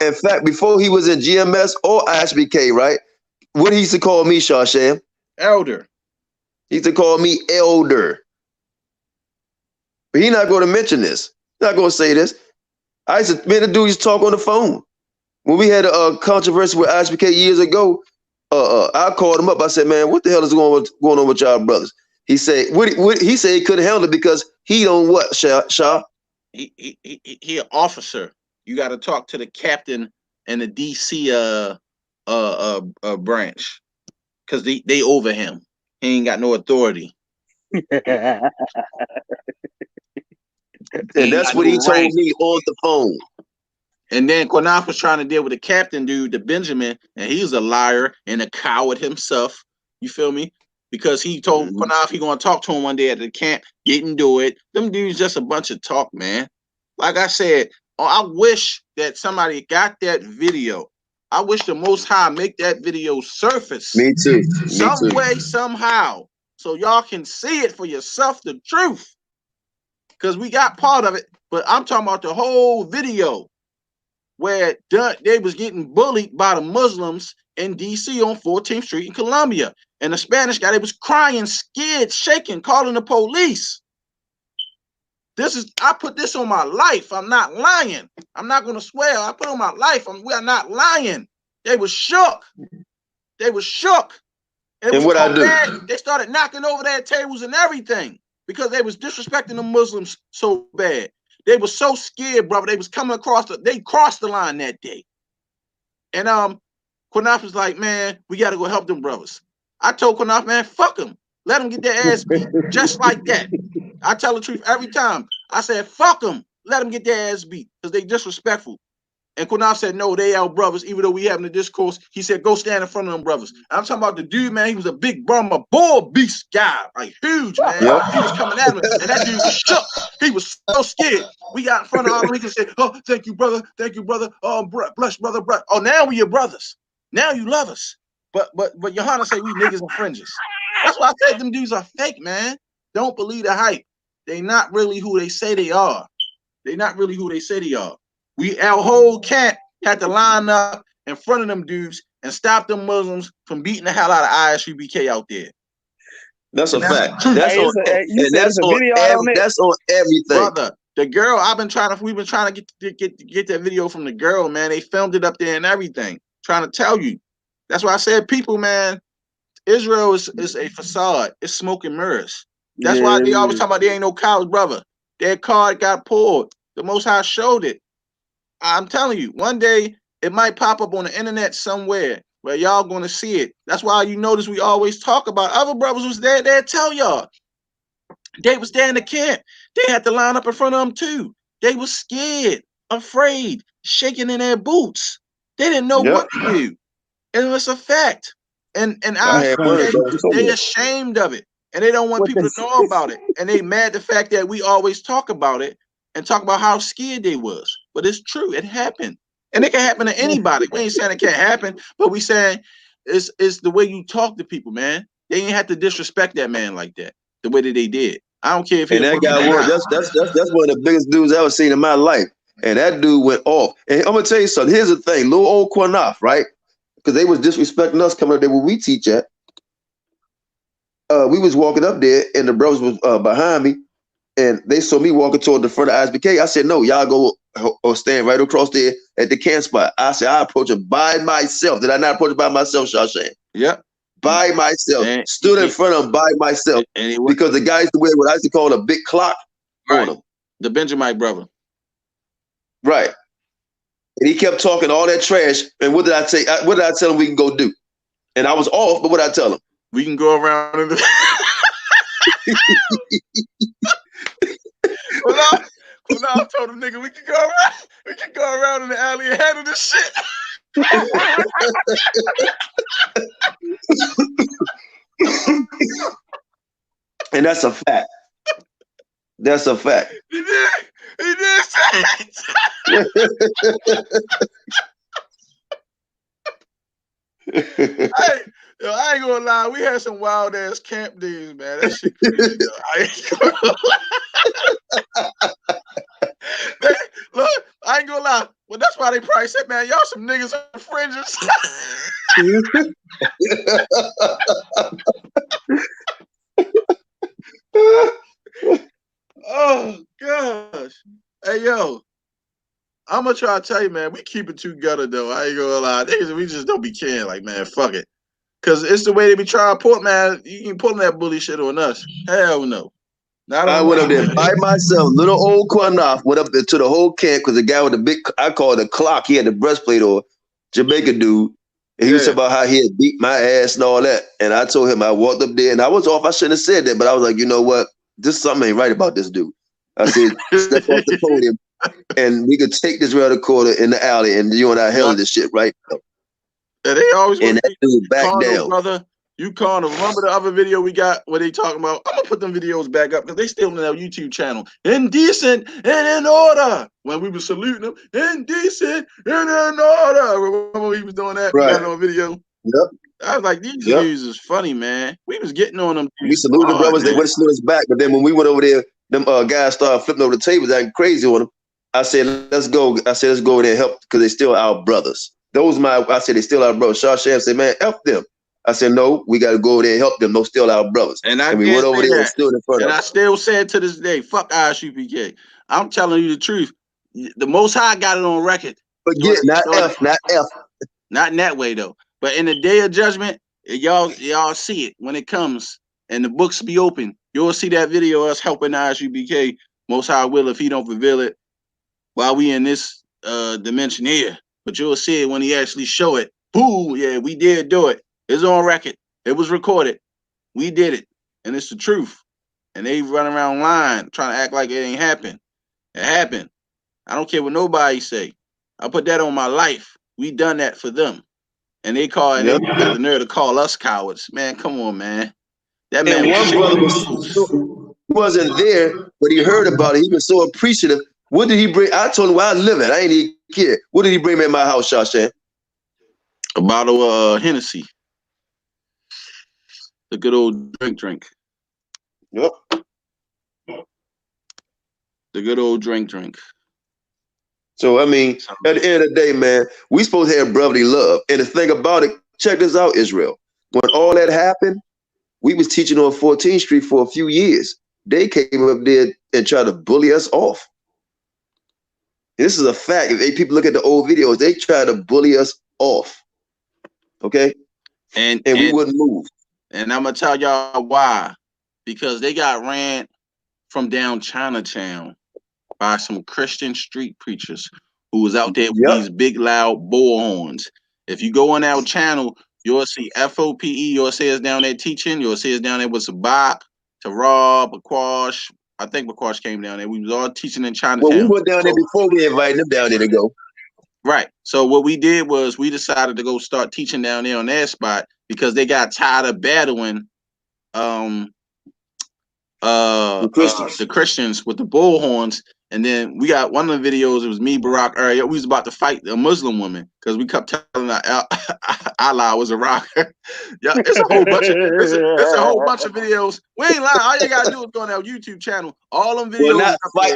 In fact, before he was in GMS or ISBK, right? What he used to call me, Shawsham? Elder. He used to call me elder. But he's not going to mention this. He's not going to say this. I used to, the dude used to talk on the phone. When we had a controversy with ISBK years ago, I called him up. I said, man, what the hell is going on with y'all brothers? He said, he said he couldn't handle it because he don't what, Shaw? He an officer. You got to talk to the captain and the DC branch, because they over him. He ain't got no authority. And that's what he told me on the phone. And then Qanath was trying to deal with the captain dude, the Benjamin, and he's a liar and a coward himself. You feel me? Because he told Qanath he gonna talk to him one day at the camp, didn't do it. Them dudes just a bunch of talk, man. Like I said, I wish that somebody got that video. I wish the Most High make that video surface. Me too. Some way, somehow, so y'all can see it for yourself, the truth. Because we got part of it, but I'm talking about the whole video where they was getting bullied by the Muslims in DC on 14th Street in Columbia. And the Spanish guy, they was crying, scared, shaking, calling the police. I put this on my life. I'm not lying. I'm not going to swear. I put on my life. We are not lying. They was shook. They was shook. And what I do? Bad. They started knocking over their tables and everything because they was disrespecting the Muslims so bad. They were so scared, brother. They was coming across they crossed the line that day. And Qanath was like, man, we got to go help them brothers. I told Qanath, man, fuck them. Let them get their ass beat. Just like that. I tell the truth every time. I said, fuck them. Let them get their ass beat because they disrespectful. And Qanath said, no, they our brothers, even though we having a discourse. He said, go stand in front of them brothers. I'm talking about the dude, man. He was a big Brahma bull beast guy, like huge, man. Yep. He was coming at him, and that dude was shook. He was so scared. We got in front of all of them. He could say, oh, thank you, brother. Thank you, brother. Oh, bless, brother. Oh, now we your brothers. Now you love us. But Yahoney say we niggas and fringes. That's why I said them dudes are fake, man. Don't believe the hype. They not really who they say they are. They not really who they say they are. Our whole camp had to line up in front of them dudes and stop them Muslims from beating the hell out of ISUBK out there. That's a fact. Hey, That's on, you said it's a video out on it? that's on everything. Brother, the girl, we've been trying to get that video from the girl, man. They filmed it up there and everything. Trying to tell you. That's why I said, people, man, Israel is a facade. It's smoke and mirrors. That's why they always talk about there ain't no college, brother. Their card got pulled. The Most High showed it. I'm telling you, one day it might pop up on the internet somewhere where y'all gonna see it. That's why you notice we always talk about other brothers was there. They tell y'all. They was there in the camp. They had to line up in front of them too. They was scared, afraid, shaking in their boots. They didn't know what to do. And it's a fact. And they ashamed of it. And they don't want people to know about it. And they mad the fact that we always talk about it and talk about how scared they was. But it's true. It happened. And it can happen to anybody. We ain't saying it can't happen, but we saying it's the way you talk to people, man. They ain't have to disrespect that man like that, the way that they did. I don't care if he and that guy was that's one of the biggest dudes I ever seen in my life. And that dude went off. And I'm gonna tell you something. Here's the thing, little old Qanath, right? Because they was disrespecting us coming up there where we teach at. We was walking up there, and the brothers was behind me, and they saw me walking toward the front of ISBK. I said, no, y'all go or stand right across there at the camp spot. I said, I approach it by myself. Did I not approach it by myself, Shashan? Yep. By myself. Stood in front of him by myself. Because the guy used to wear what I used to call a big clock on him. The Benjamite brother. Right. And he kept talking all that trash. And what did I say? What did I tell him we can go do? And I was off, but what did I tell him? We can go around in the I told him, nigga, we can go around in the alley and handle this shit. And that's a fact. That's a fact. He did say it. Hey, yo, I ain't gonna lie, we had some wild ass camp days, man. That shit crazy, though. I ain't gonna lie. Look, I ain't gonna lie. Well, that's why they probably said, man, y'all some niggas on fringes. Oh gosh. Hey yo, I'm gonna try to tell you, man, we keep it together though. I ain't gonna lie. Niggas, we just don't be caring, like, man, fuck it. Cause it's the way they be trying to put, man. You ain't pulling that bully shit on us. Hell no. I went up there by myself. Little old Qanath went up there to the whole camp because the guy with the big, I call it a clock. He had the breastplate on, Jamaican dude. And he was talking about how he had beat my ass and all that. And I told him I walked up there and I was off. I shouldn't have said that, but I was like, you know what? This something ain't right about this dude. I said, step off the podium and we could take this round the corner in the alley and you and I held this shit right now. And they always and that dude back down. Brother. You calling them. Remember the other video we got where they talking about? I'm gonna put them videos back up because they still on our YouTube channel. Indecent and in order. When we were saluting them, indecent and in order. Remember we was doing that? Right. We got it on video. Yep. I was like, these dudes is funny, man. We was getting on them. We saluted the brothers. They went to salute us back, but then when we went over there, them guys started flipping over the tables, acting crazy on them. I said, let's go. I said, let's go over there and help because they still our brothers. I said, they still our brothers. Shah said, man, F them. I said, no, we got to go over there and help them. Those still our brothers. And we went over there and stood in front of them. And I still say to this day, fuck ISUPK. I'm telling you the truth. The Most High got it on record. But not F. Not in that way, though. But in the day of judgment, y'all see it when it comes. And the books be open. You'll see that video of us helping ISUPK. Most High will if he don't reveal it while we in this dimension here. But you'll see it when he actually show it. Boo, yeah, we did do it. It's on record. It was recorded. We did it. And it's the truth. And they run around lying, trying to act like it ain't happened. It happened. I don't care what nobody say. I put that on my life. We done that for them. And they got the nerve to call us cowards. Man, come on, man. That man and one brother wasn't there, but he heard about it. He was so appreciative. What did he bring? I told him where I live at. I ain't even care. What did he bring me in my house, Shashan? A bottle of Hennessy. The good old drink. Yep. The good old drink. So, I mean, at the end of the day, man, we supposed to have brotherly love. And the thing about it, check this out, Israel. When all that happened, we was teaching on 14th Street for a few years. They came up there and tried to bully us off. This is a fact. If people look at the old videos, they try to bully us off. Okay? And we wouldn't move. And I'm going to tell y'all why. Because they got ran from down Chinatown by some Christian street preachers who was out there with these big, loud bullhorns. If you go on our channel, you'll see F.O.P.E. You'll see us down there teaching. You'll see us down there with Isupk, Rob, Aquash. I think Aquash came down there. We was all teaching in Chinatown. Well, we went down there before we invited them down there to go. Right. So what we did was we decided to go start teaching down there on their spot because they got tired of battling the Christians with the bullhorns. And then we got one of the videos. It was me, Barack Area. We was about to fight a Muslim woman because we kept telling her Allah was a rocker. Yeah, it's a whole bunch of it's a whole bunch of videos. We ain't lying. All you gotta do is go on our YouTube channel. All them videos. Well,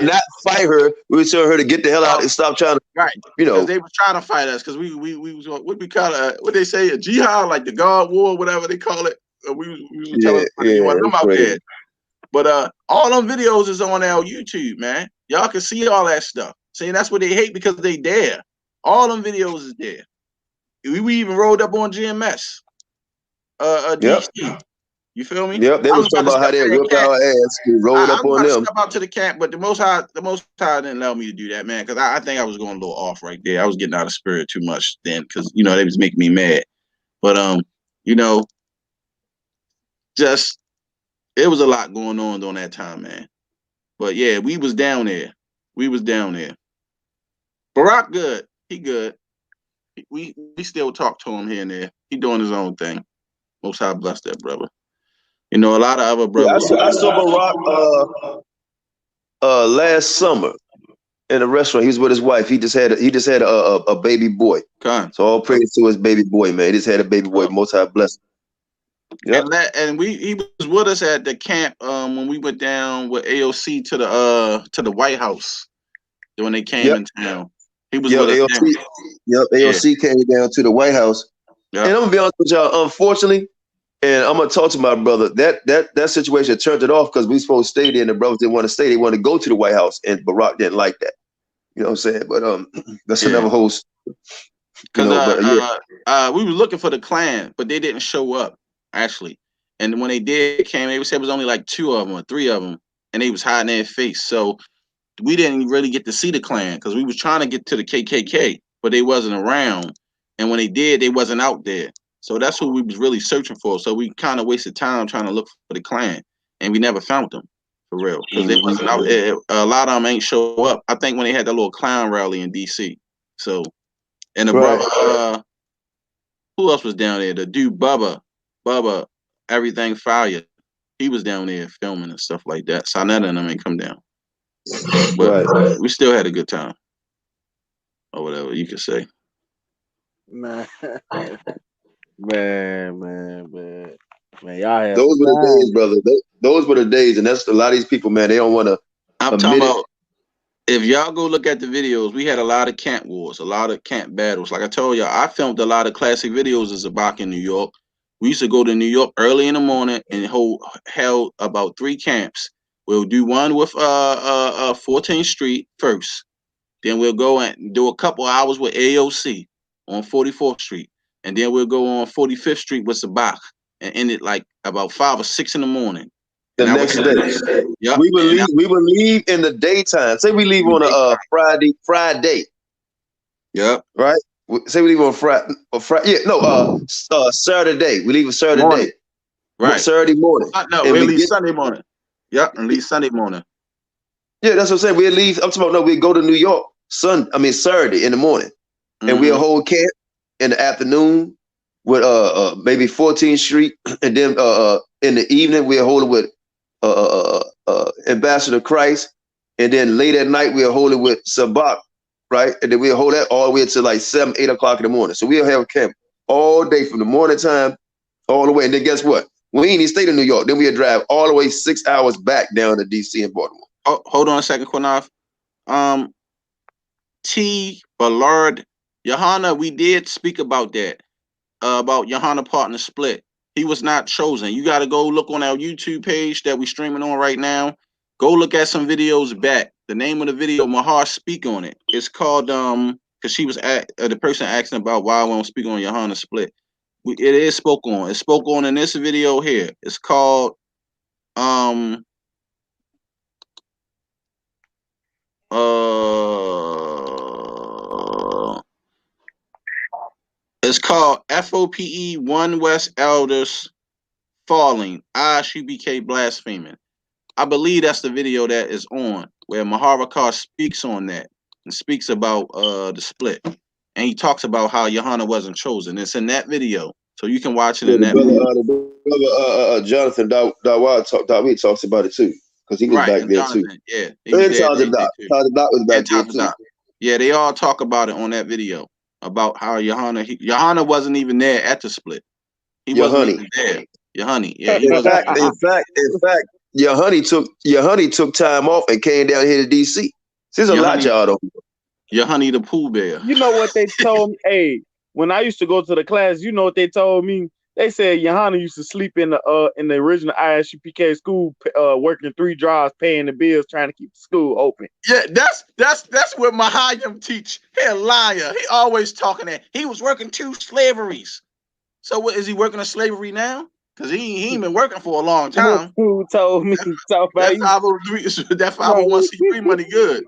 not fight her. We would tell her to get the hell out and stop trying to. You know, they were trying to fight us because we was what we call what they say a jihad, like the God War, whatever they call it. We was telling you want them out there. But all them videos is on our YouTube, man. Y'all can see all that stuff. See, that's what they hate because they there. All them videos is there. We even rolled up on GMS. DC. You feel me? Yep. They was talking about how they whipped our ass and rolled up on them. Step out to the camp, but the Most High didn't allow me to do that, man. Because I think I was going a little off right there. I was getting out of spirit too much then, because you know they was making me mad. But you know, just it was a lot going on during that time, man. But yeah, we was down there. Barack good. He good. We still talk to him here and there. He doing his own thing. Most High bless that brother. You know, a lot of other brothers. I saw Barack last summer in a restaurant. He was with his wife. He just had a baby boy. So all praise to his baby boy, man. He just had a baby boy. Most High bless. Yep. And he was with us at the camp when we went down with AOC to the White House when they came in town. He was with us. AOC came down to the White House. Yep. And I'm gonna be honest with y'all, unfortunately, and I'm gonna talk to my brother. That situation turned it off because we supposed to stay there, and the brothers didn't want to stay. They wanted to go to the White House, and Barack didn't like that. You know what I'm saying? But that's another host. Because we were looking for the Klan, but they didn't show up. Actually, and when they came, they said it was only like 2 of them or 3 of them, and they was hiding their face. So we didn't really get to see the Klan because we was trying to get to the KKK, but they wasn't around. And when they did, they wasn't out there. So that's what we was really searching for. So we kind of wasted time trying to look for the Klan, and we never found them for real because they wasn't out. A lot of them ain't show up. I think when they had that little clown rally in DC. So, and the brother, who else was down there? The dude Bubba, everything fire. He was down there filming and stuff like that. Sonetta and them ain't come down. But we still had a good time. Or whatever you could say. Man. Man. Y'all had those were the days, brother. Those were the days, and that's a lot of these people, man. They don't want to. I'm talking about. If y'all go look at the videos, we had a lot of camp wars, a lot of camp battles. Like I told y'all, I filmed a lot of classic videos as Isupk in New York. We used to go to New York early in the morning and held about 3 camps. We'll do one with 14th Street first. Then we'll go and do a couple hours with AOC on 44th Street. And then we'll go on 45th Street with Isupk and end it like about 5 or 6 in the morning. The next day. Yep. We would leave in the daytime. Say we leave on a Friday. Yep. Right? Say we leave on Friday. Saturday. We leave on Saturday. Morning. Right. Saturday morning. No, we leave Sunday morning. Yep, and leave Sunday morning. Yeah, that's what I'm saying. We'd leave. I'm talking about we go to New York Saturday in the morning, and we'll hold camp in the afternoon with maybe 14th Street, and then in the evening we'll hold it with Ambassador Christ, and then late at night we'll hold it with Sabak, right? And then we'll hold that all the way until like 7, 8 o'clock in the morning. So we'll have camp all day from the morning time all the way. And then guess what? We ain't even stay in New York. Then we'll drive all the way 6 hours back down to DC and Baltimore. Oh, hold on a second, Qanath. T. Ballard, Yahoney, we did speak about that, about Yahoney partner split. He was not chosen. You got to go look on our YouTube page that we're streaming on right now. Go look at some videos back. The name of the video, Mahar speak on it. It's called, because she was the person asking about why I won't speak on Yahoney split. It is spoke on. It's spoke on in this video here. It's called, it's called F.O.P.E. One West Elders Falling. Isupk blaspheming. I believe that's the video that is on where Maharakar speaks on that and speaks about the split. And he talks about how Yahoney wasn't chosen. It's in that video. So you can watch it in that video. The brother Jonathan Dawid talks about it too. Because he was back there Jonathan, too. Yeah. And Taja Dot was back there too. Yeah, they all talk about it on that video about how Yahoney wasn't even there at the split. He wasn't even there. Yahoney. Yeah, he wasn't. In fact, Yahoney took time off and came down here to DC. There's a lot y'all don't know. Yahoney the Pooh Bear. You know what they told me? Hey, when I used to go to the class, you know what they told me? They said Yahoney used to sleep in the original ISUPK school, working 3 jobs, paying the bills, trying to keep the school open. Yeah, that's what Mahayim teach. He a liar. He always talking that he was working 2 slaveries. So what is he working a slavery now? Because he ain't been working for a long time. Who told me? That 501c3 money good.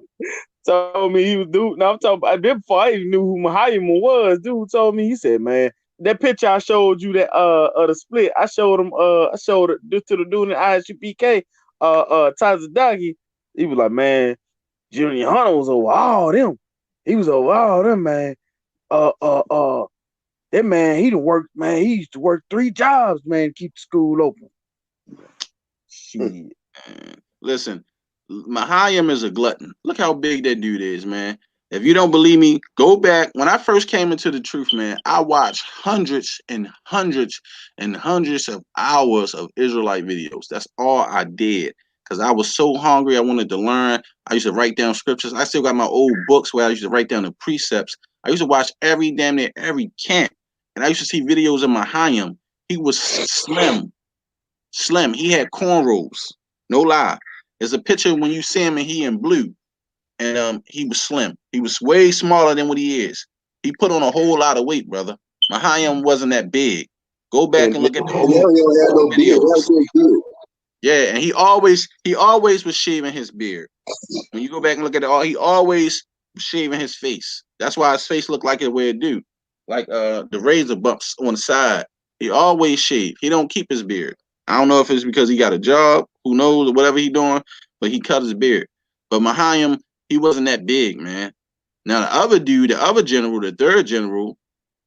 Told me he was dude. Now I'm talking about before I even knew who Mahayim was. Dude told me, he said, man, that picture I showed you that of the split, I showed him I showed it to the dude in ISUPK, Tazadagi. He was like, man, Junior Hunter was over all them. He was over all them, man. That man, he used to work 3 jobs, man, to keep the school open. Shit. Listen, Mahayim is a glutton. Look how big that dude is, man. If you don't believe me, go back. When I first came into the truth, man, I watched hundreds and hundreds and hundreds of hours of Israelite videos. That's all I did because I was so hungry. I wanted to learn. I used to write down scriptures. I still got my old books where I used to write down the precepts. I used to watch every camp. And I used to see videos of Mahayim. He was slim. He had cornrows. No lie. There's a picture when you see him and he in blue. And he was slim. He was way smaller than what he is. He put on a whole lot of weight, brother. Mahayim wasn't that big. Go back and look at the old videos. Yeah, and he always was shaving his beard. When you go back and look at it, he always was shaving his face. That's why his face looked like it where it do. Like the razor bumps on the side. He always shave. He don't keep his beard. I don't know if it's because he got a job, who knows, or whatever he doing, but he cut his beard. But Mahayim, he wasn't that big, man. Now the other dude, the other general, the 3rd general,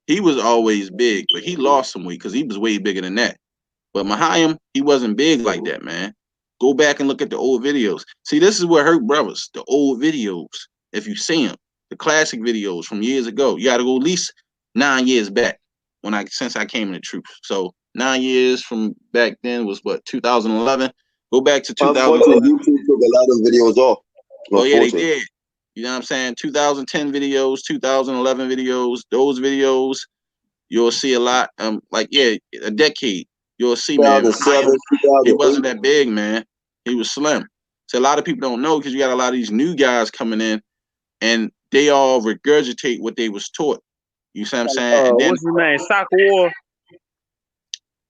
he was always big, but he lost some weight because he was way bigger than that. But Mahayim, he wasn't big like that, man. Go back and look at the old videos. See, this is what hurt brothers, the old videos. If you see them, the classic videos from years ago, you got to go at least 9 years back since I came in the truth. So 9 years from back then was what, 2011? Go back to 2011. YouTube took a lot of videos off. Oh yeah, they did. You know what I'm saying? 2010 videos, 2011 videos, those videos, you'll see a lot. A decade. You'll see, man. He wasn't that big, man. He was slim. So a lot of people don't know because you got a lot of these new guys coming in and they all regurgitate what they was taught. You see what I'm saying? And then, what's his name? Soccer War.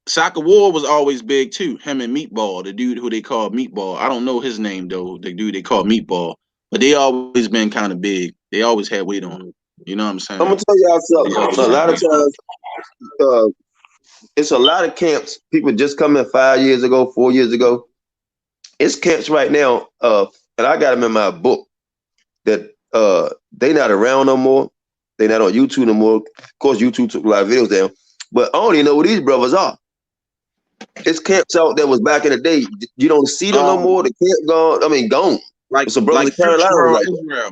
Soccer War was always big too. Him and Meatball, the dude who they call Meatball. I don't know his name though. The dude they call Meatball, but they always been kind of big. They always had weight on them. You know what I'm saying? I'm gonna tell y'all something. A lot of times, it's a lot of camps. People just come in 5 years ago, 4 years ago. It's camps right now, and I got them in my book that they not around no more. They not on YouTube no more. Of course, YouTube took a lot of videos down, but I don't even know who these brothers are. It's camps out that was back in the day. You don't see them no more. The camp gone. I mean, gone. Like Some brothers in Future Carolina World like Israel.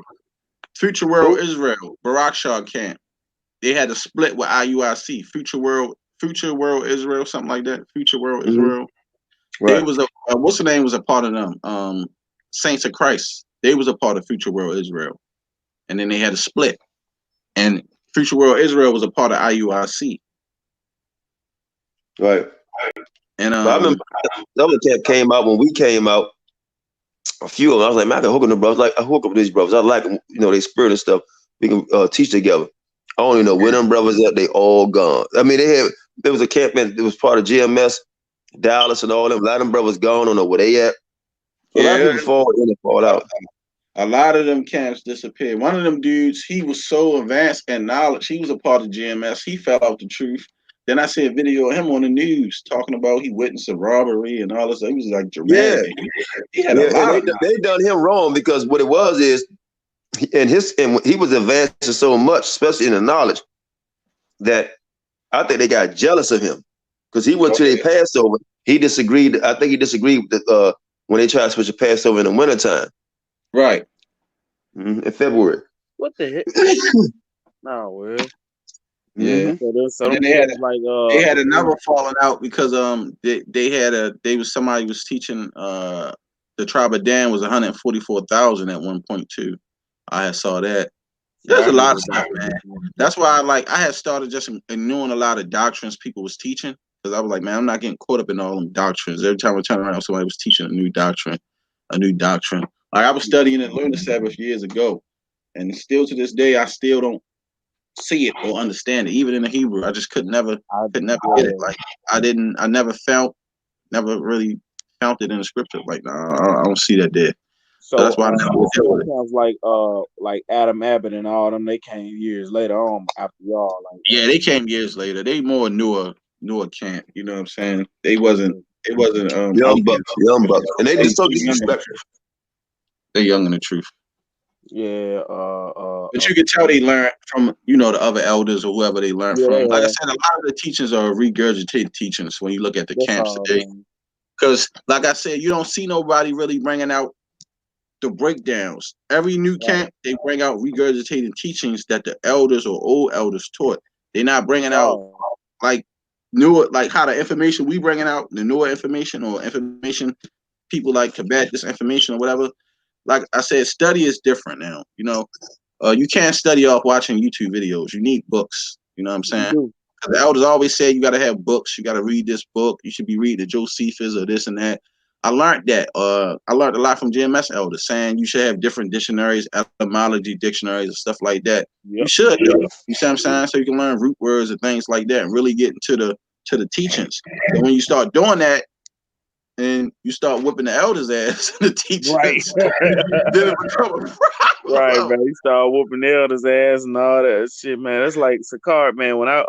Future World Israel. Barak Shah camp. They had a split with IUIC. Future World Israel, something like that. Future World Israel. Right. They was a what's the name was a part of them. Saints of Christ. They was a part of Future World Israel. And then they had a split. And Future World Israel was a part of IUIC. Right. And I remember the other camp came out when we came out. A few of them, I was like, man, I can hook up the brothers. Like, I hook up with these brothers. I like them, you know, they spirit and stuff. We can teach together. I don't even know where them brothers at. They all gone. I mean, there was a camp and it was part of GMS, Dallas, and all them. A lot of them brothers gone. I don't know where they at. So a lot of people fall in and fall out. A lot of them camps disappeared. One of them dudes, he was so advanced in knowledge. He was a part of GMS. He fell out the truth. Then I see a video of him on the news talking about he witnessed a robbery and all this. He was like dramatic. Yeah. He had a lot. They done him wrong because what it was is, and he was advancing so much, especially in the knowledge, that I think they got jealous of him because he went to their Passover. He disagreed. I think he disagreed with when they tried to switch a Passover in the wintertime. Right. In February. What the heck? No, well. Yeah. So and then they had another falling out because somebody was teaching the tribe of Dan was 144,000 at one point too. I had saw that. There's a lot of stuff, man. That's why I had started just ignoring a lot of doctrines people was teaching because I was like, man, I'm not getting caught up in all them doctrines. Every time I turn around, somebody was teaching a new doctrine. Like I was studying in Lunar Sabbath years ago, and still to this day, I still don't see it or understand it. Even in the Hebrew, I just could never get it. Like I never really found it in the scripture. Like, I don't see that there. So that's why I never it sounds like Adam Abbott and all them. They came years later on after y'all. Like they came years later. They more newer camp. You know what I'm saying? It wasn't young bucks, and they just so disrespectful. They're young in the truth. Yeah, but you can tell they learned from the other elders or whoever they learned from. Like I said, a lot of the teachings are regurgitated teachings when you look at the camps today. Because, like I said, you don't see nobody really bringing out the breakdowns. Every new camp, they bring out regurgitated teachings that the elders or old elders taught. They're not bringing out like newer, like how the information we bringing out, the newer information or information people like combat this information or whatever. Like I said, study is different now. You can't study off watching YouTube videos. You need books. You know what I'm saying? The elders always say you got to have books. You got to read this book. You should be reading the Josephus or this and that. I learned that. I learned a lot from GMS elders saying you should have different dictionaries, etymology dictionaries, and stuff like that. You should. You see what I'm saying? So you can learn root words and things like that and really get into the teachings. So when you start doing that, and you start whipping the elders' ass in the teachers, then it becomes a problem. Right, man. You start whooping the elders' ass and all that shit, man. That's like Sakar, man. When I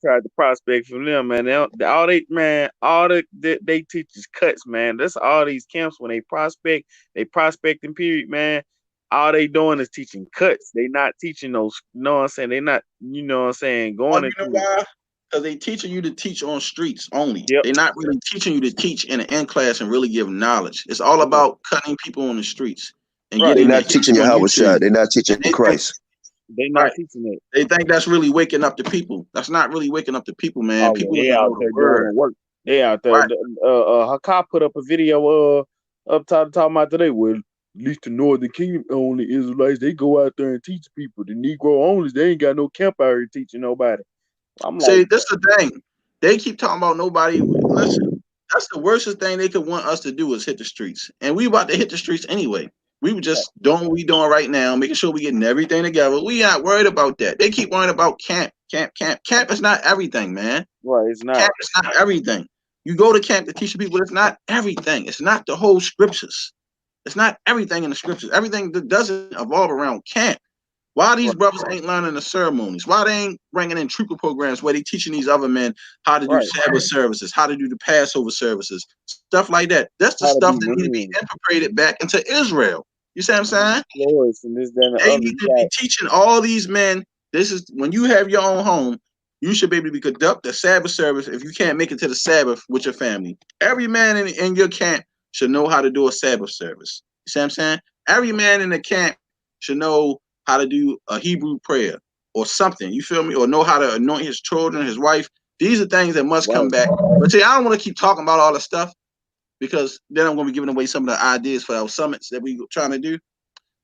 tried to prospect from them, man, they teach is cuts, man. That's all these camps when they prospecting period, man. All they doing is teaching cuts. They not teaching those. You know what I'm saying? They not, you know what I'm saying, going into. Why? Because they teaching you to teach on streets only. They're not really teaching you to teach in an end class and really give knowledge. It's all about cutting people on the streets and getting. They're not teaching Yahawashi. They're not teaching Christ. They're not teaching it. They think that's really waking up the people. That's not really waking up the people, man. People they out there doing work. They out there. Haka put up a video up top talking about today. Well, at least the Northern Kingdom only Israelites, they go out there and teach people. The Negro only, they ain't got no camp out here teaching nobody. See, this is the thing. They keep talking about nobody. Listen, that's the worstest thing they could want us to do is hit the streets. And we about to hit the streets anyway. We were just doing what we doing right now, making sure we getting everything together. We not worried about that. They keep worrying about camp. Camp is not everything, man. Right, it's not. Camp is not everything. You go to camp to teach people. It's not everything. It's not the whole scriptures. It's not everything in the scriptures. Everything that doesn't evolve around camp. Why these brothers ain't learning the ceremonies? Why they ain't bringing in trooper programs where they teaching these other men how to do Sabbath services, how to do the Passover services, stuff like that? That's the stuff that need to be incorporated back into Israel. You see what I'm saying? Lords and this, that, and the They other. need to be teaching all these men. This is when you have your own home, you should be able to conduct the Sabbath service if you can't make it to the Sabbath with your family. Every man in your camp should know how to do a Sabbath service. You see what I'm saying? Every man in the camp should know how to do a Hebrew prayer or something. You feel me? Or know how to anoint his children, his wife. These are things that must come back. But see, I don't want to keep talking about all the stuff because then I'm going to be giving away some of the ideas for our summits that we're trying to do.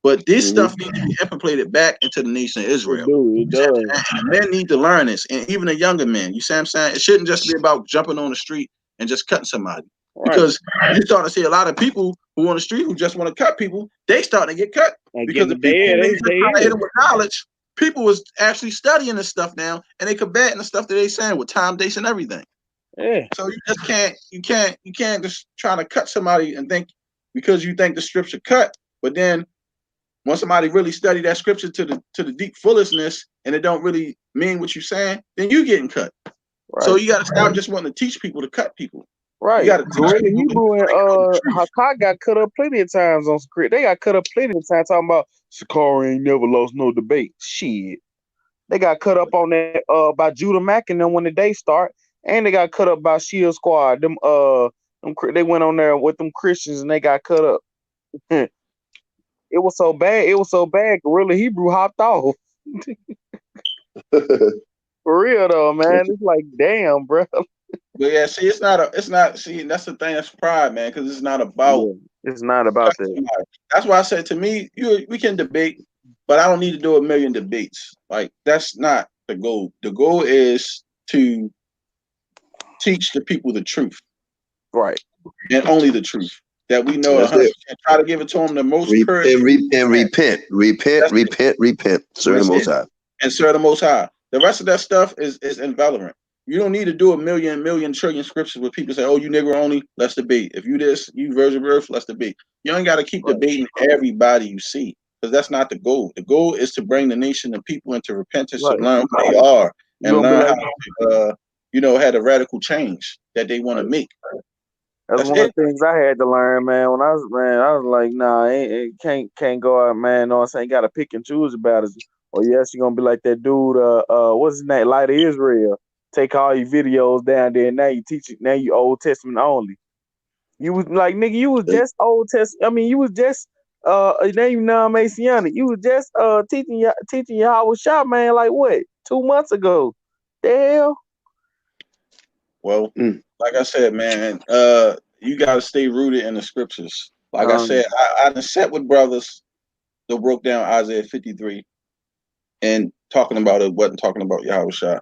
But this stuff needs to be implemented back into the nation of Israel. It does. And the men need to learn this, and even the younger men. You see what I'm saying? It shouldn't just be about jumping on the street and just cutting somebody. Right. Because you're starting to see a lot of people who on the street who just want to cut people, they starting to get cut. And Because the people who just trying to hit them with knowledge, people was actually studying this stuff now, and they combating the stuff that they saying with time, dates, and everything. Yeah. So you just can't just try to cut somebody and think because you think the scripture cut, but then once somebody really study that scripture to the deep fullness and it don't really mean what you're saying, then you getting cut. Right. So you got to stop just wanting to teach people to cut people. Right. You got to teach people Hebrew and Hakak got cut up plenty of times on script. They got cut up plenty of times talking about Sakari ain't never lost no debate. Shit. They got cut up on that by Judah Mack and them when the day start, and they got cut up by Shield Squad. Them they went on there with them Christians and they got cut up. It was so bad. It was so bad. Gorilla Hebrew hopped off. For real though, man. It's like, damn, bro. But yeah, see, see, that's the thing. That's pride, man, because it's not about. Yeah, it's not about that. That's why I said to me, we can debate, but I don't need to do a million debates. Like that's not the goal. The goal is to teach the people the truth, right, and only the truth. That we know, and try to give it to them the most courage. And repent. Serve the Most High. And serve the Most High. The rest of that stuff is irrelevant. You don't need to do a million trillion scriptures where people say, "Oh, you nigger only, let's debate. If you this, you virgin birth, let's debate." You ain't got to keep debating everybody you see, because that's not the goal. The goal is to bring the nation and people into repentance, to learn who they are, and learn how to, have a radical change that they want to make. That's one of the things I had to learn, man. When I was like, nah, it can't go out, man. No, I'm saying, got to pick and choose about it. Or yes, you're gonna be like that dude. What's his name? Light of Israel. Take all your videos down there. Now you teach it. Now you Old Testament only. You was like, nigga, you was just Old Testament. I mean, you was just name non-Messianic. You was just teaching Yahawashi, man. Like what? 2 months ago. The hell. Well, like I said, man, you got to stay rooted in the scriptures. Like I said, I done sat with brothers that broke down Isaiah 53 and talking about it, wasn't talking about Yahawashi.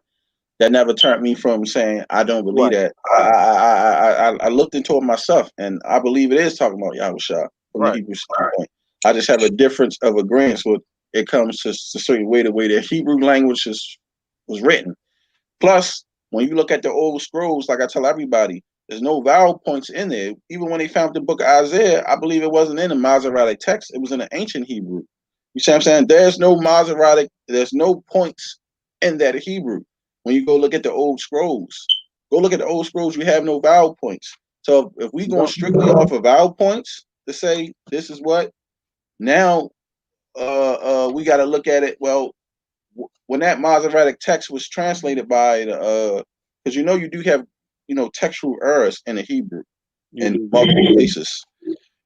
That never turned me from saying I don't believe that. I looked into it myself, and I believe it is talking about Yahawashi from the Hebrew standpoint. I just have a difference of agreement when it comes to certain way the way the Hebrew language was written. Plus, when you look at the old scrolls, like I tell everybody, there's no vowel points in there. Even when they found the book of Isaiah, I believe it wasn't in the Masoretic text. It was in the ancient Hebrew. You see what I'm saying? There's no Masoretic, there's no points in that Hebrew. When you go look at the old scrolls, you have no vowel points. So if we going strictly off of vowel points to say this is what, now we got to look at it. Well, when that Masoretic text was translated by the, because you do have textual errors in the Hebrew in multiple places.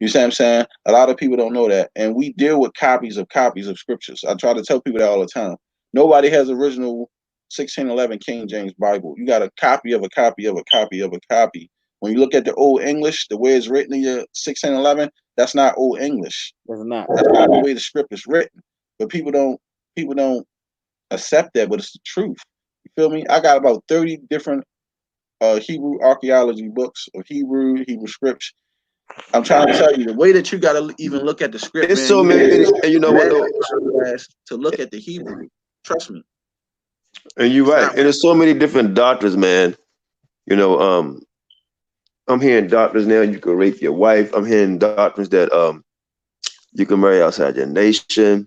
You see what I'm saying? A lot of people don't know that, and we deal with copies of scriptures. I try to tell people that all the time. Nobody has original 1611 King James Bible. You got a copy of a copy of a copy of a copy. When you look at the Old English, the way it's written in your 1611, that's not Old English. That's not the way the script is written. But people don't accept that, but it's the truth. You feel me? I got about 30 different Hebrew archaeology books of Hebrew scripts. I'm trying to tell you the way that you got to even look at the script. It's so many, and you know what though? To look at the Hebrew, trust me. And you're right. And there's so many different doctrines, man. I'm hearing doctrines now. You can rape your wife. I'm hearing doctrines that you can marry outside your nation.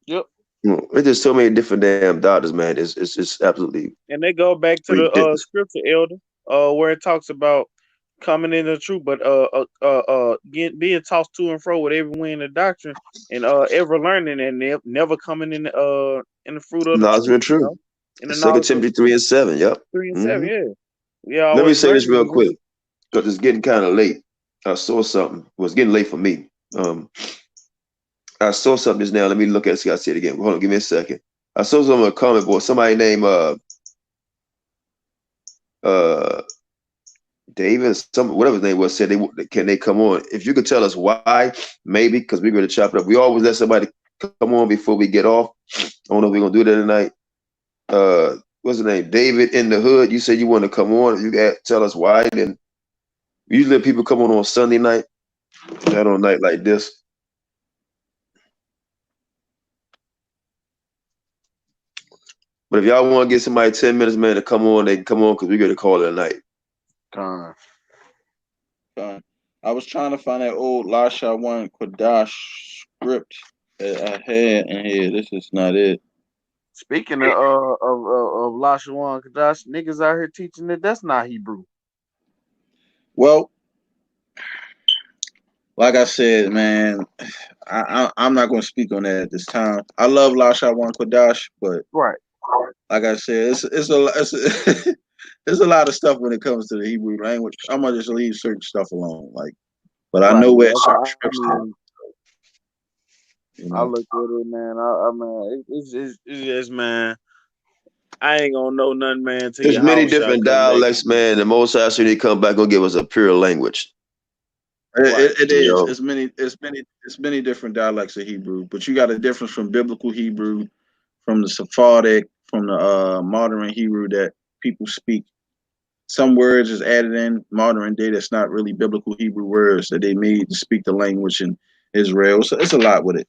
Yep. There's just so many different damn doctrines, man. It's just absolutely. And they go back to the scripture, Elder, where it talks about coming in the truth, but being tossed to and fro with every wind of doctrine, and ever learning, and never coming in the fruit of the Knowledge truth, of truth. in the 2 knowledge of Timothy 3 and 7. Yep. 3 and 7, Mhm. yeah. Let me Always say this learning. real quick, because it's getting kind of late. I saw something. Well, it's getting late for me. I saw something just now. Let me look at it. See, I see it again. Hold on, give me a second. I saw something on a comment board. Somebody named David, whatever his name was, said can they come on? If you could tell us why, maybe, because we're going to chop it up. We always let somebody come on before we get off. I don't know if we're going to do that tonight. What's his name? David in the Hood. You said you want to come on. You got tell us why. Then usually people come on Sunday night, not on a night like this. But if y'all want to get somebody 10 minutes, man, to come on, they can come on because we're going to call it a night. I was trying to find that old Lasha One Kodash script that I had in here. This is not it. Speaking of Lashawan Kadash, niggas out here teaching that that's not Hebrew. Well, like I said, man, I'm not going to speak on that at this time. I love Lasha One Kodash, but right, like I said, it's there's a lot of stuff when it comes to the Hebrew language. I'm gonna just leave certain stuff alone, but I know where scripts are. I look at it, man. I mean, it's just, man. I ain't gonna know nothing, man. There's many different dialects, man. The Most High should he come back and give us a pure language. It is. It's many different dialects of Hebrew, but you got a difference from biblical Hebrew, from the Sephardic, from the modern Hebrew that people speak. Some words is added in modern day that's not really biblical Hebrew words that they made to speak the language in Israel. So it's a lot with it.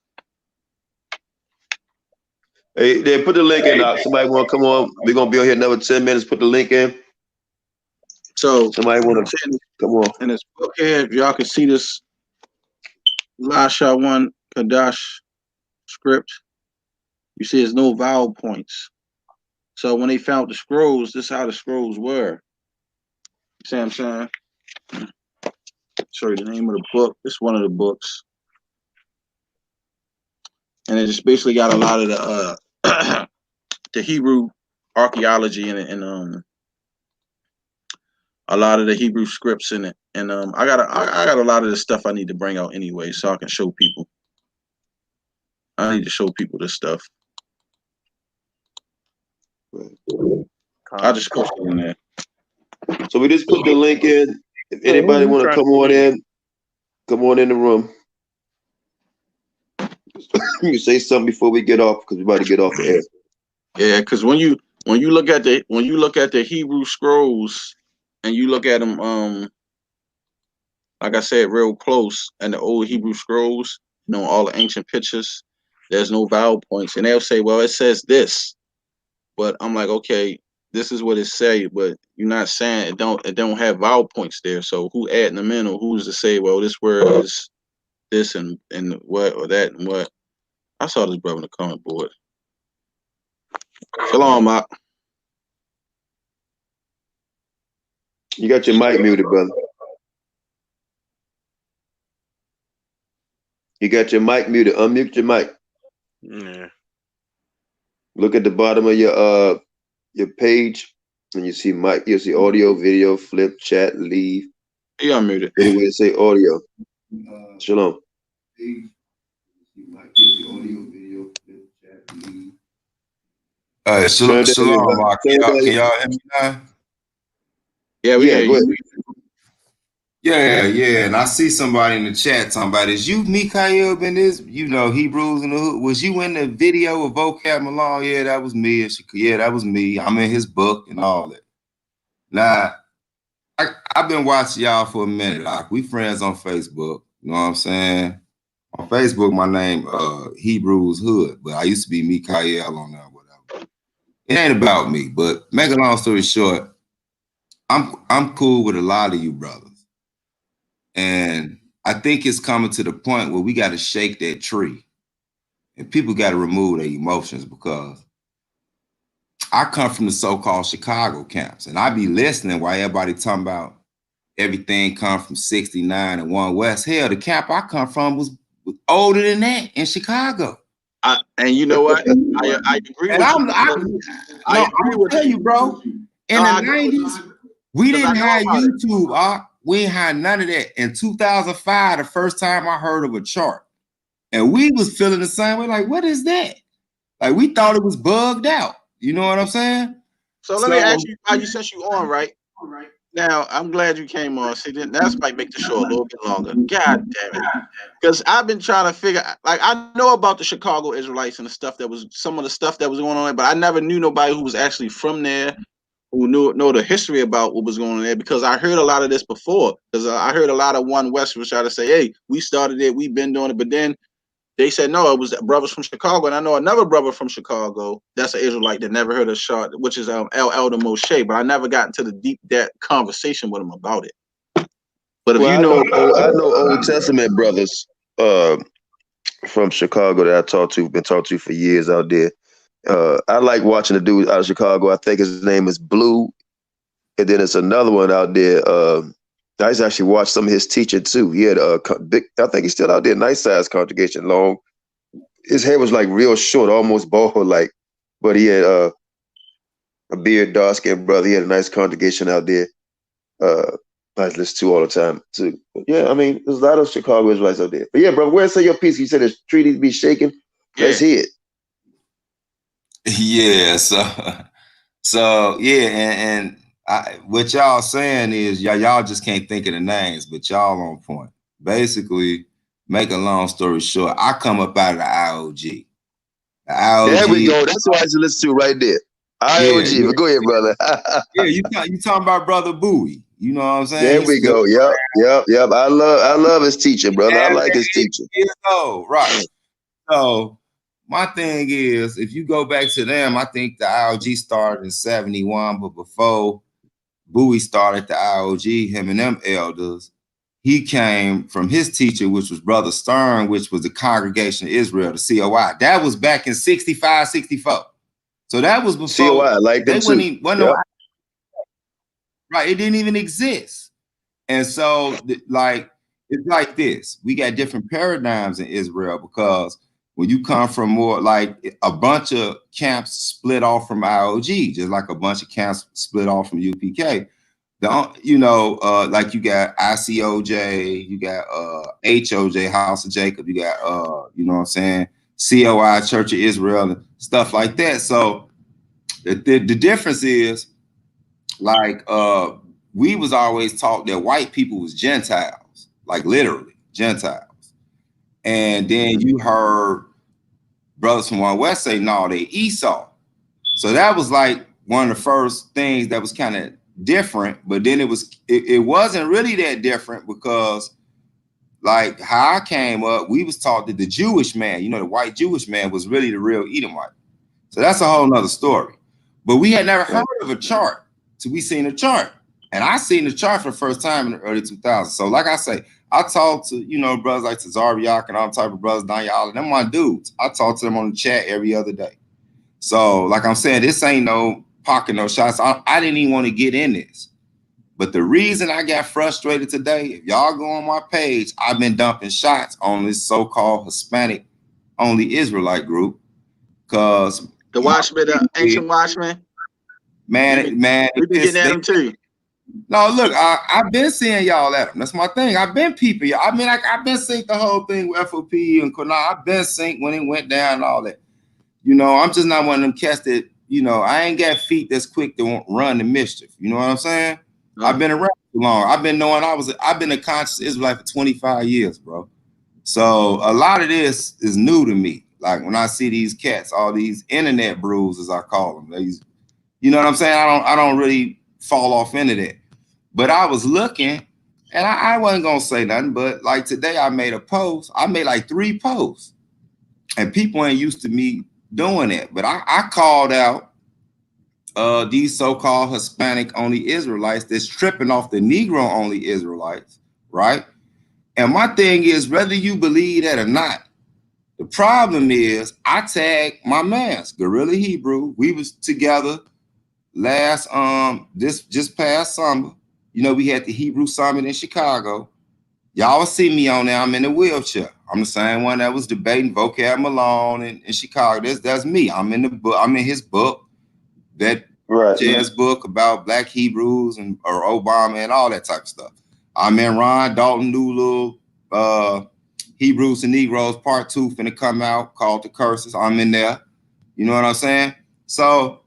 Hey, they put the link in. Somebody want to come on? We're gonna be on here another 10 minutes. Put the link in. So somebody want to come on? In this book here, if y'all can see this Lasha One Kadash script, you see there's no vowel points. So when they found the scrolls, this is how the scrolls were. You see what I'm saying? Show you the name of the book. It's one of the books. And it just basically got a lot of the the Hebrew archaeology in it, and a lot of the Hebrew scripts in it. And I got a lot of the stuff I need to bring out anyway, so I can show people. I need to show people this stuff. I just posted it in there. So we just put the link in. If anybody want to come on in the room. You can say something before we get off, because we're about to get off the air. Yeah, because when you look at the Hebrew scrolls and you look at them, like I said, real close, and the old Hebrew scrolls, all the ancient pictures, there's no vowel points, and they'll say, well, it says this, but I'm like, okay, this is what it say, but you're not saying it don't have vowel points there. So who adding them in, or who's to say, well, this word is this and what, or that and what? I saw this brother in the comment board. Shalom, Mark. You got your mic muted, brother. You got your mic muted. Unmute your mic. Yeah. Look at the bottom of your page, and you see mic. You see audio, video, flip, chat, leave. Yeah, I'm muted. Anyway, to say audio. Shalom. Shalom, Mark. Can y'all hear me now? Yeah, we hear you. Yeah. And I see somebody in the chat talking about, is you Mikael in this, Hebrews in the Hood? Was you in the video of Vocab Malone? Yeah, that was me. Yeah, that was me. I'm in his book and all that. Now, I've been watching y'all for a minute. Like, we friends on Facebook. You know what I'm saying? On Facebook, my name Hebrews Hood, but I used to be Mikael on there, whatever. It ain't about me, but make a long story short, I'm cool with a lot of you brothers. And I think it's coming to the point where we got to shake that tree. And people got to remove their emotions, because I come from the so-called Chicago camps, and I be listening while everybody talking about everything come from 69 and 1 West. Hell, the camp I come from was older than that in Chicago. And you know what? I agree And with I'm you. gonna tell you, bro. In the 90s, we didn't have YouTube. We ain't had none of that. In 2005, the first time I heard of a chart, and we was feeling the same way. Like, what is that? Like, we thought it was bugged out. You know what I'm saying? So let me ask you, since you on right now, I'm glad you came on. See, that's might make the show a little bit longer. God damn it. Because I've been trying to figure, like, I know about the Chicago Israelites and the stuff that was, some of the stuff that was going on there, but I never knew nobody who was actually from there who know the history about what was going on there, because I heard a lot of this before. Because I heard a lot of One West was trying to say, hey, we started it, we've been doing it, but then they said, no, it was brothers from Chicago. And I know another brother from Chicago that's an Israelite that never heard of Shard, which is El Elder Moshe, but I never got into the deep depth conversation with him about it. But if I know Old Testament brothers from Chicago that been talked to for years out there. I like watching the dude out of Chicago. I think his name is Blue. And then it's another one out there. I used to actually watch some of his teaching too. He had a big, I think he's still out there, nice size congregation, long. His hair was like real short, almost bald, like, but he had a beard, dark skinned brother. He had a nice congregation out there. I listen to all the time too. But yeah, I mean, there's a lot of Chicago Israelites out there. But yeah, brother, where's your piece? You said the treaty be shaking. Let's hear it. Yeah, so yeah, and what y'all saying is y'all just can't think of the names, but y'all on point. Basically, make a long story short, I come up out of the IOG. The IOG. There we go. That's what I should listen to right there. IOG. But go ahead, brother. Yeah, you talking about Brother Bowie. You know what I'm saying? There we go. Yep. I love his teaching, brother. I like his teaching. Right. So my thing is, if you go back to them, I think the IOG started in 71, but before Bowie started the IOG, him and them elders, he came from his teacher, which was Brother Stern, which was the Congregation of Israel, the COI. That was back in 65, 64. So that was before. COI, like them too. Right, it didn't even exist. And so, like, it's like this. We got different paradigms in Israel, because when you come from more, like, a bunch of camps split off from IOG, just like a bunch of camps split off from UPK. Like you got ICOJ, you got HOJ, House of Jacob, you got you know what I'm saying, COI, Church of Israel, and stuff like that. So the difference is, like, we was always taught that white people was Gentiles, like literally Gentiles. And then you heard brothers from One West say, no, they Esau. So that was like one of the first things that was kind of different, but then it wasn't really that different, because like how I came up, we was taught that the Jewish man, the white Jewish man, was really the real Edomite. So that's a whole nother story. But we had never heard of a chart. So we seen a chart, and I seen the chart for the first time in the early 2000s. So like I say, I talked to, brothers like Tazariak and all type of brothers, Daniel, and them my dudes. I talk to them on the chat every other day. So like I'm saying, this ain't no pocket, no shots. I didn't even want to get in this. But the reason I got frustrated today, if y'all go on my page, I've been dumping shots on this so-called Hispanic only Israelite group, because the Watchmen, the ancient Watchmen. Man, we've been getting at them too. No, look, I've been seeing y'all at them. That's my thing. I've been peeping y'all. I mean, I've been synced the whole thing with F.O.P.E and Qanath. I've been synced when it went down and all that. I'm just not one of them cats that, I ain't got feet that's quick to run the mischief. You know what I'm saying? I've been around too long. I've been a conscious Israelite for 25 years, bro. So a lot of this is new to me. Like when I see these cats, all these internet brews, as I call them, you know what I'm saying? I don't really fall off into that. But I was looking, and I wasn't gonna say nothing, but like today I made a post. I made like 3 posts, and people ain't used to me doing that. But I called out these so-called Hispanic only Israelites that's tripping off the Negro only Israelites, right? And my thing is, whether you believe that or not, the problem is I tagged my mans, Gorilla Hebrew. We was together last just past summer, you know, we had the Hebrew Summit in Chicago. Y'all see me on there. I'm in a wheelchair. I'm the same one that was debating vocab Malone in Chicago. That's me. I'm in the book. I'm in his book, that jazz book about Black Hebrews and or Obama and all that type of stuff. I'm in Ron Dalton new little Hebrews and Negroes Part 2 finna come out called The Curses. I'm in there. You know what I'm saying? So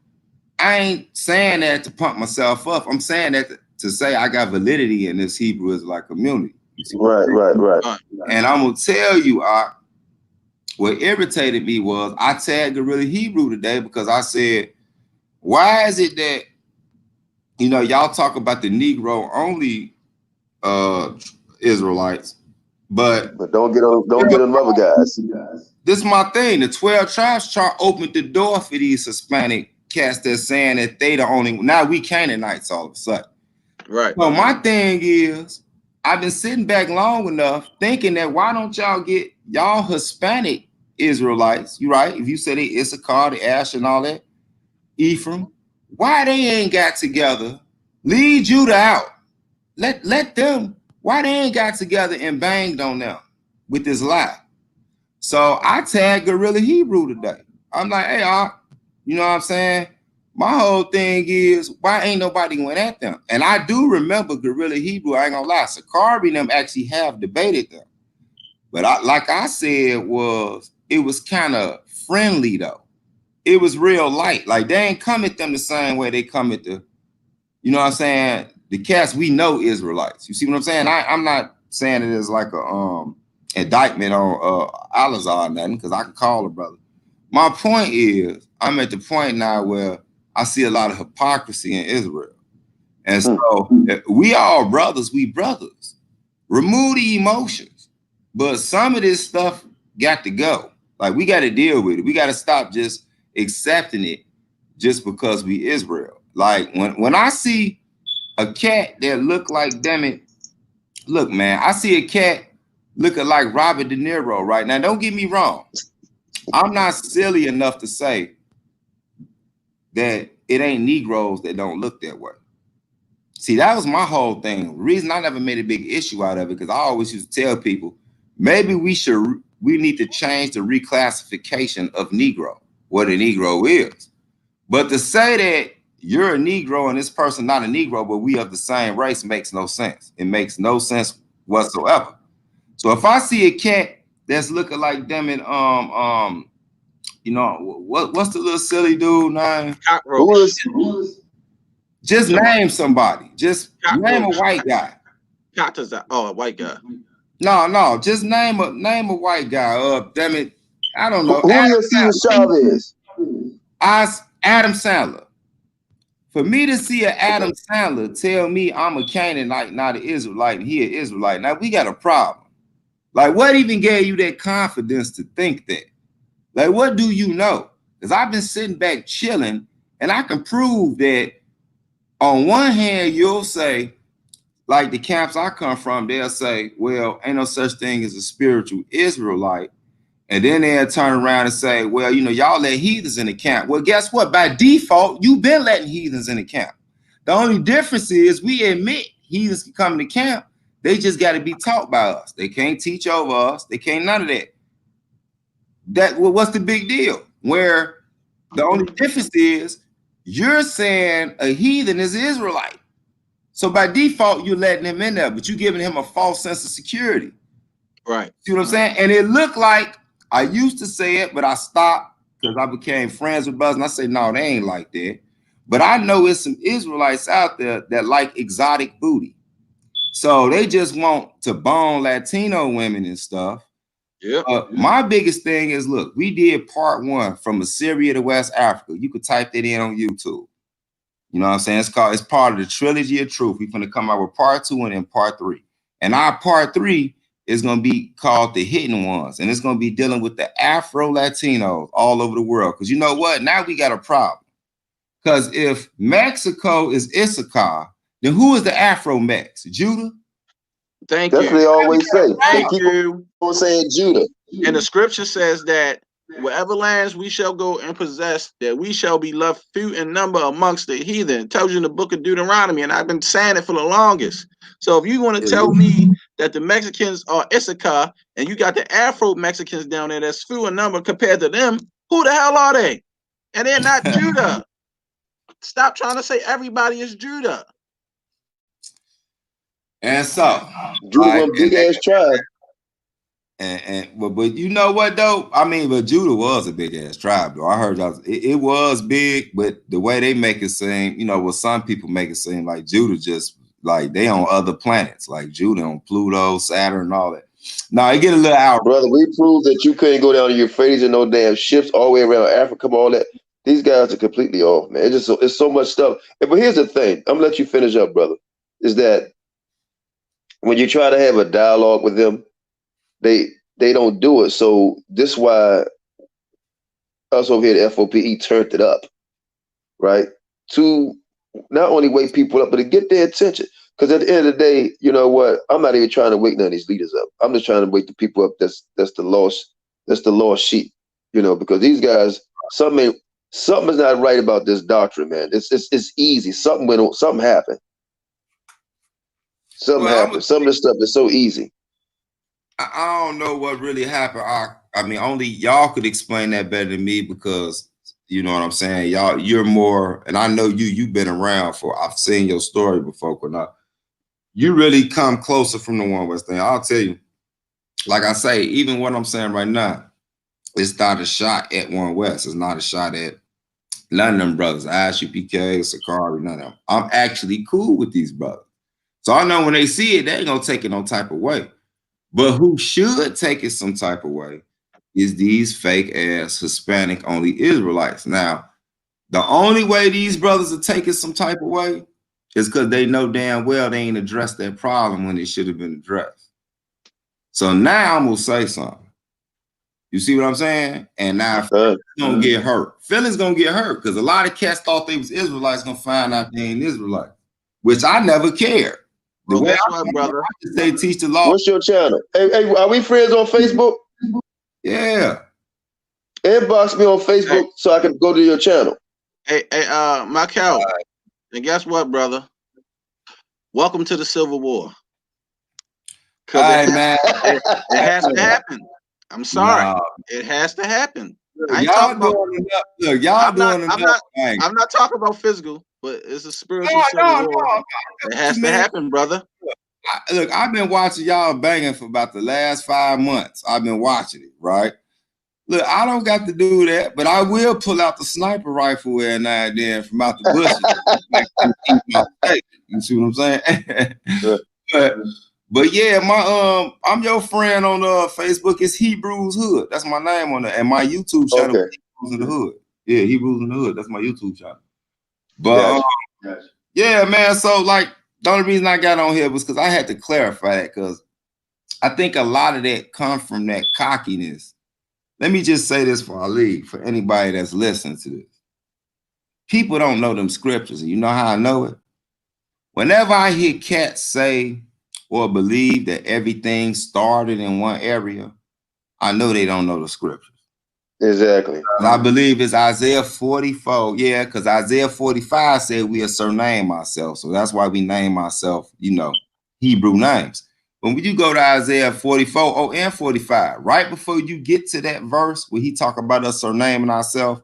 I ain't saying that to pump myself up. I'm saying that to say I got validity in this Hebrew Israelite community. Right. And I'm gonna tell you, what irritated me was I tagged Guerrilla Hebrew today because I said, why is it that, you know, y'all talk about the Negro only Israelites, but don't get on other guys. This is my thing. The 12 tribes chart opened the door for these Hispanic cats that's saying that they the only. Now we Canaanites all of a sudden. Right. So my thing is, I've been sitting back long enough thinking that why don't y'all get y'all Hispanic Israelites? You right? If you say they Issachar, the Ash, and all that, Ephraim, why they ain't got together? Leave Judah out. Let them. Why they ain't got together and banged on them with this lie? So I tagged Guerrilla Hebrew today. I'm like, hey, you know what I'm saying? My whole thing is, why ain't nobody went at them? And I do remember Guerrilla Hebrew, I ain't gonna lie, Sakari and them actually have debated them. But like I said, it was kind of friendly though. It was real light. Like they ain't come at them the same way they come at the, you know what I'm saying? The cats we know Israelites. You see what I'm saying? I'm not saying it as like a indictment on Al-Azhar or nothing, because I can call a brother. My point is, I'm at the point now where I see a lot of hypocrisy in Israel. And so we all brothers, we brothers. Remove the emotions. But some of this stuff got to go. Like we got to deal with it. We got to stop just accepting it just because we Israel. Like when I see a cat that look like, damn it, look, man, I see a cat looking like Robert De Niro right now. Don't get me wrong. I'm not silly enough to say that it ain't Negroes that don't look that way. See, that was my whole thing. The reason I never made a big issue out of it, because I always used to tell people, maybe we need to change the reclassification of Negro, what a Negro is. But to say that you're a Negro and this person not a Negro, but we of the same race makes no sense. It makes no sense whatsoever. So if I see a cat that's looking like them in you know, what's the little silly dude name? Cockroach. Just name somebody. Just name a white guy. A white guy. No, just name a white guy. Damn it, I don't know. Julio Cesar Chavez. Adam Sandler. For me to see an Adam Sandler tell me I'm a Canaanite, not an Israelite, and he an Israelite, now we got a problem. Like, what even gave you that confidence to think that? Like, what do you know? Because I've been sitting back chilling, and I can prove that on one hand, you'll say, like the camps I come from, they'll say, well, ain't no such thing as a spiritual Israelite. And then they'll turn around and say, well, you know, y'all let heathens in the camp. Well, guess what? By default, you've been letting heathens in the camp. The only difference is we admit heathens can come in the camp. They just got to be taught by us. They can't teach over us. They can't none of that. What's the big deal? Where the only difference is you're saying a heathen is an Israelite. So by default, you're letting him in there, but you're giving him a false sense of security. Right. See what I'm saying? And it looked like, I used to say it, but I stopped because I became friends with brothers. And I say, no, they ain't like that. But I know there's some Israelites out there that like exotic booty. So they just want to bone Latino women and stuff. Yeah. My biggest thing is, look, we did part 1 from Assyria to West Africa. You could type that in on YouTube. You know what I'm saying? It's part of the trilogy of truth. We're going to come out with part 2 and then part 3. And our part 3 is going to be called The Hidden Ones. And it's going to be dealing with the Afro-Latinos all over the world. Because you know what? Now we got a problem. Because if Mexico is Issachar, then who is the Afro-Mex? Judah? Thank That's you. what they always say. Thank you. People saying Judah. And the scripture says that wherever lands we shall go and possess, that we shall be left few in number amongst the heathen. It tells you in the book of Deuteronomy, and I've been saying it for the longest. So if you want to tell me that the Mexicans are Isupk and you got the Afro Mexicans down there that's few in number compared to them, who the hell are they? And they're not Judah. Stop trying to say everybody is Judah. And so, Judah one big ass tribe. But you know what though? I mean, but Judah was a big ass tribe though. I heard y'all. It was big, but the way they make it seem, you know, what some people make it seem like Judah just like they on other planets, like Judah on Pluto, Saturn, and all that. No, it get a little out, brother. We proved that you couldn't go down to Euphrates in no damn ships all the way around Africa, all that. These guys are completely off, man. It's so much stuff. But here's the thing. I'm gonna let you finish up, brother. Is that when you try to have a dialogue with them, they don't do it. So this is why us over here at F.O.P.E turned it up, right? To not only wake people up, but to get their attention. Because at the end of the day, you know what? I'm not even trying to wake none of these leaders up. I'm just trying to wake the people up that's the lost sheep, you know, because these guys, something is not right about this doctrine, man. It's easy. Something went on, something happened. Something happened. Some of this stuff is so easy. I don't know what really happened. I mean, only y'all could explain that better than me because you know what I'm saying. You're more, and I know you've been around I've seen your story before, Qanath. You really come closer from the One West thing. I'll tell you, like I say, even what I'm saying right now, it's not a shot at One West. It's not a shot at none of them brothers, Isupk, Sakari, none of them. I'm actually cool with these brothers. So I know when they see it, they ain't gonna take it no type of way. But who should take it some type of way is these fake ass Hispanic only Israelites. Now, the only way these brothers are taking some type of way is because they know damn well they ain't addressed that problem when it should have been addressed. So now I'm gonna say something. You see what I'm saying? And now Philly's gonna get hurt. Philly's gonna get hurt because a lot of cats thought they was Israelites gonna find out they ain't Israelites, which I never cared. The Well, way guess what, brother? They teach the law. What's your channel? Hey, are we friends on Facebook? Yeah. Inbox me on Facebook so I can go to your channel. Hey, Michael. And guess what, brother? Welcome to the Civil War. Because it has to happen. I'm sorry. No. It has to happen. I ain't talking about. Look, y'all doing enough. I'm not talking about physical, but it's a spiritual civil war. It has to happen, brother. Look, I've been watching y'all banging for about the last 5 months. I've been watching it, right? Look, I don't got to do that, but I will pull out the sniper rifle every now and then from out the bushes. You see what I'm saying? But yeah, I'm your friend on Facebook. It's Hebrews Hood. That's my name on there, and my YouTube channel is Hebrews in the Hood. Yeah, Hebrews in the Hood. That's my YouTube channel. But yeah, man. So like, the only reason I got on here was because I had to clarify that because I think a lot of that comes from that cockiness. Let me just say this before I leave for anybody that's listening to this. People don't know them scriptures, and you know how I know it? Whenever I hear cats say or believe that everything started in one area, I know they don't know the scriptures. Exactly. And I believe it's Isaiah 44. Yeah, because Isaiah 45 said we are surname ourselves. So that's why we name ourselves, you know, Hebrew names. When you go to Isaiah 44 and 45, right before you get to that verse where he talk about us surnaming ourselves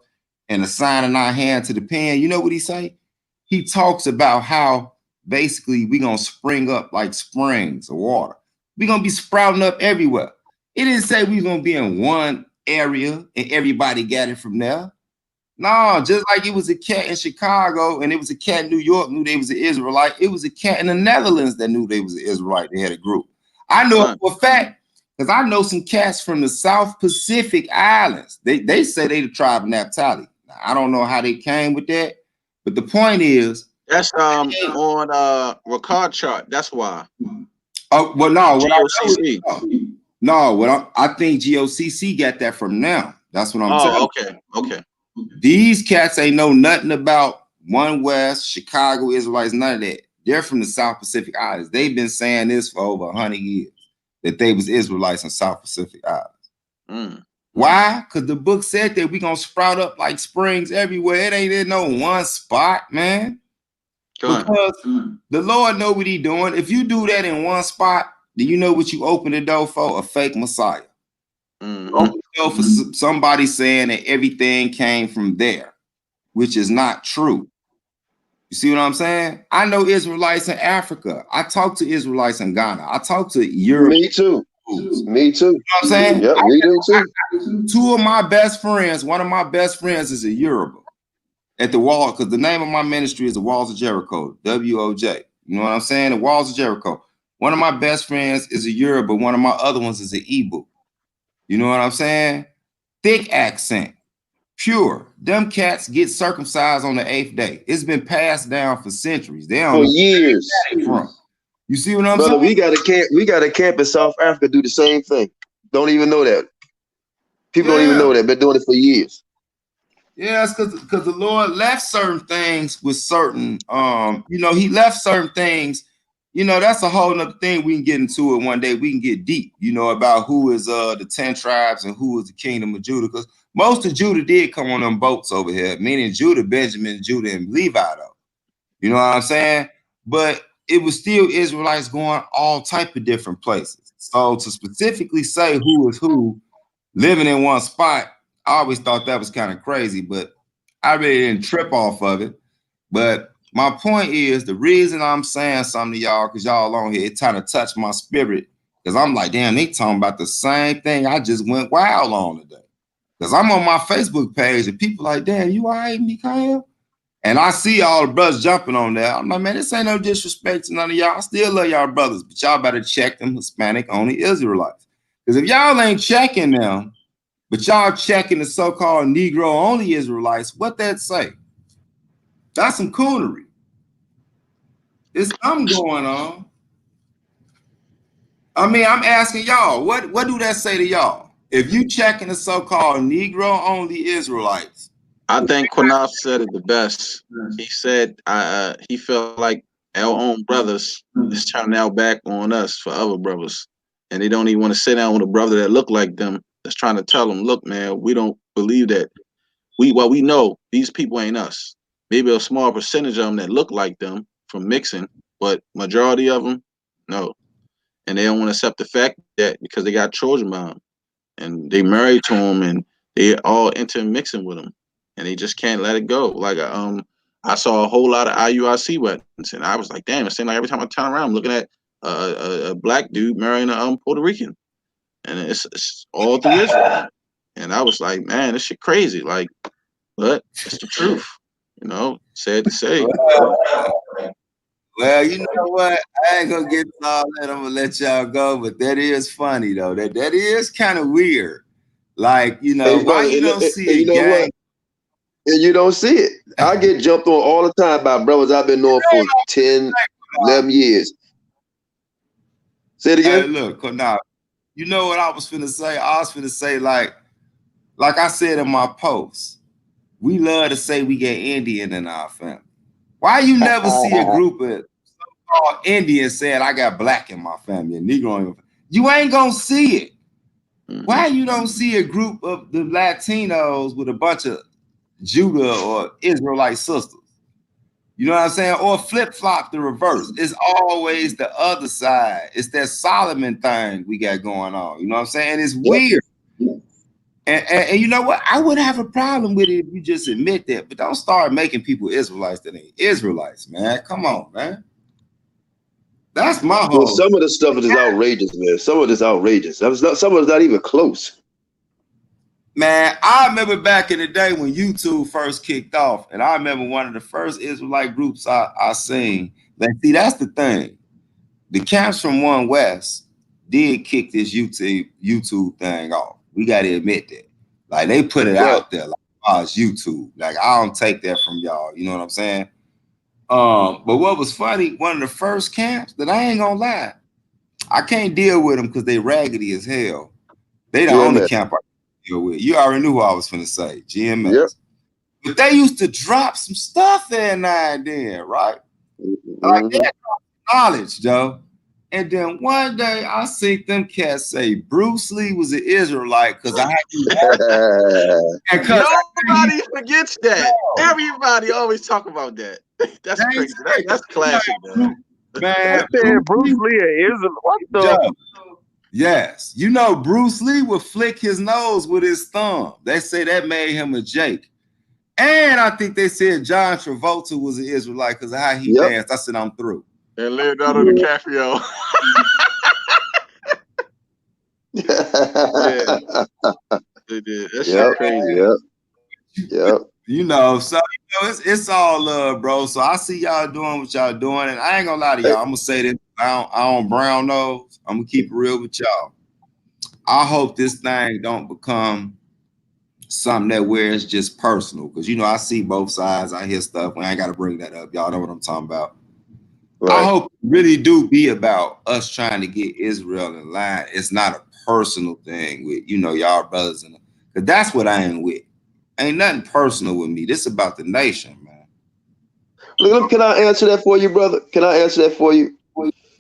and assigning our hand to the pen, you know what he say? He talks about how basically we're going to spring up like springs of water. We're going to be sprouting up everywhere. It didn't say we're going to be in one area and everybody got it from there. No, just like it was a cat in Chicago and it was a cat in New York knew they was an Israelite. It was a cat in the Netherlands that knew they was an Israelite. They had a group. I know it for a fact because I know some cats from the South Pacific Islands. They say they the tribe of Naphtali. Now, I don't know how they came with that, but the point is that's on Ricard chart. That's why. Oh well, no. I think GOCC got that from them. That's what I'm telling you. Okay. These cats ain't know nothing about One West, Chicago Israelites, none of that. They're from the South Pacific Islands. They've been saying this for over 100 years, that they was Israelites in South Pacific Islands. Why? Because the book said that we gonna sprout up like springs everywhere. It ain't in no one spot, man. Because the Lord know what he doing. If you do that in one spot, do you know what you open the door for? A fake Messiah. Open the door for somebody saying that everything came from there, which is not true. You see what I'm saying? I know Israelites in Africa. I talk to Israelites in Ghana. I talk to Europe. Me too. Me too. You know what I'm saying? Yep, we do too. Two of my best friends, one of my best friends is a Yoruba at the wall, because the name of my ministry is the Walls of Jericho, WOJ. You know what I'm saying? The Walls of Jericho. One of my best friends is a Yoruba. One of my other ones is an Igbo. You know what I'm saying? Thick accent. Pure. Them cats get circumcised on the 8th day. It's been passed down for centuries. They don't For know years. where they from. You see what I'm Brother, saying? we got a camp in South Africa do the same thing. Don't even know that. People don't even know that. Been doing it for years. Yeah, it's because the Lord left certain things with certain, you know, he left certain things. You know, that's a whole nother thing. We can get into it one day. We can get deep, you know, about who is the 10 tribes and who is the kingdom of Judah. Because most of Judah did come on them boats over here, meaning Judah, Benjamin, Judah, and Levi, though. You know what I'm saying? But it was still Israelites going all type of different places. So to specifically say who is who living in one spot, I always thought that was kind of crazy, but I really didn't trip off of it. But my point is, the reason I'm saying something to y'all, because y'all on here, it kind of touched my spirit, because I'm like, damn, they talking about the same thing I just went wild on today. Because I'm on my Facebook page and people like, damn, you all right, Mikael? And I see all the brothers jumping on there. I'm like, man, this ain't no disrespect to none of y'all. I still love y'all brothers, but y'all better check them Hispanic-only Israelites. Because if y'all ain't checking them, but y'all checking the so-called Negro-only Israelites, what that say? That's some coonery. There's something going on. I mean, I'm asking y'all, what do that say to y'all? If you checking the so-called Negro-only Israelites. I think Qanath said it the best. He said he felt like our own brothers is turning our back on us for other brothers. And they don't even want to sit down with a brother that look like them that's trying to tell them, look, man, we don't believe that. We know these people ain't us. Maybe a small percentage of them that look like them from mixing, but majority of them, no. And they don't want to accept the fact that because they got children by them and they married to them and they all intermixing with them. And they just can't let it go. Like I saw a whole lot of IUIC weddings, and I was like, damn, it seems like every time I turn around, I'm looking at a black dude marrying a Puerto Rican, and it's all through Israel. And I was like, man, this shit crazy. Like, but it's the truth, you know. Sad to say. Well, you know what? I ain't gonna get to all that. I'm gonna let y'all go, but that is funny though. That is kind of weird. Like, you know, Hey, why brother, you don't see you a know gang? what? And you don't see it. I get jumped on all the time by brothers I've been knowing for 10, 11 years. Say it again. Hey, look, Qanath, you know what I was finna say? I was finna say, like I said in my post, we love to say we get Indian in our family. Why you never see a group of so-called Indians saying I got black in my family and Negro in my family? You ain't gonna see it. Why you don't see a group of the Latinos with a bunch of Judah or Israelite sisters? You know what I'm saying? Or flip-flop the reverse. It's always the other side. It's that Solomon thing we got going on. You know what I'm saying? It's weird. And you know what? I wouldn't have a problem with it if you just admit that, but don't start making people Israelites that ain't Israelites, man. Come on, man. That's my whole. Well, some of the stuff is outrageous, man. Some of it's outrageous. Some of it's not even close. Man, I remember back in the day when YouTube first kicked off, and I remember one of the first Israelite groups I seen. Like, see, that's the thing. The camps from One West did kick this YouTube thing off. We got to admit that. Like, they put it out there, like, oh, it's YouTube. Like, I don't take that from y'all. You know what I'm saying? But what was funny, one of the first camps that I ain't gonna lie, I can't deal with them because they raggedy as hell. They the only camp I deal with. You already knew what I was finna say, GMS. Yep. But they used to drop some stuff there now and then, right? Like, they had knowledge, Joe. And then one day I see them cats say Bruce Lee was an Israelite because I had Nobody forgets that. Everybody always talk about that. That's crazy. That's classic, man. Man, Bruce Lee is what the? Yes, you know Bruce Lee would flick his nose with his thumb. They say that made him a Jake. And I think they said John Travolta was an Israelite because of how he danced. I said, I'm through. And Leonardo DiCaprio. Yeah. That's crazy. Yep. You know, so you know, it's all love, bro. So I see y'all doing what y'all doing, and I ain't gonna lie to y'all. I'm gonna say this. I don't brown nose. I'm gonna keep it real with y'all. I hope this thing don't become something that where it's just personal, because you know I see both sides. I hear stuff. I ain't got to bring that up. Y'all know what I'm talking about. Right. I hope it really do be about us trying to get Israel in line. It's not a personal thing with, you know, y'all brothers, and because that's what I ain't with. Ain't nothing personal with me. This about the nation, man. Look, can I answer that for you, brother? Can I answer that for you?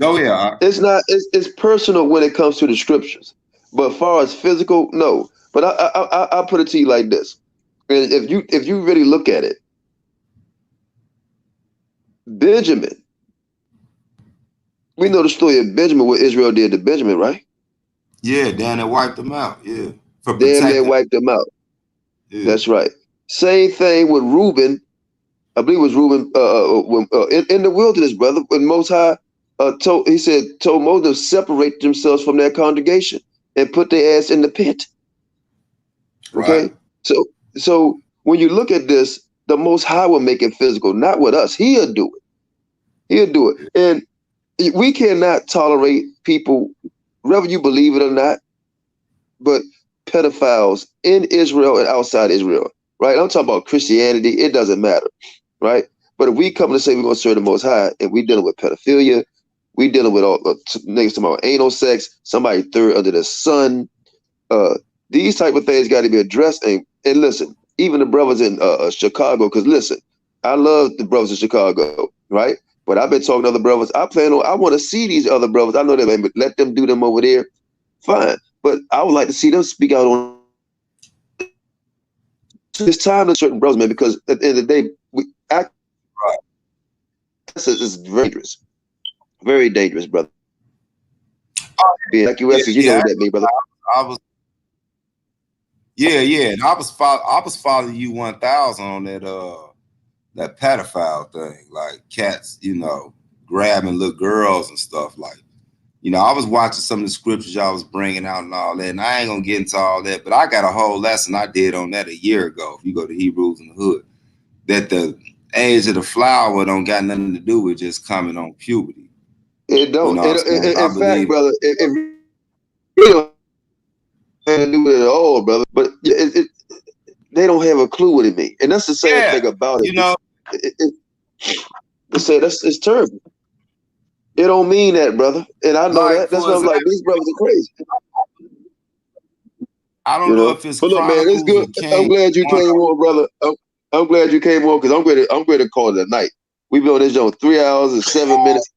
Oh yeah. It's not. It's personal when it comes to the scriptures, but as far as physical, no. But I put it to you like this: and if you really look at it, Benjamin, we know the story of Benjamin, what Israel did to Benjamin, right? Yeah, Dan, they wiped them out. Yeah, for protecting. They wiped them out. Yeah. That's right. Same thing with Reuben. I believe it was Reuben in the wilderness, brother. When Most High told Moses to separate themselves from that congregation and put their ass in the pit. Okay, right. So when you look at this, the Most High will make it physical, not with us. He'll do it. He'll do it, and we cannot tolerate people, whether you believe it or not, but pedophiles in Israel and outside Israel. Right? I'm talking about Christianity. It doesn't matter. Right? But if we come to say we're going to serve the Most High and we dealing with pedophilia, we dealing with all niggas talking about anal sex, somebody third under the sun, these type of things got to be addressed. And listen, even the brothers in Chicago, because listen, I love the brothers in Chicago, right? But I've been talking to other brothers. I want to see these other brothers. I know them, but let them do them over there. Fine. But I would like to see them speak out on. It's time to certain brothers, man, because at the end of the day, it's very dangerous. Very dangerous, brother. Being like you know what that means, brother. I was and I was following you 1,000 on that pedophile thing, like cats, you know, grabbing little girls and stuff. Like, you know, I was watching some of the scriptures y'all was bringing out and all that, and I ain't gonna get into all that, but I got a whole lesson I did on that a year ago. If you go to Hebrews in the Hood, that the age of the flower don't got nothing to do with just coming on puberty. It don't. You know, in fact, brother, it really don't have to do with it at all, brother. But they don't have a clue what it means, and that's the same thing about it. You know, it's terrible. It don't mean that, brother, and I know like, that. That's why I'm like, these brothers are crazy. I don't know if it's. But look, man, it's good. I'm glad you came on, brother. I'm glad you came on because I'm ready to call it a night. We've been on this show 3 hours and 7 minutes.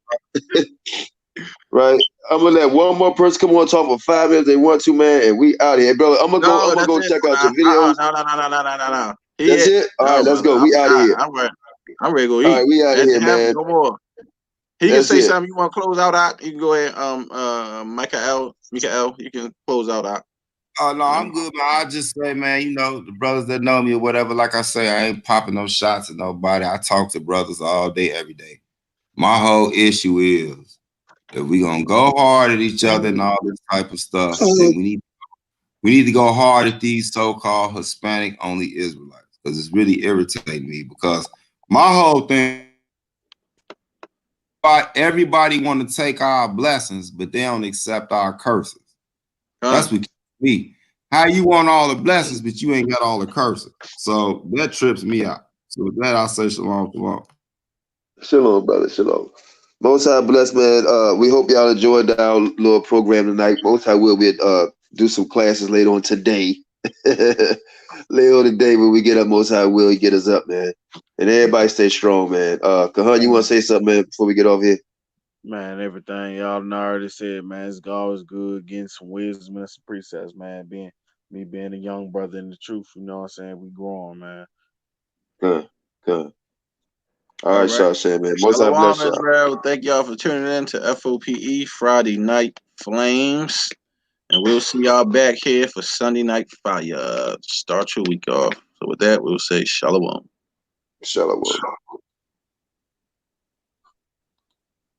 Right? I'm gonna let one more person come on and talk for 5 minutes. They want to, man, and we out here, brother. I'm gonna go check out your videos. No. That's it. All right, let's go. We out of here. I'm ready to go eat. All right, we out of here, man. No more. He can say something. You want to close out? You can go ahead. Michael, you can close out. Oh no, I'm good, man. I just say, man, you know, the brothers that know me or whatever, like I say, I ain't popping no shots at nobody. I talk to brothers all day, every day. My whole issue is if we gonna go hard at each other and all this type of stuff, then we need to go hard at these so-called Hispanic only Israelites, because it's really irritating me, because my whole thing, everybody want to take our blessings, but they don't accept our curses. That's what me. How you want all the blessings, but you ain't got all the curses? So that trips me out. So with that, I'll say shalom. Shalom, brother. Shalom. Most High bless, man. We hope y'all enjoyed our little program tonight. Most High will do some classes later on today. Later on today when we get up, Most High will get us up, man. And everybody stay strong, man. Kahan, you want to say something, man, before we get off here? Man, everything y'all done already said, man. It's always good getting some wisdom and some precepts, man. Being a young brother in the truth, you know what I'm saying? We growing, man. Good. All All right, right. Shah, man. Most I Shalom, bless y'all. Israel. Thank y'all for tuning in to FOPE Friday Night Flames. And we'll see y'all back here for Sunday Night Fire. Start your week off. So with that, we'll say shalom. Shalom.